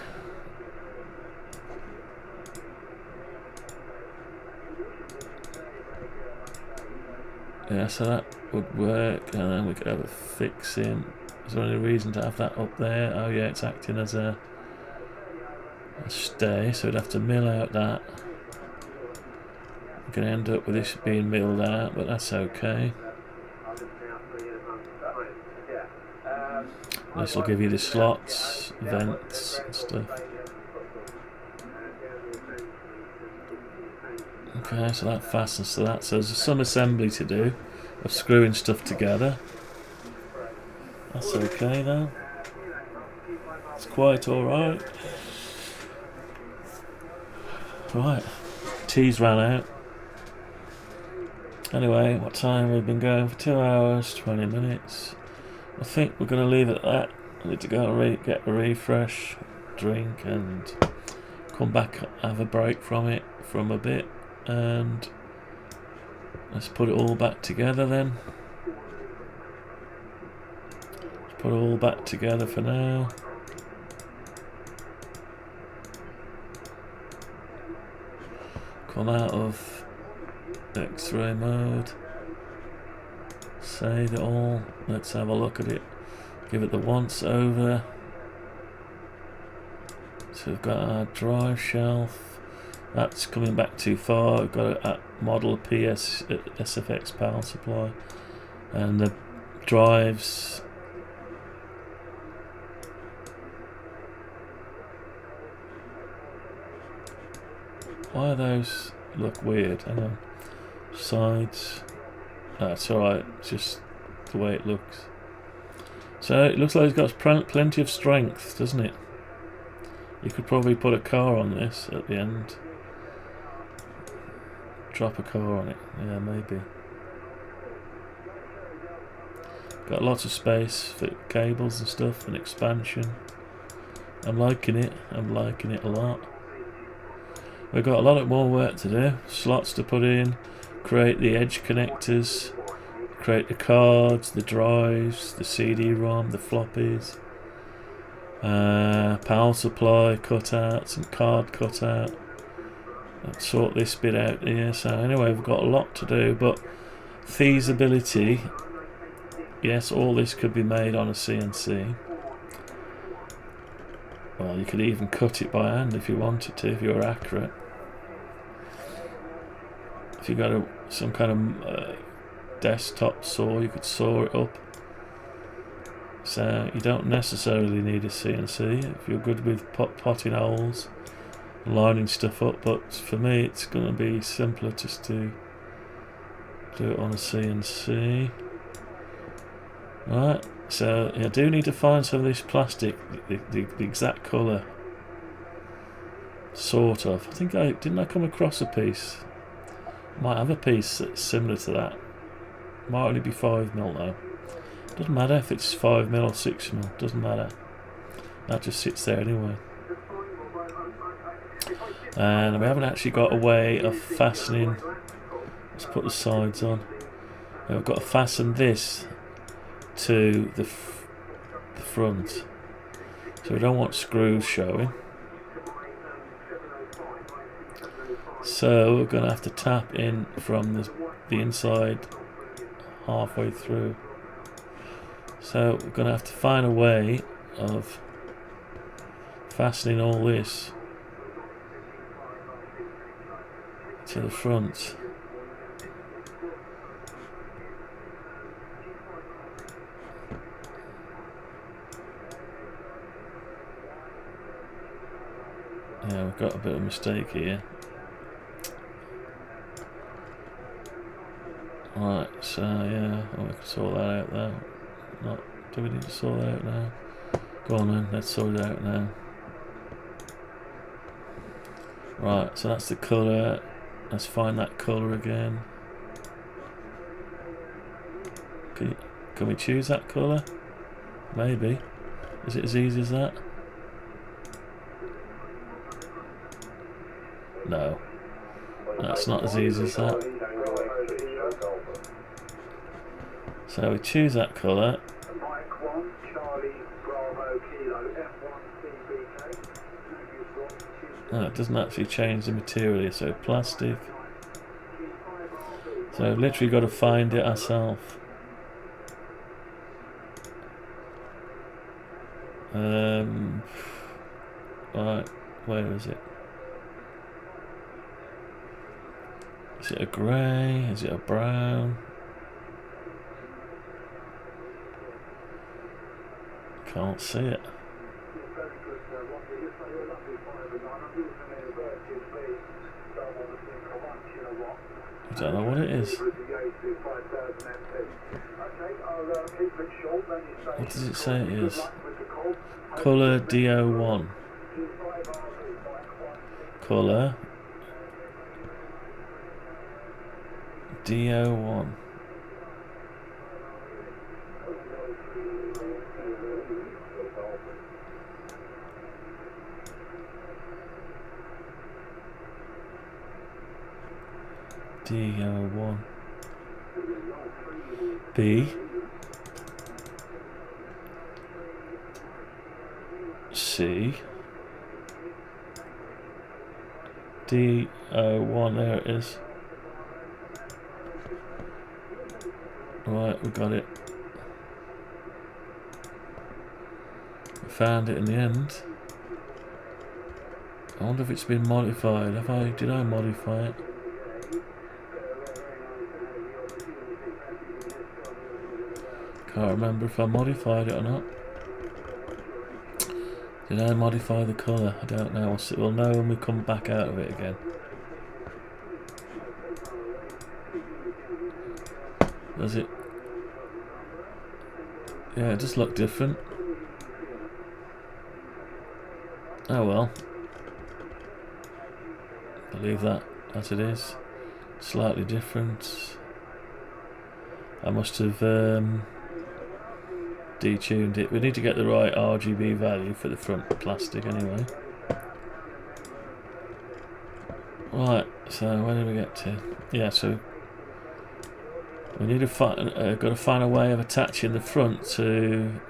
Yeah, so that would work, and then we could have a fixing. Is there any reason to have that up there? Oh yeah, it's acting as a stay, so we'd have to mill out that. We're going to end up with this being milled out, but that's okay. This will give you the slots, vents and stuff. Okay, so that fastens to that. So there's some assembly to do of screwing stuff together. That's okay though. It's quite alright. Right, tea's ran out. Anyway, what time? We've been going for 2 hours, 20 minutes. I think we're going to leave it at that. I need to go and get a refresh, drink, and come back, have a break from it from a bit, and let's put it all back together then. Let's put it all back together for now. Come out of X-ray mode. Save it all. Let's have a look at it. Give it the once over. So we've got our drive shelf. That's coming back too far. We've got a model PS SFX power supply, and the drives. Why are those look weird? Hang on. Sides. That's alright, just the way it looks. So it looks like it's got plenty of strength, doesn't it? You could probably put a car on this at the end. Drop a car on it, yeah, maybe. Got lots of space for cables and stuff and expansion. I'm liking it a lot. We've got a lot more work to do. Slots to put in. Create the edge connectors, create the cards, the drives, the CD-ROM, the floppies, power supply cutouts and card cutout. Let's sort this bit out here. So anyway, we've got a lot to do, but feasibility, yes, all this could be made on a CNC. Well, you could even cut it by hand if you wanted to, if you were accurate. If you got some kind of desktop saw, you could saw it up. So you don't necessarily need a CNC if you're good with potting holes, lining stuff up, but for me it's going to be simpler just to do it on a CNC. Right, so I do need to find some of this plastic, the exact colour, sort of. I think didn't I come across a piece? Might have a piece that's similar to that. Might only be 5mm though. Doesn't matter if it's 5mm or 6mm, doesn't matter. That just sits there anyway. And we haven't actually got a way of fastening. Let's put the sides on. We've got to fasten this to the front. So we don't want screws showing. So we're going to have to tap in from the inside halfway through. So we're going to have to find a way of fastening all this to the front. Yeah, we've got a bit of a mistake here. Right, so yeah, we can sort that out there. Do we need to sort that out now? Go on then, let's sort it out now. Right, so that's the colour. Let's find that colour again. Can we choose that colour? Maybe. Is it as easy as that? No. That's not as easy as that. So we choose that colour. No, it doesn't actually change the material, so plastic. So I've literally got to find it ourselves. Right, where is it? Is it a grey? Is it a brown? Can't see it. I don't know what it is. What does it say it is? Colour DO1. Colour DO1. DO1 B C DO1, there it is. Right, we got it. We found it in the end. I wonder if it's been modified. Did I modify it? Can't remember if I modified it or not. Did I modify the colour? I don't know. We'll know when we come back out of it again. Does it? Yeah, it does look different. Oh well. I'll leave that as it is. Slightly different. I must have detuned it. We need to get the right RGB value for the front plastic anyway. Right, so where did we get to? Yeah, so we need to got to find a way of attaching the front to.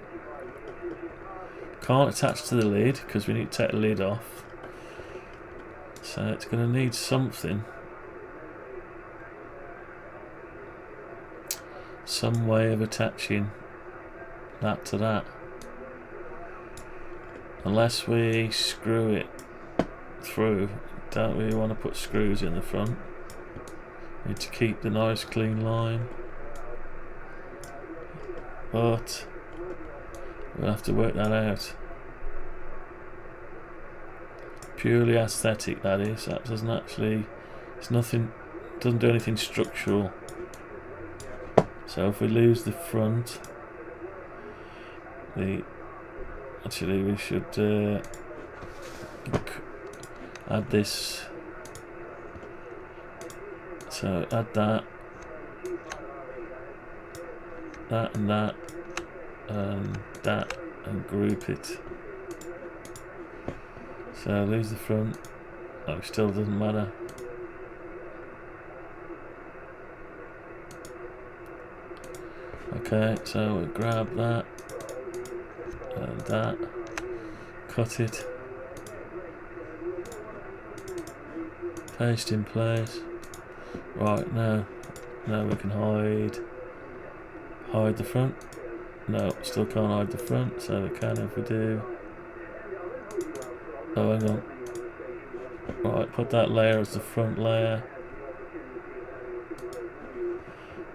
Can't attach to the lid because we need to take the lid off. So it's going to need something. Some way of attaching that to that. Unless we screw it through. Don't really want to put screws in the front. Need to keep the nice clean line. But We'll have to work that out. Purely aesthetic, that is. That doesn't actually, it's nothing, doesn't do anything structural. So if we lose the front, actually we should add this. So add that, and that, and that, and group it. So lose the front. Oh, it still doesn't matter. Okay, so we'll grab that and that, cut it, paste in place. Right, now we can hide the front. No, still can't hide the front, so we can if we do. Oh, hang on. Right, put that layer as the front layer.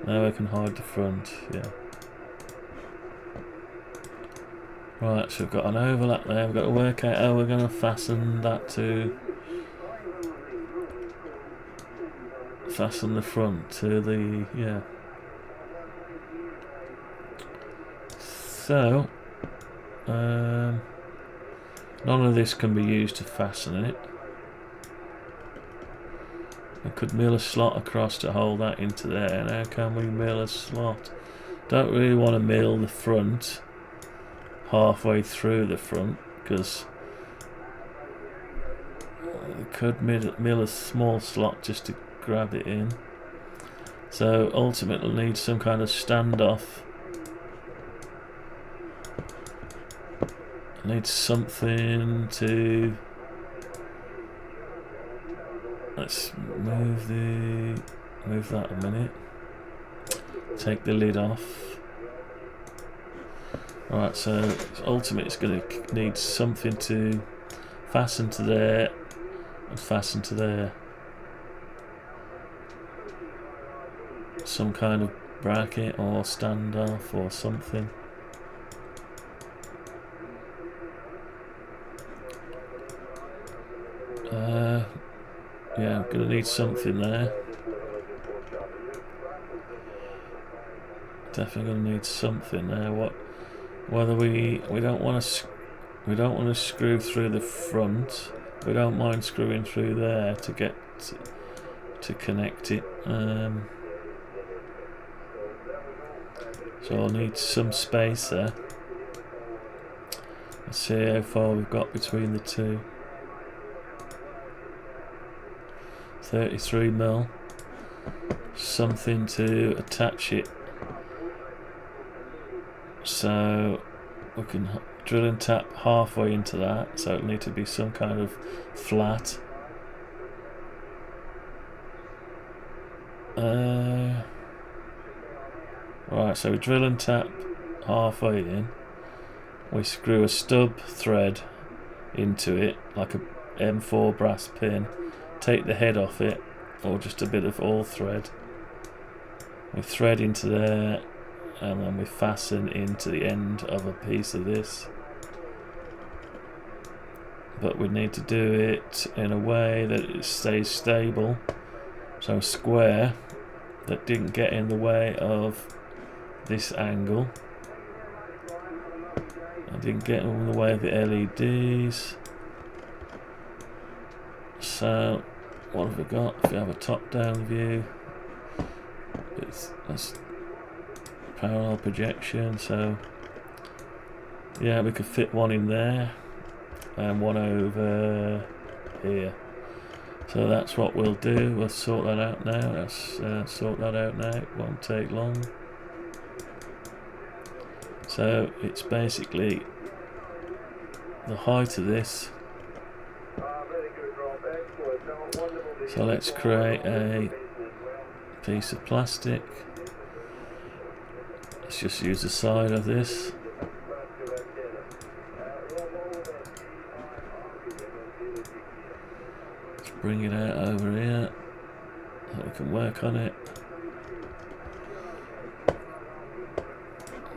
Now we can hide the front, yeah. Right, so we've got an overlap there. We've got to work out how we're going to fasten that to... fasten the front to the... yeah. So... none of this can be used to fasten it. I could mill a slot across to hold that into there. And how can we mill a slot? Don't really want to mill the front halfway through the front, because we could mill a small slot just to grab it in. So ultimately we'll need some kind of standoff. I need something to... let's move that a minute. Take the lid off. Right, so ultimately it's going to need something to fasten to there and fasten to there. Some kind of bracket or standoff or something. Yeah, I'm going to need something there. Definitely going to need something there. Whether we don't want to screw through the front. We don't mind screwing through there to get to connect it. So I'll need some space there. Let's see how far we've got between the two. 33mm. Something to attach it. So we can drill and tap halfway into that. So it'll need to be some kind of flat. Right, so we drill and tap halfway in. We screw a stub thread into it, like a M4 brass pin. Take the head off it, or just a bit of all thread. We thread into there, and then we fasten into the end of a piece of this. But we need to do it in a way that it stays stable. So a square that didn't get in the way of this angle. I didn't get in the way of the LEDs. So what have we got? If we have a top-down view, that's parallel projection. So yeah, we could fit one in there and one over here. So that's what we'll do. We'll sort that out now. Let's sort that out now. It won't take long. So it's basically the height of this. So let's create a piece of plastic. Let's just use the side of this. Let's bring it out over here so we can work on it.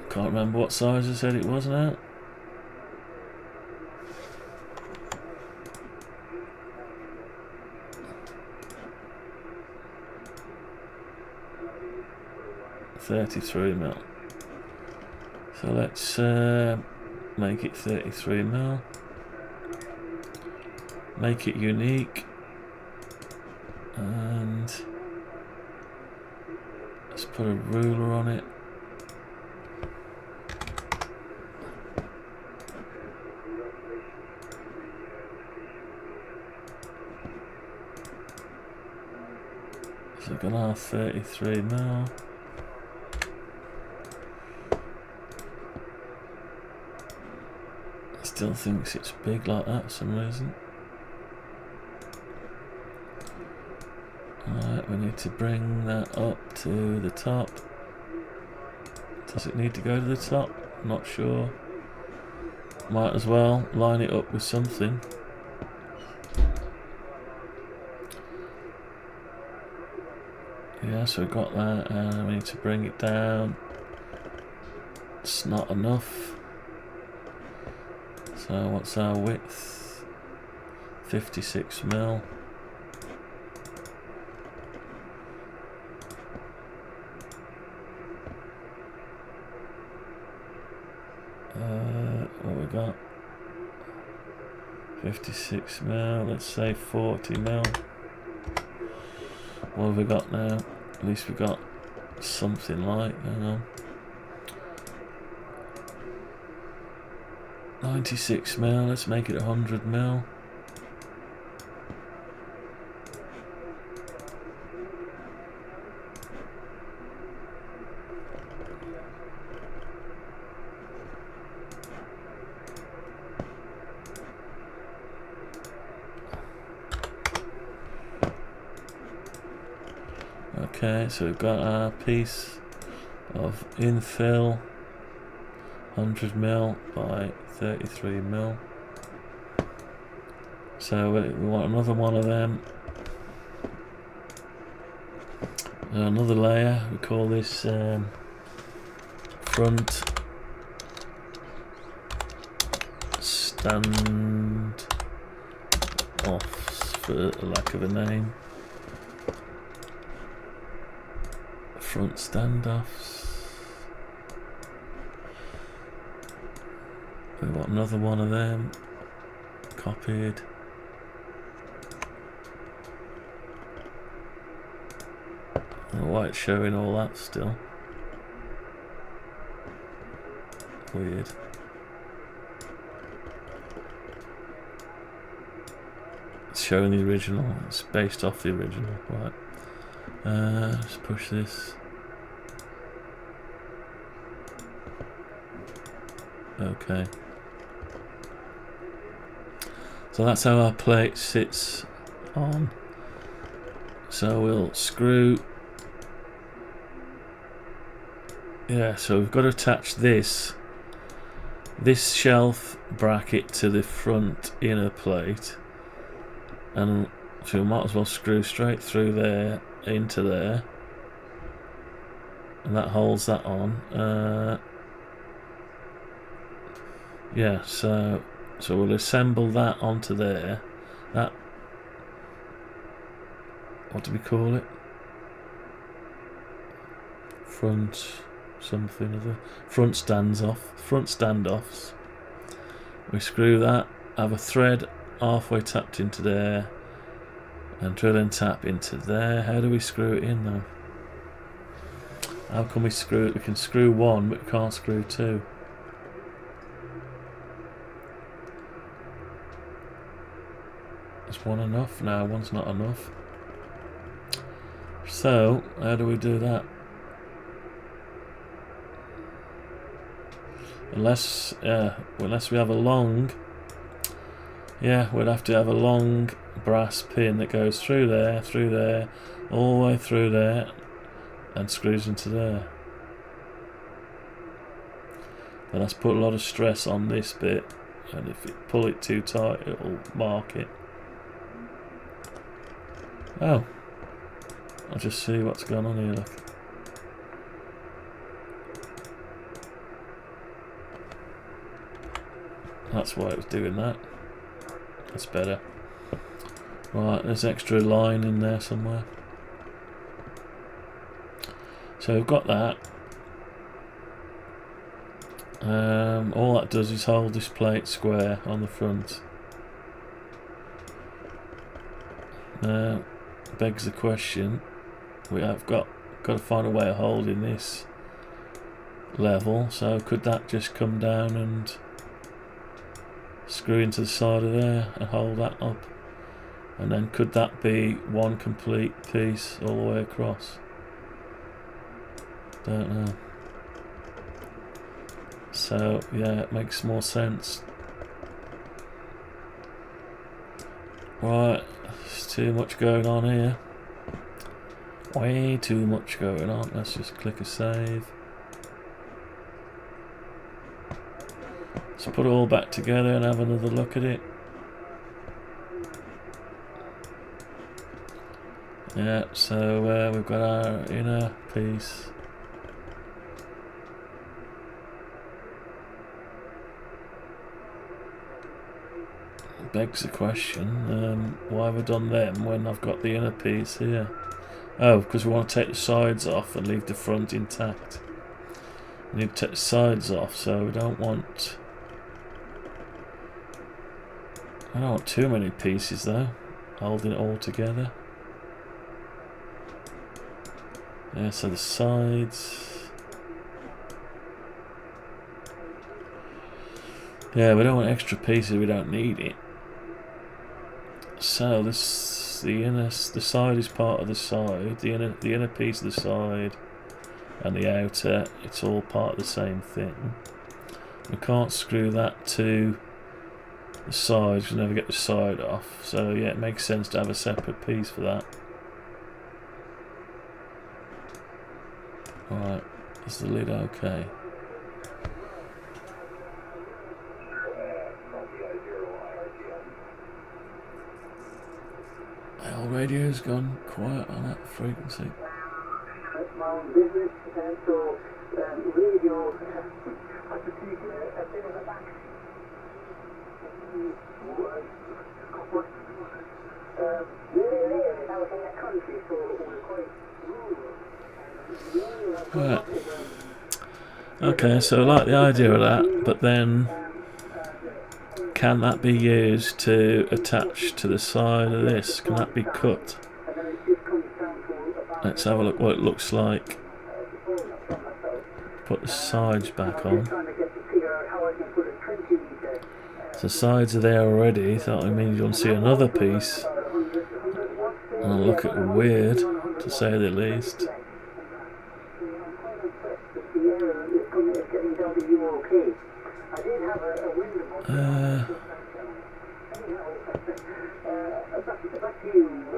Can't remember what size I said it was now. 33mm. So let's make it 33mm. Make it unique. And let's put a ruler on it. So we're gonna have 33mm. Still thinks it's big like that for some reason. Alright, we need to bring that up to the top. Does it need to go to the top? Not sure. Might as well line it up with something. Yeah, so we've got that, and we need to bring it down. It's not enough. So what's our width? 56mm. What we got? 56mm. Let's say 40mm. What have we got now? At least we got something like. Hang on. 96mm. Let's make it 100mm. Okay, so we've got our piece of infill, 100mm by 33mm. So we want another one of them. Another layer. We call this front stand off, for lack of a name. Front standoffs. We want another one of them. Copied. I don't know why it's showing all that still. Weird. It's showing the original. It's based off the original. Right. Let's push this. Okay. So that's how our plate sits on. So we'll screw. Yeah, so we've got to attach this shelf bracket to the front inner plate, and so we might as well screw straight through there into there, and that holds that on. Yeah, so we'll assemble that onto there. That, what do we call it? Front something other. Front standoffs. We screw that, have a thread halfway tapped into there, and drill and tap into there. How do we screw it in though? How can we screw it? We can screw one, but we can't screw two. Is one enough? No, one's not enough. So, how do we do that? Unless we have a long, yeah, we'd have to have a long brass pin that goes through there, all the way through there, and screws into there. And that's put a lot of stress on this bit, and if you pull it too tight, it'll mark it. Oh, I'll just see what's going on here, look. That's why it was doing that. That's better. Right, there's extra line in there somewhere. So we've got that. All that does is hold this plate square on the front. Now, begs the question, we have got to find a way of holding this level, so could that just come down and screw into the side of there and hold that up? And then could that be one complete piece all the way across? Don't know. So yeah, it makes more sense. Right, there's too much going on here. Way too much going on. Let's just click a save. Let's put it all back together and have another look at it. Yeah, so we've got our inner piece. Begs the question, why have I done them when I've got the inner piece here? Oh, because we want to take the sides off and leave the front intact. We need to take the sides off, so we don't want... I don't want too many pieces though, holding it all together. Yeah, so the sides... Yeah, we don't want extra pieces, we don't need it. So this, the side is part of the side, the inner piece of the side and the outer, it's all part of the same thing. We can't screw that to the side, because we never get the side off, so yeah, it makes sense to have a separate piece for that. Alright, is the lid okay? Our radio's gone quiet on that frequency. My own business, and so radio, I could take a bit of a back. I was in the country, so it was quite rural. Right. Okay, so I like the idea of that, but then can that be used to attach to the side of this? Can that be cut? Let's have a look what it looks like. Put the sides back on. So the sides are there already, so that means you'll see another piece. And it'll look weird, to say the least.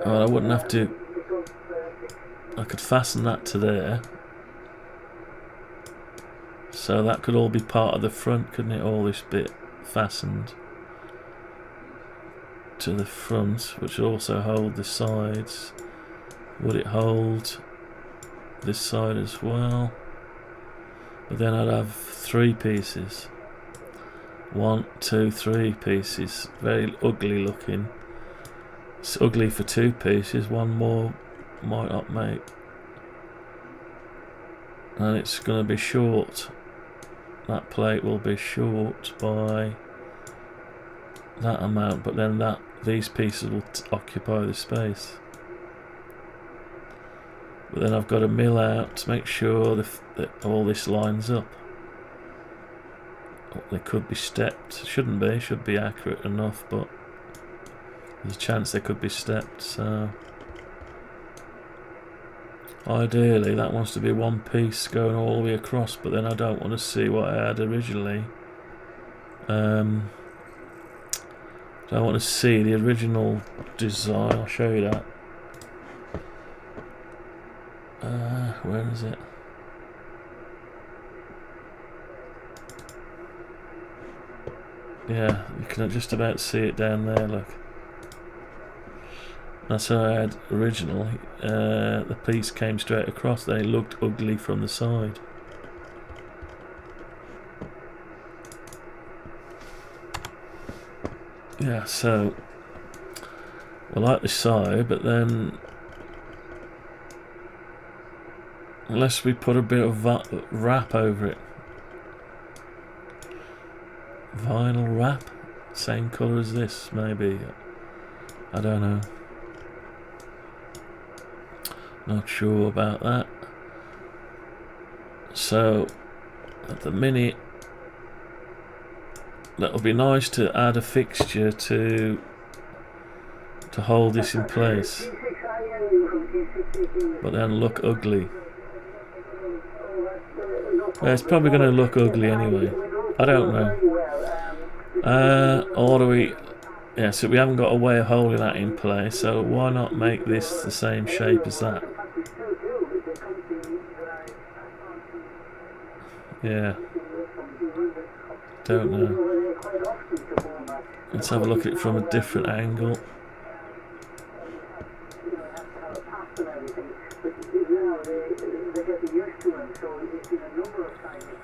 Well, I wouldn't have to. I could fasten that to there, so that could all be part of the front, couldn't it? All this bit fastened to the front, which would also hold the sides. Would it hold this side as well? But then I'd have three pieces. 1, 2, 3 pieces. Very ugly looking. It's ugly for 2 pieces. One more might not make. And it's going to be short. That plate will be short by that amount, but then these pieces will occupy the space. But then I've got to mill out to make sure that all this lines up. They could be stepped. Shouldn't be. Should be accurate enough, but there's a chance they could be stepped. So ideally, that wants to be one piece going all the way across. But then I don't want to see what I had originally. Don't want to see the original design. I'll show you that. Where is it? Yeah, you can just about see it down there, look. That's how I had original. The piece came straight across, then it looked ugly from the side. Yeah, so I like the side, but then unless we put a bit of wrap over it, Vinyl wrap, same colour as this, maybe. I don't know. Not sure about that. So, at the minute, that would be nice to add a fixture to hold this in place, but then look ugly. Well, it's probably going to look ugly anyway. I don't know. Or do we? Yeah, so we haven't got a way of holding that in place. So why not make this the same shape as that? Yeah. Don't know. Let's have a look at it from a different angle.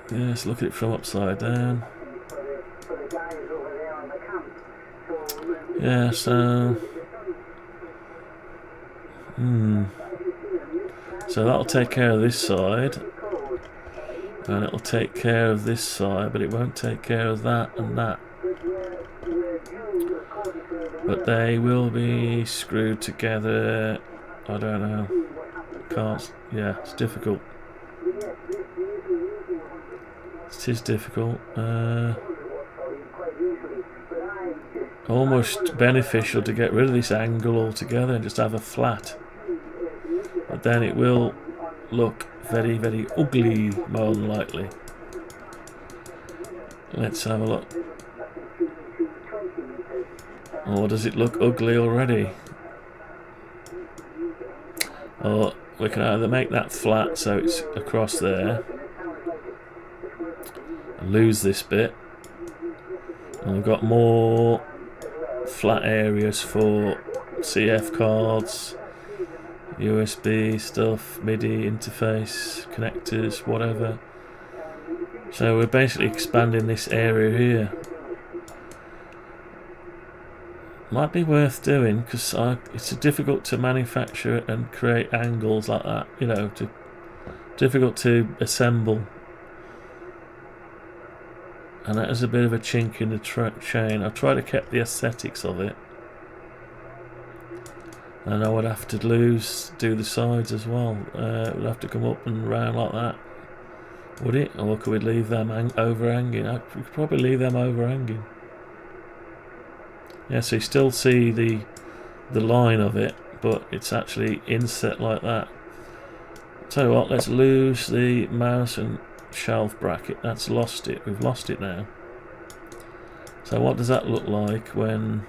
Yeah, let's look at it from upside down. Yeah, so... So that'll take care of this side. And it'll take care of this side, but it won't take care of that and that. But they will be screwed together. I don't know. Can't. Yeah, it's difficult. It is difficult. Almost beneficial to get rid of this angle altogether and just have a flat. But then it will look very, very ugly, more than likely. Let's have a look. Or does it look ugly already? Or we can either make that flat so it's across there and lose this bit, and we've got more flat areas for CF cards, USB stuff, MIDI interface, connectors, whatever. So we're basically expanding this area here. Might be worth doing because it's difficult to manufacture and create angles like that, you know, difficult to assemble. And that is a bit of a chink in the chain. I've tried to keep the aesthetics of it. And I would have to do the sides as well. It would have to come up and round like that. Would it? Or could we leave them overhanging? We could probably leave them overhanging. Yeah, so you still see the line of it, but it's actually inset like that. Tell you what, let's lose the mouse and shelf bracket. That's lost it. We've lost it now. So what does that look like when...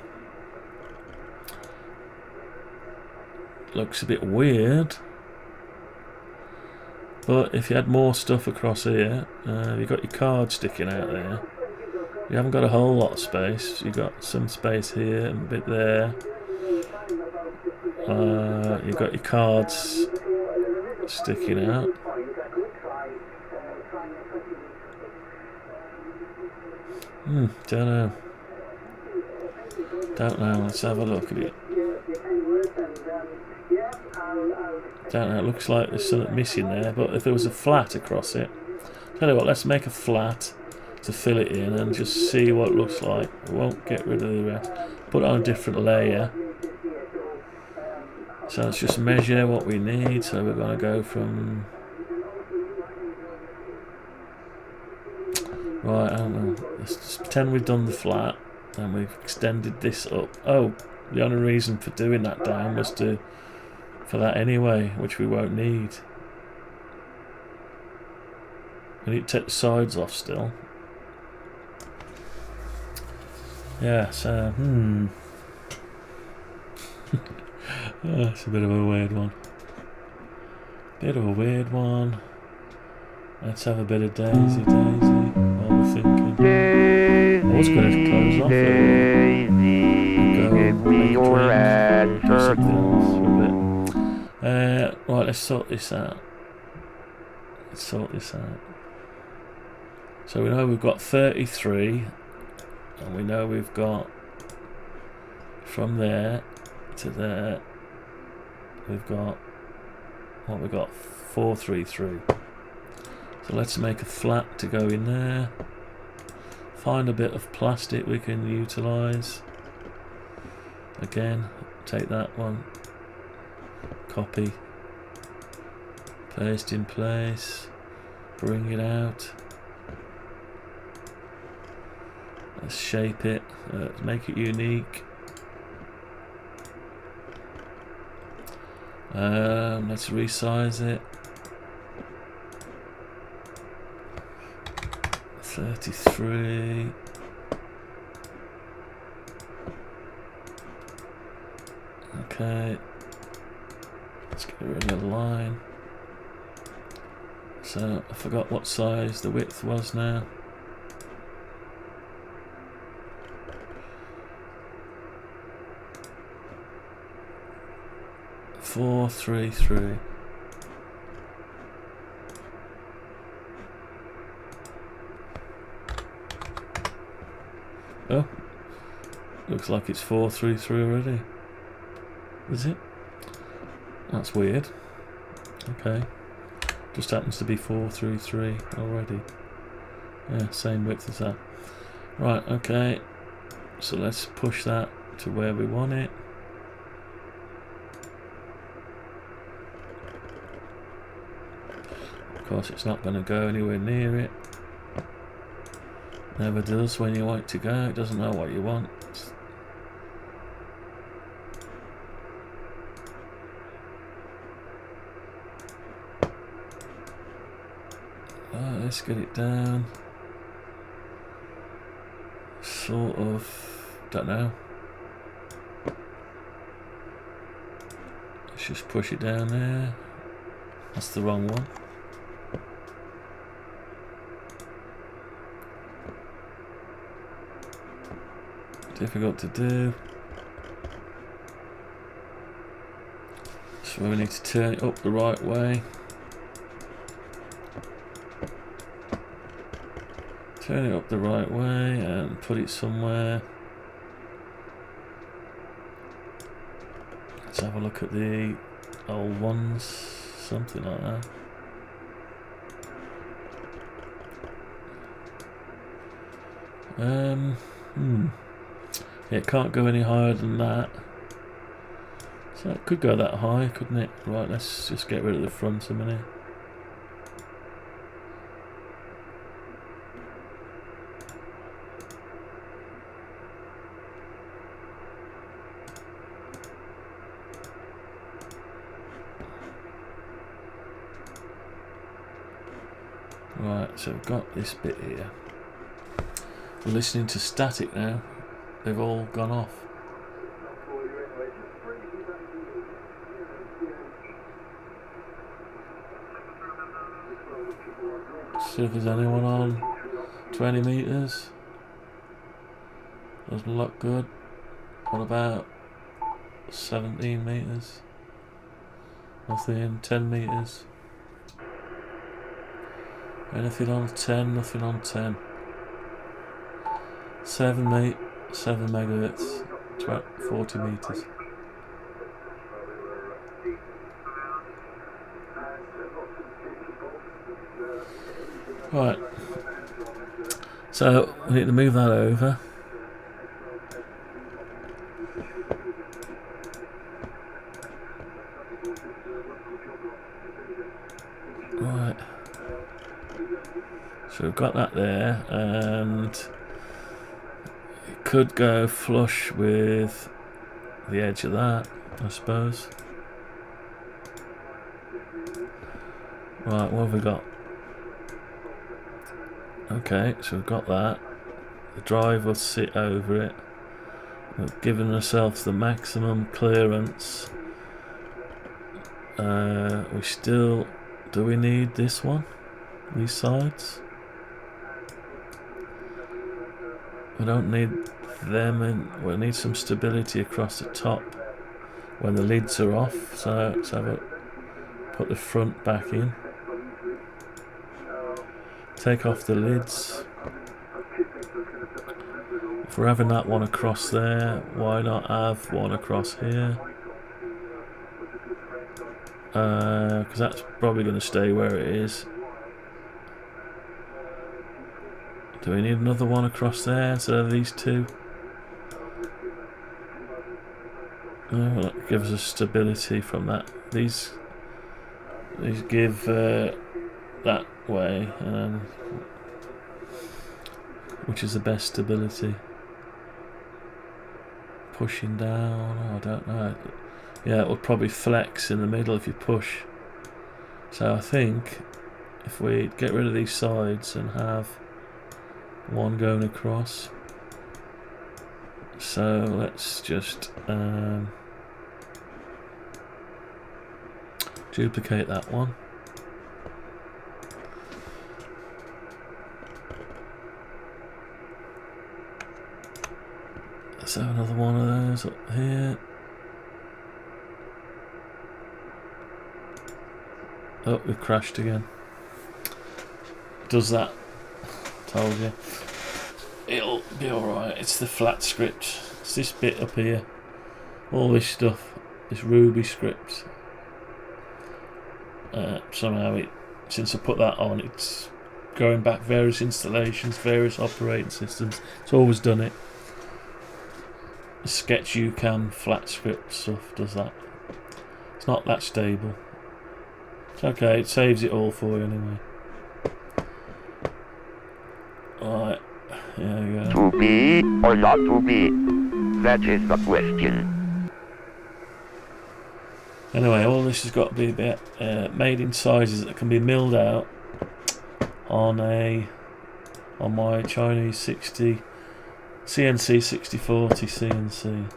Looks a bit weird. But if you had more stuff across here, you've got your card sticking out there. You haven't got a whole lot of space. You've got some space here and a bit there. You've got your cards sticking out. Don't know. Don't know. Let's have a look at it. Don't know. It looks like there's something missing there. But if there was a flat across it, tell you what. Let's make a flat to fill it in and just see what it looks like. We won't get rid of the rest. Put it on a different layer. So let's just measure what we need. So we're going to go from... Right, I don't know. Let's just pretend we've done the flat and we've extended this up. Oh, the only reason for doing that down was for that anyway, which we won't need. We need to take the sides off still. Yeah, so, That's a bit of a weird one. Bit of a weird one. Let's have a bit of Daisy while we're thinking. I was going to close off right, let's sort this out. So we know we've got 33, and we know we've got from there to there. We've got 433. So let's make a flat to go in there. find a bit of plastic we can utilise. Again, take that one, copy, paste in place, bring it out. Let's shape it, make it unique. Let's resize it. 33. Okay. Let's get rid of the line. So I forgot what size the width was now. Four, 3, 3. Oh, looks like it's 4, 3, 3 already. Is it? That's weird. Okay, just happens to be 4, 3, 3 already. Yeah, same width as that. Right. Okay, so let's push that to where we want it. Of course, it's not going to go anywhere near it. Never does when you want it to go. It doesn't know what you want. Let's get it down. Sort of. Don't know. Let's just push it down there. That's the wrong one. Difficult to do. So we need to turn it up the right way. Turn it up the right way and put it somewhere. Let's have a look at the old ones. Something like that. Yeah, it can't go any higher than that. So it could go that high, couldn't it? Right, let's just get rid of the front a minute. Right, so we've got this bit here. We're listening to static now. They've all gone off. See if there's anyone on 20 meters. Doesn't look good. What about 17 meters? Nothing. 10 meters. Anything on 10? Nothing on 10. 7 megahertz, 40 meters. Right. So we need to move that over. Right. So we've got that there, and it could go flush with the edge of that, I suppose. Right, what have we got? Okay, so we've got that. The drive will sit over it. We've given ourselves the maximum clearance. We still... Do we need this one? These sides? We don't need them, and we need some stability across the top when the lids are off. So let's have a put the front back in. Take off the lids. If we're having that one across there, why not have one across here? Because that's probably going to stay where it is. Do we need another one across there instead of these two? Oh, that gives us stability from that. These give that way, which is the best stability. Pushing down, oh, I don't know. Yeah, it will probably flex in the middle if you push. So I think if we get rid of these sides and have one going across. So let's just duplicate that one. Let's have another one of those up here. Oh, we've crashed again. Does that? Told you. It'll be alright. It's the flat script. It's this bit up here. All this stuff. This Ruby script. Somehow since I put that on, it's going back various installations, various operating systems. It's always done it. The Sketch UCAM flat script stuff does that. It's not that stable. It's okay, it saves it all for you anyway. Alright, there we go. To be or not to be? That is the question. Anyway, all this has got to be a bit made in sizes that can be milled out on my Chinese 60 CNC 6040 CNC.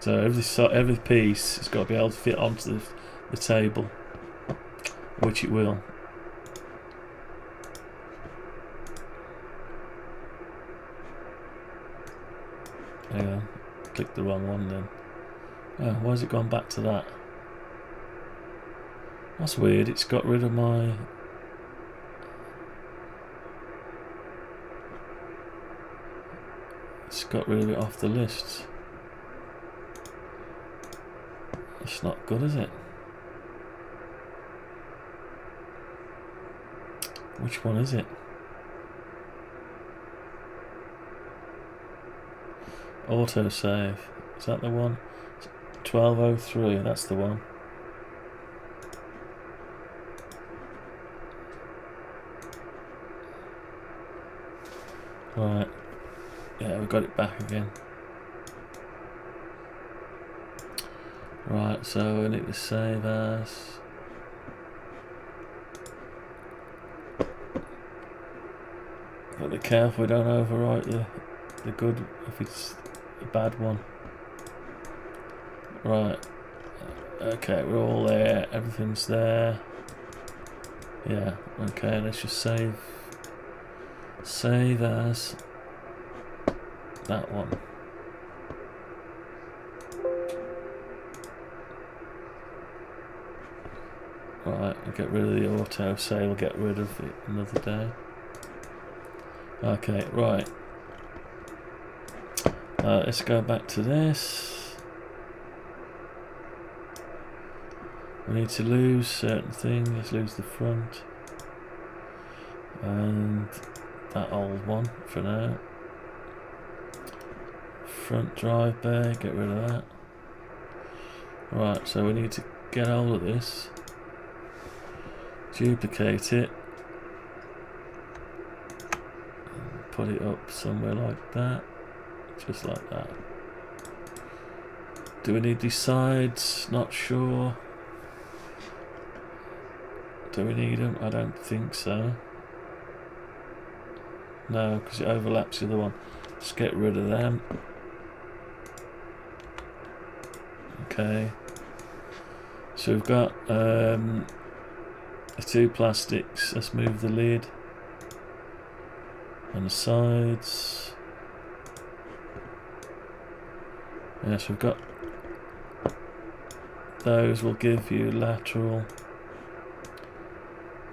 So every piece has got to be able to fit onto the table, which it will. Hang on, click the wrong one then. Oh, why has it gone back to that? That's weird, it's got rid of my... It's got rid of it off the list. It's not good, is it? Which one is it? Autosave. Is that the one? 1203, that's the one. Right. Yeah, we got it back again. Right, so we need to save as. Got to be careful we don't overwrite the good if it's a bad one. Right. Okay, we're all there. Everything's there. Yeah. Okay, let's just save. Save as that one. Right, I'll get rid of the auto save. We'll get rid of it another day. Okay, right. Let's go back to this. We need to lose certain things. Let's lose the front and that old one for now. Front drive bay, get rid of that. Right, so we need to get hold of this, duplicate it, and put it up somewhere like that, just like that. Do we need these sides? Not sure. Do we need them? I don't think so. No, because it overlaps the other one. Let's get rid of them. Okay. So we've got the two plastics. Let's move the lid and the sides. Yes, we've got those. Will give you lateral.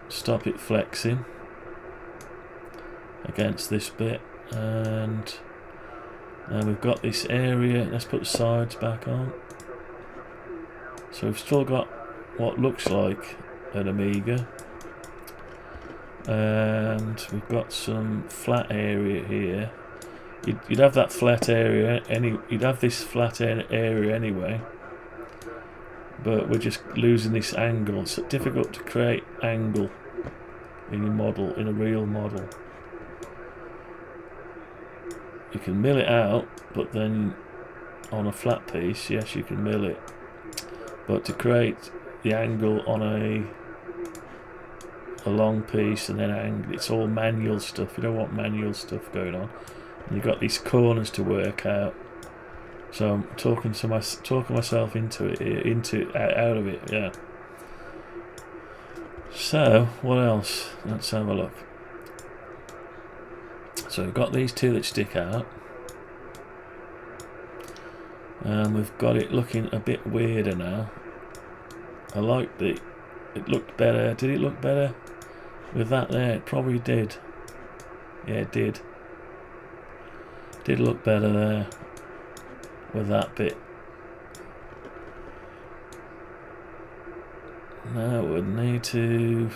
Stop it flexing against this bit, and we've got this area. Let's put the sides back on. So we've still got what looks like an Amiga, and we've got some flat area here. You'd have that flat area, you'd have this flat area anyway, but we're just losing this angle. It's difficult to create angle in your model, in a real model. You can mill it out, but then on a flat piece, yes, you can mill it, but to create the angle on a long piece and then angle, it's all manual stuff. You don't want manual stuff going on. And you've got these corners to work out. So I'm talking myself into it, out of it, yeah. So what else? Let's have a look. So we've got these two that stick out, and we've got it looking a bit weirder now. I liked it. It looked better. Did it look better with that there? It probably did. Yeah, it did. Did look better there with that bit. Now we need to.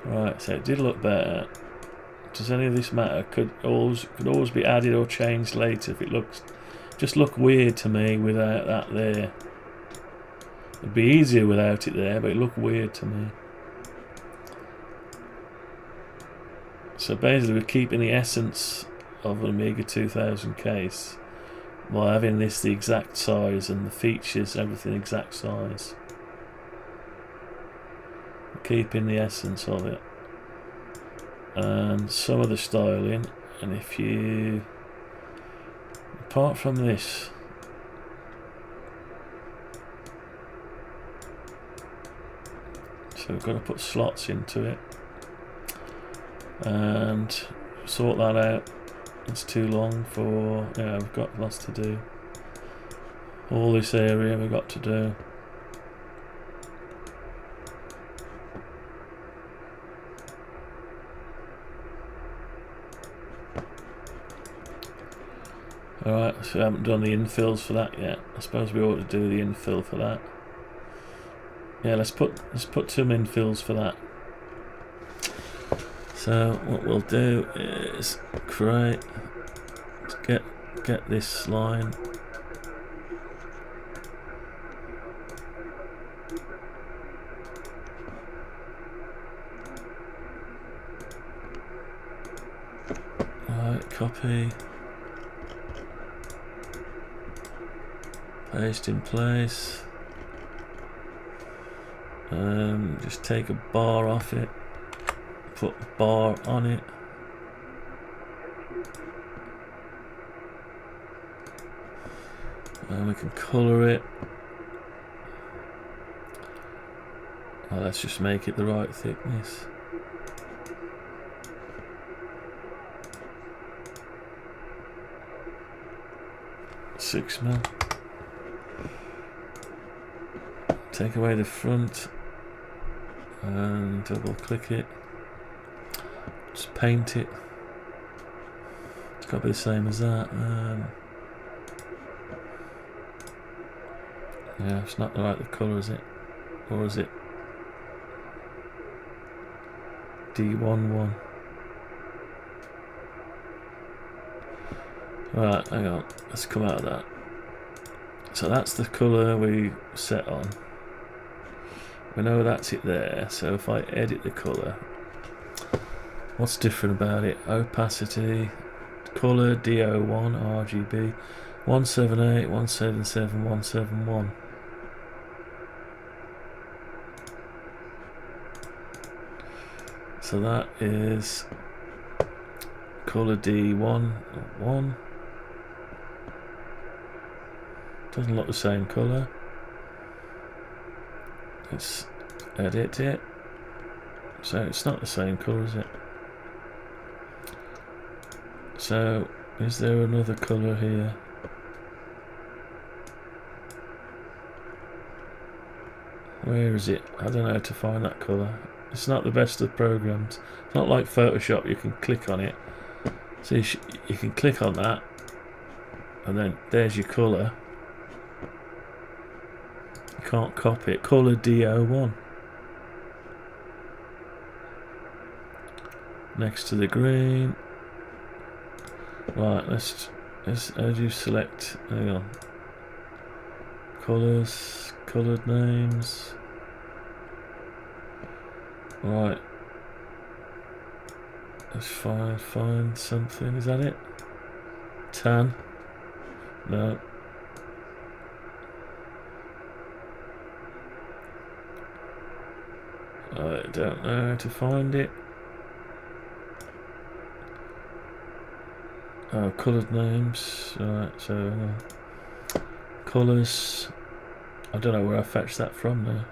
Right, so it did look better. Does any of this matter? Could always be added or changed later if it looks just look weird to me without that there. It'd be easier without it there, but it looked weird to me. So basically we're keeping the essence of an Amiga 2000 case while having this the exact size and the features, everything exact size. We're keeping the essence of it and some of the styling, and if you, apart from this, so we've got to put slots into it and sort that out. It's too long for, yeah, we've got lots to do. All this area we've got to do. Alright, so we haven't done the infills for that yet. I suppose we ought to do the infill for that. Yeah, let's put some infills for that. So what we'll do is create, get this line. Alright, copy. Paste in place. Just take a bar off it. Put a bar on it. And we can colour it. Well, let's just make it the right thickness. £6mm. Take away the front and double click it. Just paint it. It's got to be the same as that. Yeah, it's not the right colour, is it? Or is it D11? Right, hang on. Let's come out of that. So that's the colour we set on. We know that's it there. So if I edit the colour, what's different about it? Opacity, colour, DO1, RGB, 178, 177, 171. So that is colour D1, 1. Doesn't look the same colour. Let's edit it. So it's not the same colour, is it? So is there another colour here? Where is it? I don't know how to find that colour. It's not the best of programs. It's not like Photoshop, you can click on it. So you can click on that and then there's your colour. You can't copy it. Colour DO1. next to the green. Right, let's how do you select? Hang on. Colours, coloured names. Right. Let's find something. Is that it? Tan? No. I don't know how to find it. Oh, coloured names. Right, so colours. I don't know where I fetched that from now.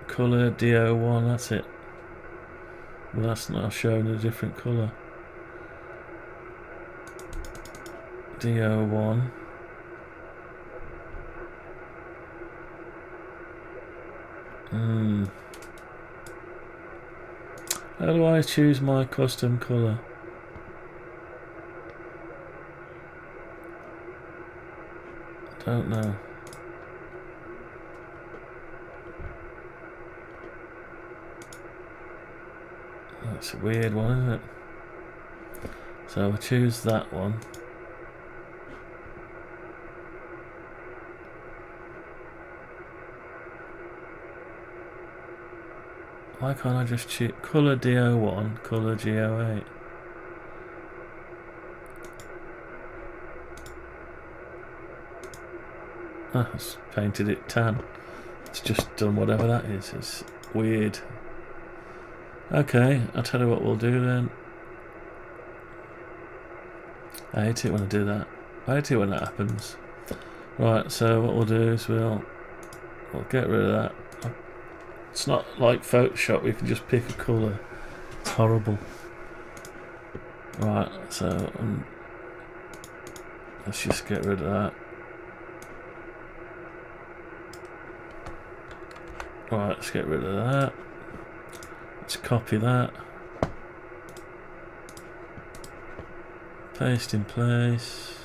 Colour DO1, that's it. Well, that's not showing a different colour. DO1. How do I choose my custom colour? Don't know. That's a weird one, isn't it? So I'll choose that one. Why can't I just choose colour DO1, colour GO8? Ah, it's painted it tan. It's just done whatever that is. It's weird. Okay, I'll tell you what we'll do then. I hate it when I do that. I hate it when that happens. Right, so what we'll do is we'll get rid of that. It's not like Photoshop, we can just pick a colour. It's horrible. Right, so let's just get rid of that. Right, let's get rid of that. Let's copy that. Paste in place.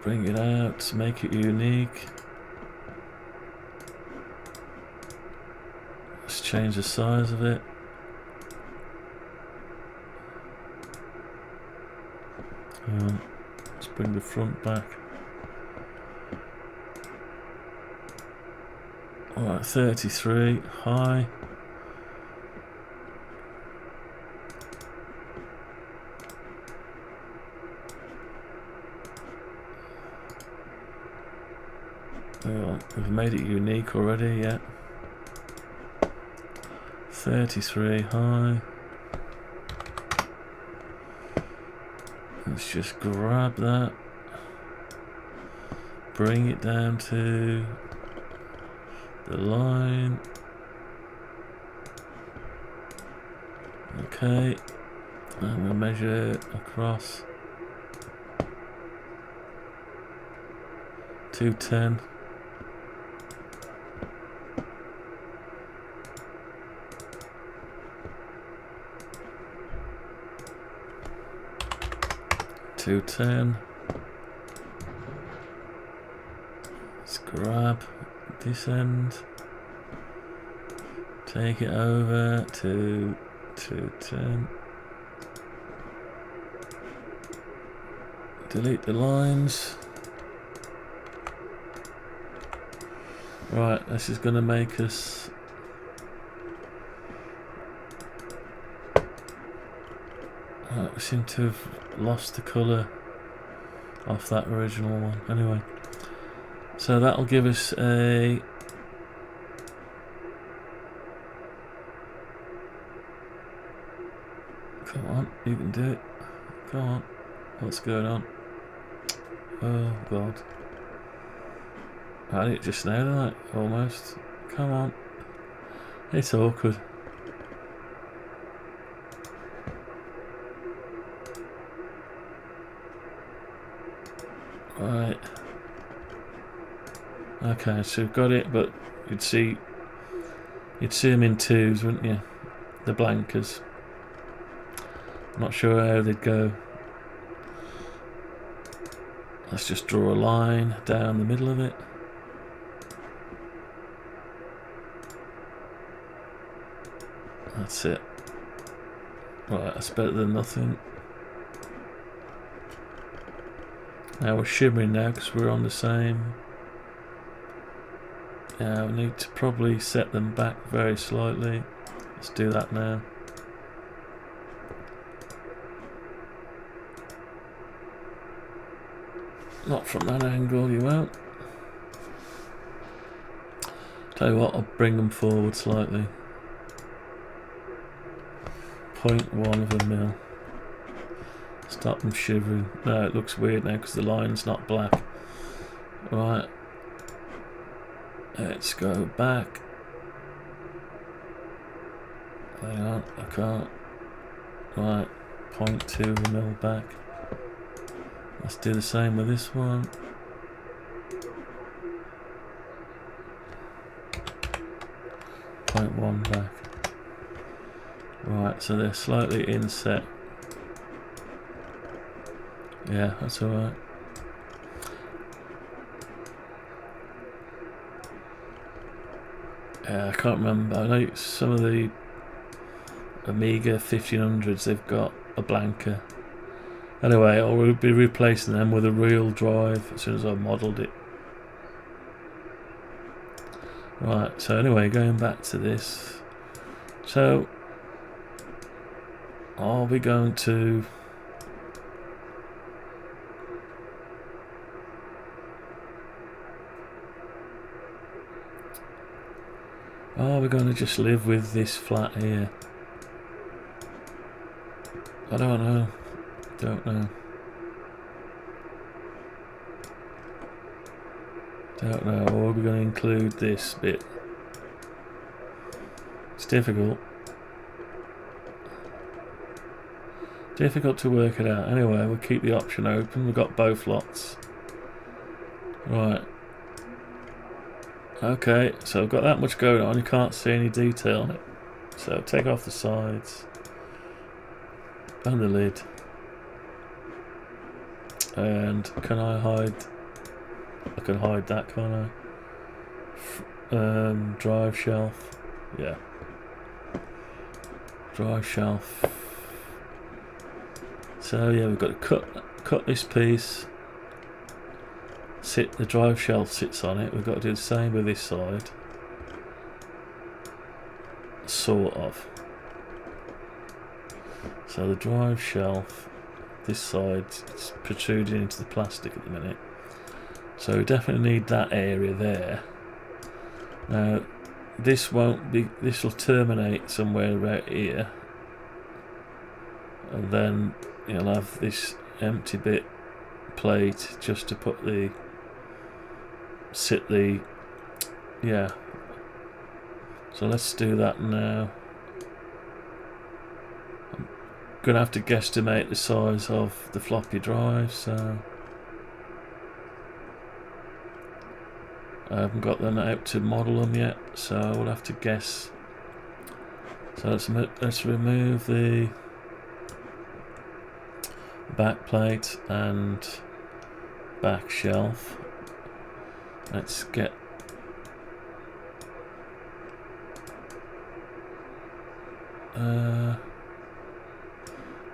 Bring it out, make it unique. Let's change the size of it. Let's bring the front back. Alright, 33, high. We've made it unique already, yeah. 33, high. Let's just grab that. Bring it down to the line. Okay, and we'll measure it across 210. Let's grab this end, take it over to 210, delete the lines. Right, this is going to make us we seem to have lost the colour off that original one. Anyway, so that'll give us a come on, you can do it. Come on, what's going on? Oh god, I had it just now, didn't I? Almost. Come on, it's awkward. Right. Okay, so we've got it, but you'd see them in twos, wouldn't you? The blankers. Not sure how they'd go. Let's just draw a line down the middle of it. That's it. Right, that's better than nothing. Now we're shimmering now because we're on the same. Yeah, we need to probably set them back very slightly. Let's do that now. Not from that angle, you won't. Tell you what, I'll bring them forward slightly. 0.1 of a mil. Stop them shivering. No, it looks weird now because the line's not black. Right. Let's go back. Hang on, I can't. Right, 0.2 of a mil back. Let's do the same with this one. .1 back. Right, so they're slightly inset. Yeah, that's alright. Yeah, I can't remember. I know some of the Amiga 1500s, they've got a blanker. Anyway, I'll be replacing them with a real drive as soon as I've modelled it. Right, so anyway, going back to this. So, I'll be going to... Oh, we're going to just live with this flat here. I don't know. Don't know. Don't know. Or we're going to include this bit. It's difficult. Difficult to work it out. Anyway, we'll keep the option open. We've got both lots. Right. Okay, so I've got that much going on. You can't see any detail on it. So take off the sides. And the lid. And can I hide? I can hide that, can't I? Drive shelf. Yeah. Drive shelf. So yeah, we've got to cut this piece. The drive shelf sits on it. We've got to do the same with this side. Sort of. So the drive shelf, this side, it's protruding into the plastic at the minute. So we definitely need that area there. Now, this won't be. This will terminate somewhere about here, and then you'll have this empty bit plate just to put the. Sit the. Yeah. So let's do that now. I'm gonna have to guesstimate the size of the floppy drive, so I haven't got them out to model them yet, so I will have to guess. So let's remove the back plate and back shelf. Let's get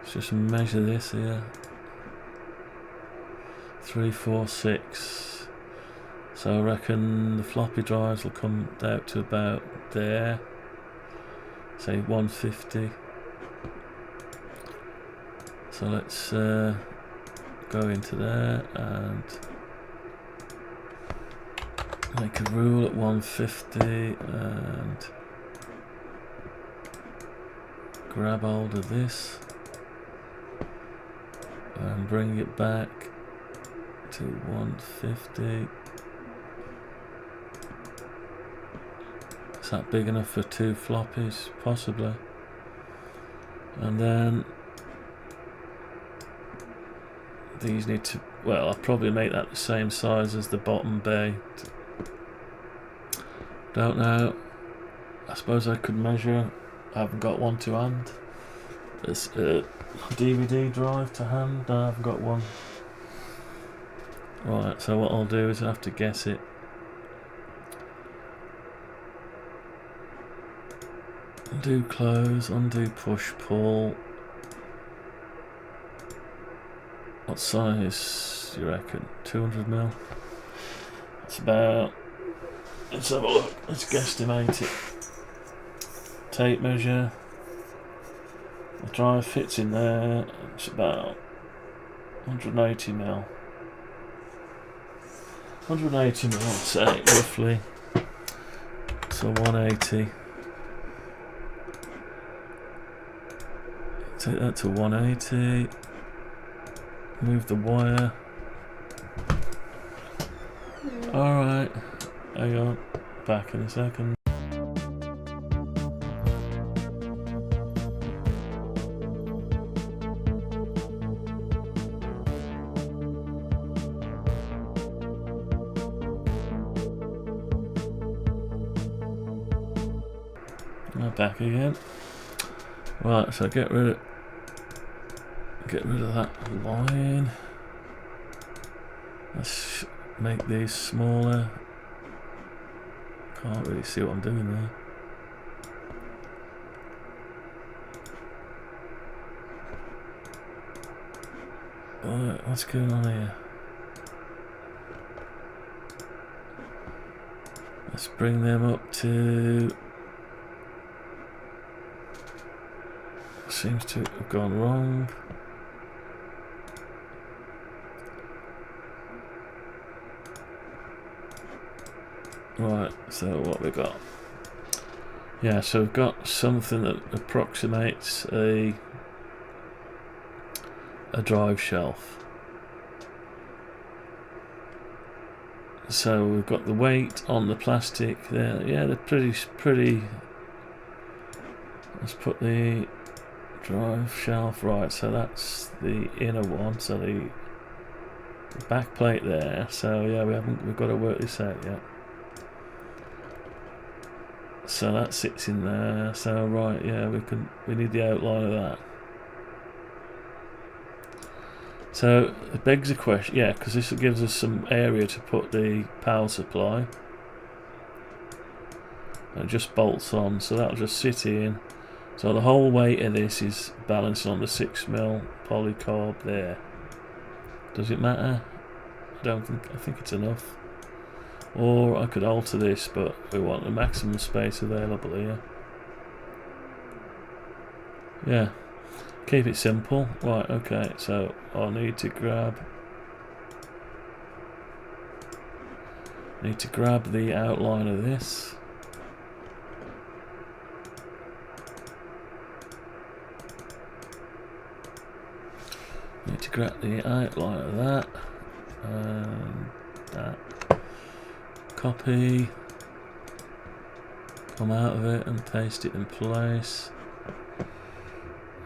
let's just measure this here. 3, 4, 6. So I reckon the floppy drives will come out to about there. Say 150. So let's go into there and make a rule at 150 and grab hold of this and bring it back to 150. Is that big enough for 2 floppies? Possibly. And then these need to, well, I'll probably make that the same size as the bottom bay Don't know. I suppose I could measure. I haven't got one to hand. There's a DVD drive to hand. No, I haven't got one. Right, so what I'll do is I have to guess it. Undo close, undo push pull. What size do you reckon? 200mm? It's about... Let's have a look. Let's guesstimate it. Tape measure. The drive fits in there. It's about 180mm. 180mm, I'd say, roughly. So 180. Take that to 180. Move the wire. Alright. Hang on. Back in a second. Back again. Right, so get rid of that line. Let's make these smaller. Can't really see what I'm doing there. Right, what's going on here? Let's bring them up to... Seems to have gone wrong. Right, so what we got? Yeah, so we've got something that approximates a drive shelf. So we've got the weight on the plastic there. Yeah, they're pretty. Let's put the drive shelf, right, so that's the inner one, so the back plate there. So yeah, we've got to work this out yet. So that sits in there. So right, yeah, we need the outline of that. So it begs a question, yeah, because this gives us some area to put the power supply. And it just bolts on, so that'll just sit in. So the whole weight of this is balancing on the 6mm polycarb there. Does it matter? I think it's enough. Or I could alter this, but we want the maximum space available here. Yeah. Keep it simple. Right, okay, so I'll need to grab the outline of this. Need to grab the outline of that and that. Copy, come out of it and paste it in place.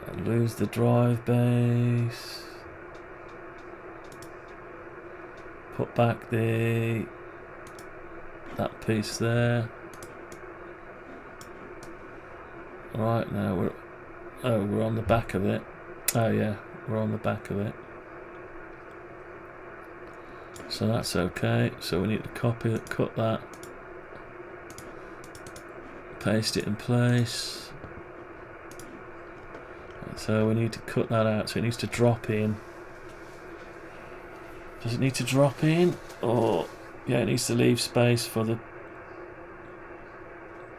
And lose the drive base. Put back that piece there. Right, now we're on the back of it. Oh yeah, we're on the back of it. So that's okay. So we need to cut that, paste it in place. So we need to cut that out. So it needs to drop in. Does it need to drop in? Or yeah, it needs to leave space for the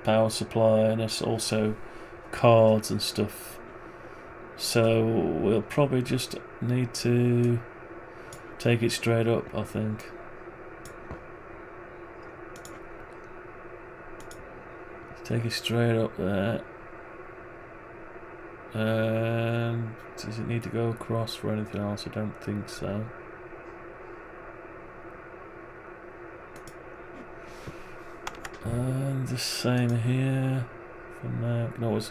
power supply, and there's also cards and stuff. So we'll probably just need to take it straight up, I think. Take it straight up there. Does it need to go across for anything else? I don't think so. And the same here. For now, we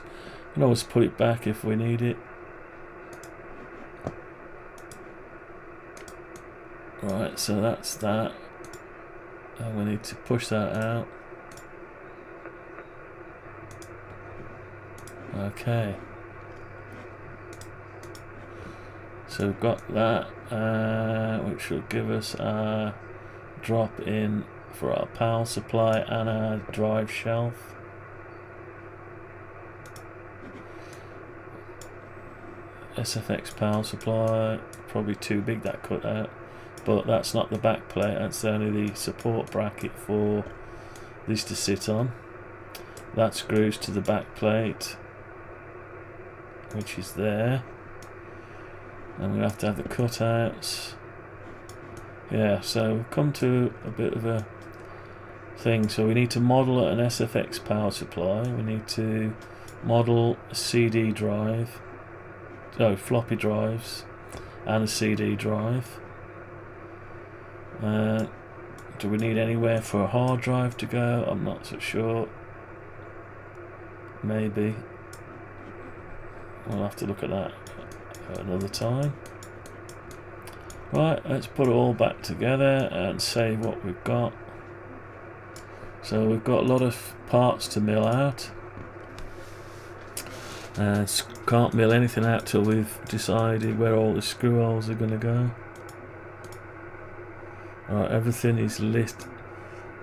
can always put it back if we need it. Right, so that's that. And we need to push that out. Okay. So we've got that, which will give us a drop in for our power supply and our drive shelf. SFX power supply, probably too big, that cutout, but that's not the back plate, that's only the support bracket for this to sit on. That screws to the back plate, which is there, and we have to have the cutouts. Yeah, so we've come to a bit of a thing. So we need to model an SFX power supply, we need to model a CD drive, floppy drives and a CD drive. Do we need anywhere for a hard drive to go? I'm not so sure. Maybe. We'll have to look at that at another time. Right, let's put it all back together and save what we've got. So we've got a lot of parts to mill out. Can't mill anything out till we've decided where all the screw holes are going to go. Right, everything is lit.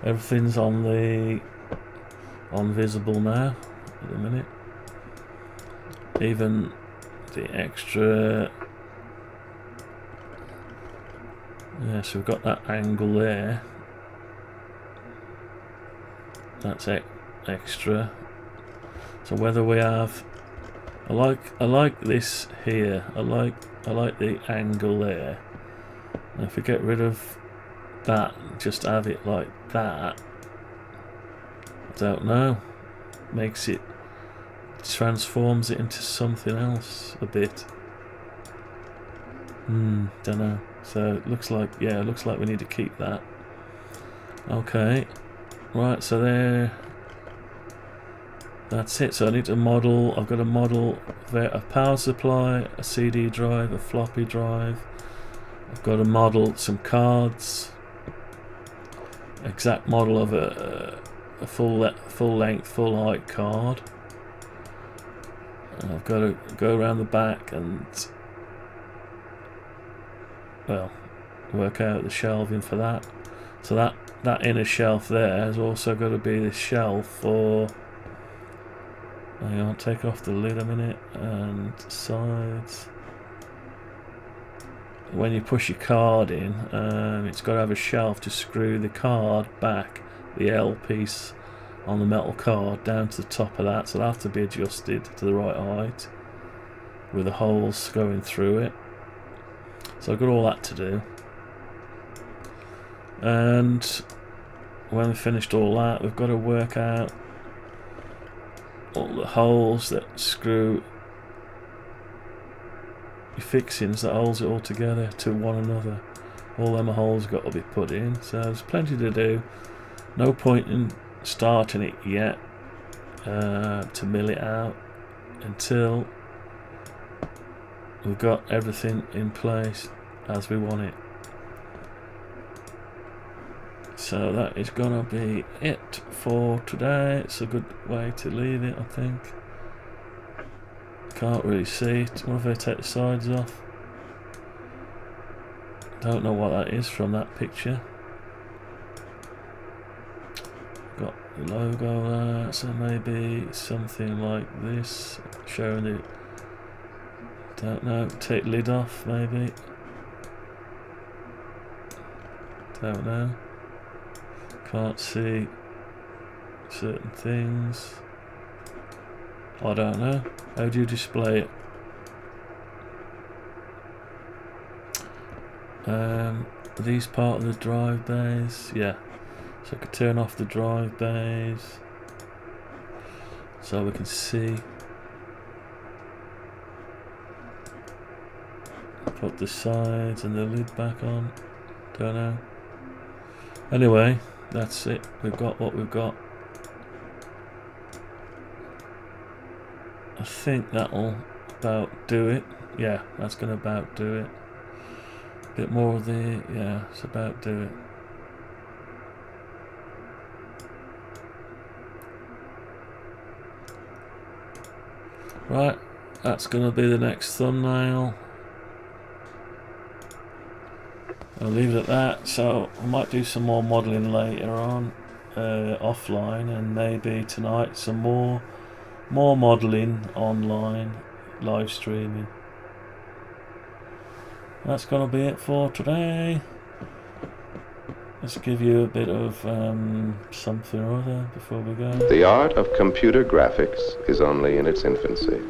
Everything's on visible now at the minute. Even the extra. Yeah, so we've got that angle there. That's extra. So whether we have, I like this here. I like the angle there. And if we get rid of that, just have it like that. I don't know. Makes it, transforms it into something else a bit. Don't know. So it looks like, yeah, it looks like we need to keep that. Okay. Right, so there. That's it. So I need to model. I've got to model a power supply, a CD drive, a floppy drive. I've got to model some cards. Exact model of a full length, full height card. And I've got to go around the back and, well, work out the shelving for that. So that inner shelf there has also got to be the shelf for. Hang on, take off the lid a minute, and sides. When you push your card in, it's got to have a shelf to screw the card back, the L piece on the metal card, down to the top of that. So that'll have to be adjusted to the right height, with the holes going through it. So I've got all that to do. And when we've finished all that, we've got to work out all the holes that screw your fixings that holds it all together to one another. All them holes got to be put in, so there's plenty to do. No point in starting it yet to mill it out until we've got everything in place as we want it. So that is gonna be it for today. It's a good way to leave it, I think. Can't really see it. What if I take the sides off? Don't know what that is from that picture. Got the logo there, so maybe something like this, showing it. Don't know. Take lid off, maybe. Don't know. Can't see certain things. I don't know. How do you display it? These part of the drive bays, yeah. So I could turn off the drive bays so we can see. Put the sides and the lid back on. Don't know. Anyway, that's it. We've got what we've got. I think that'll about do it. Yeah, that's gonna about do it. Bit more of the, yeah, it's about do it. Right, that's going to be the next thumbnail. I'll leave it at that. So I might do some more modelling later on, offline, and maybe tonight some more modelling online, live streaming. That's going to be it for today. Let's give you a bit of something or other before we go. The art of computer graphics is only in its infancy.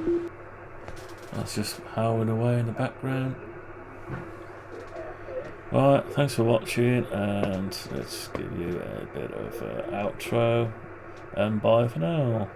That's just howling away in the background. Right, thanks for watching, and let's give you a bit of outro, and bye for now.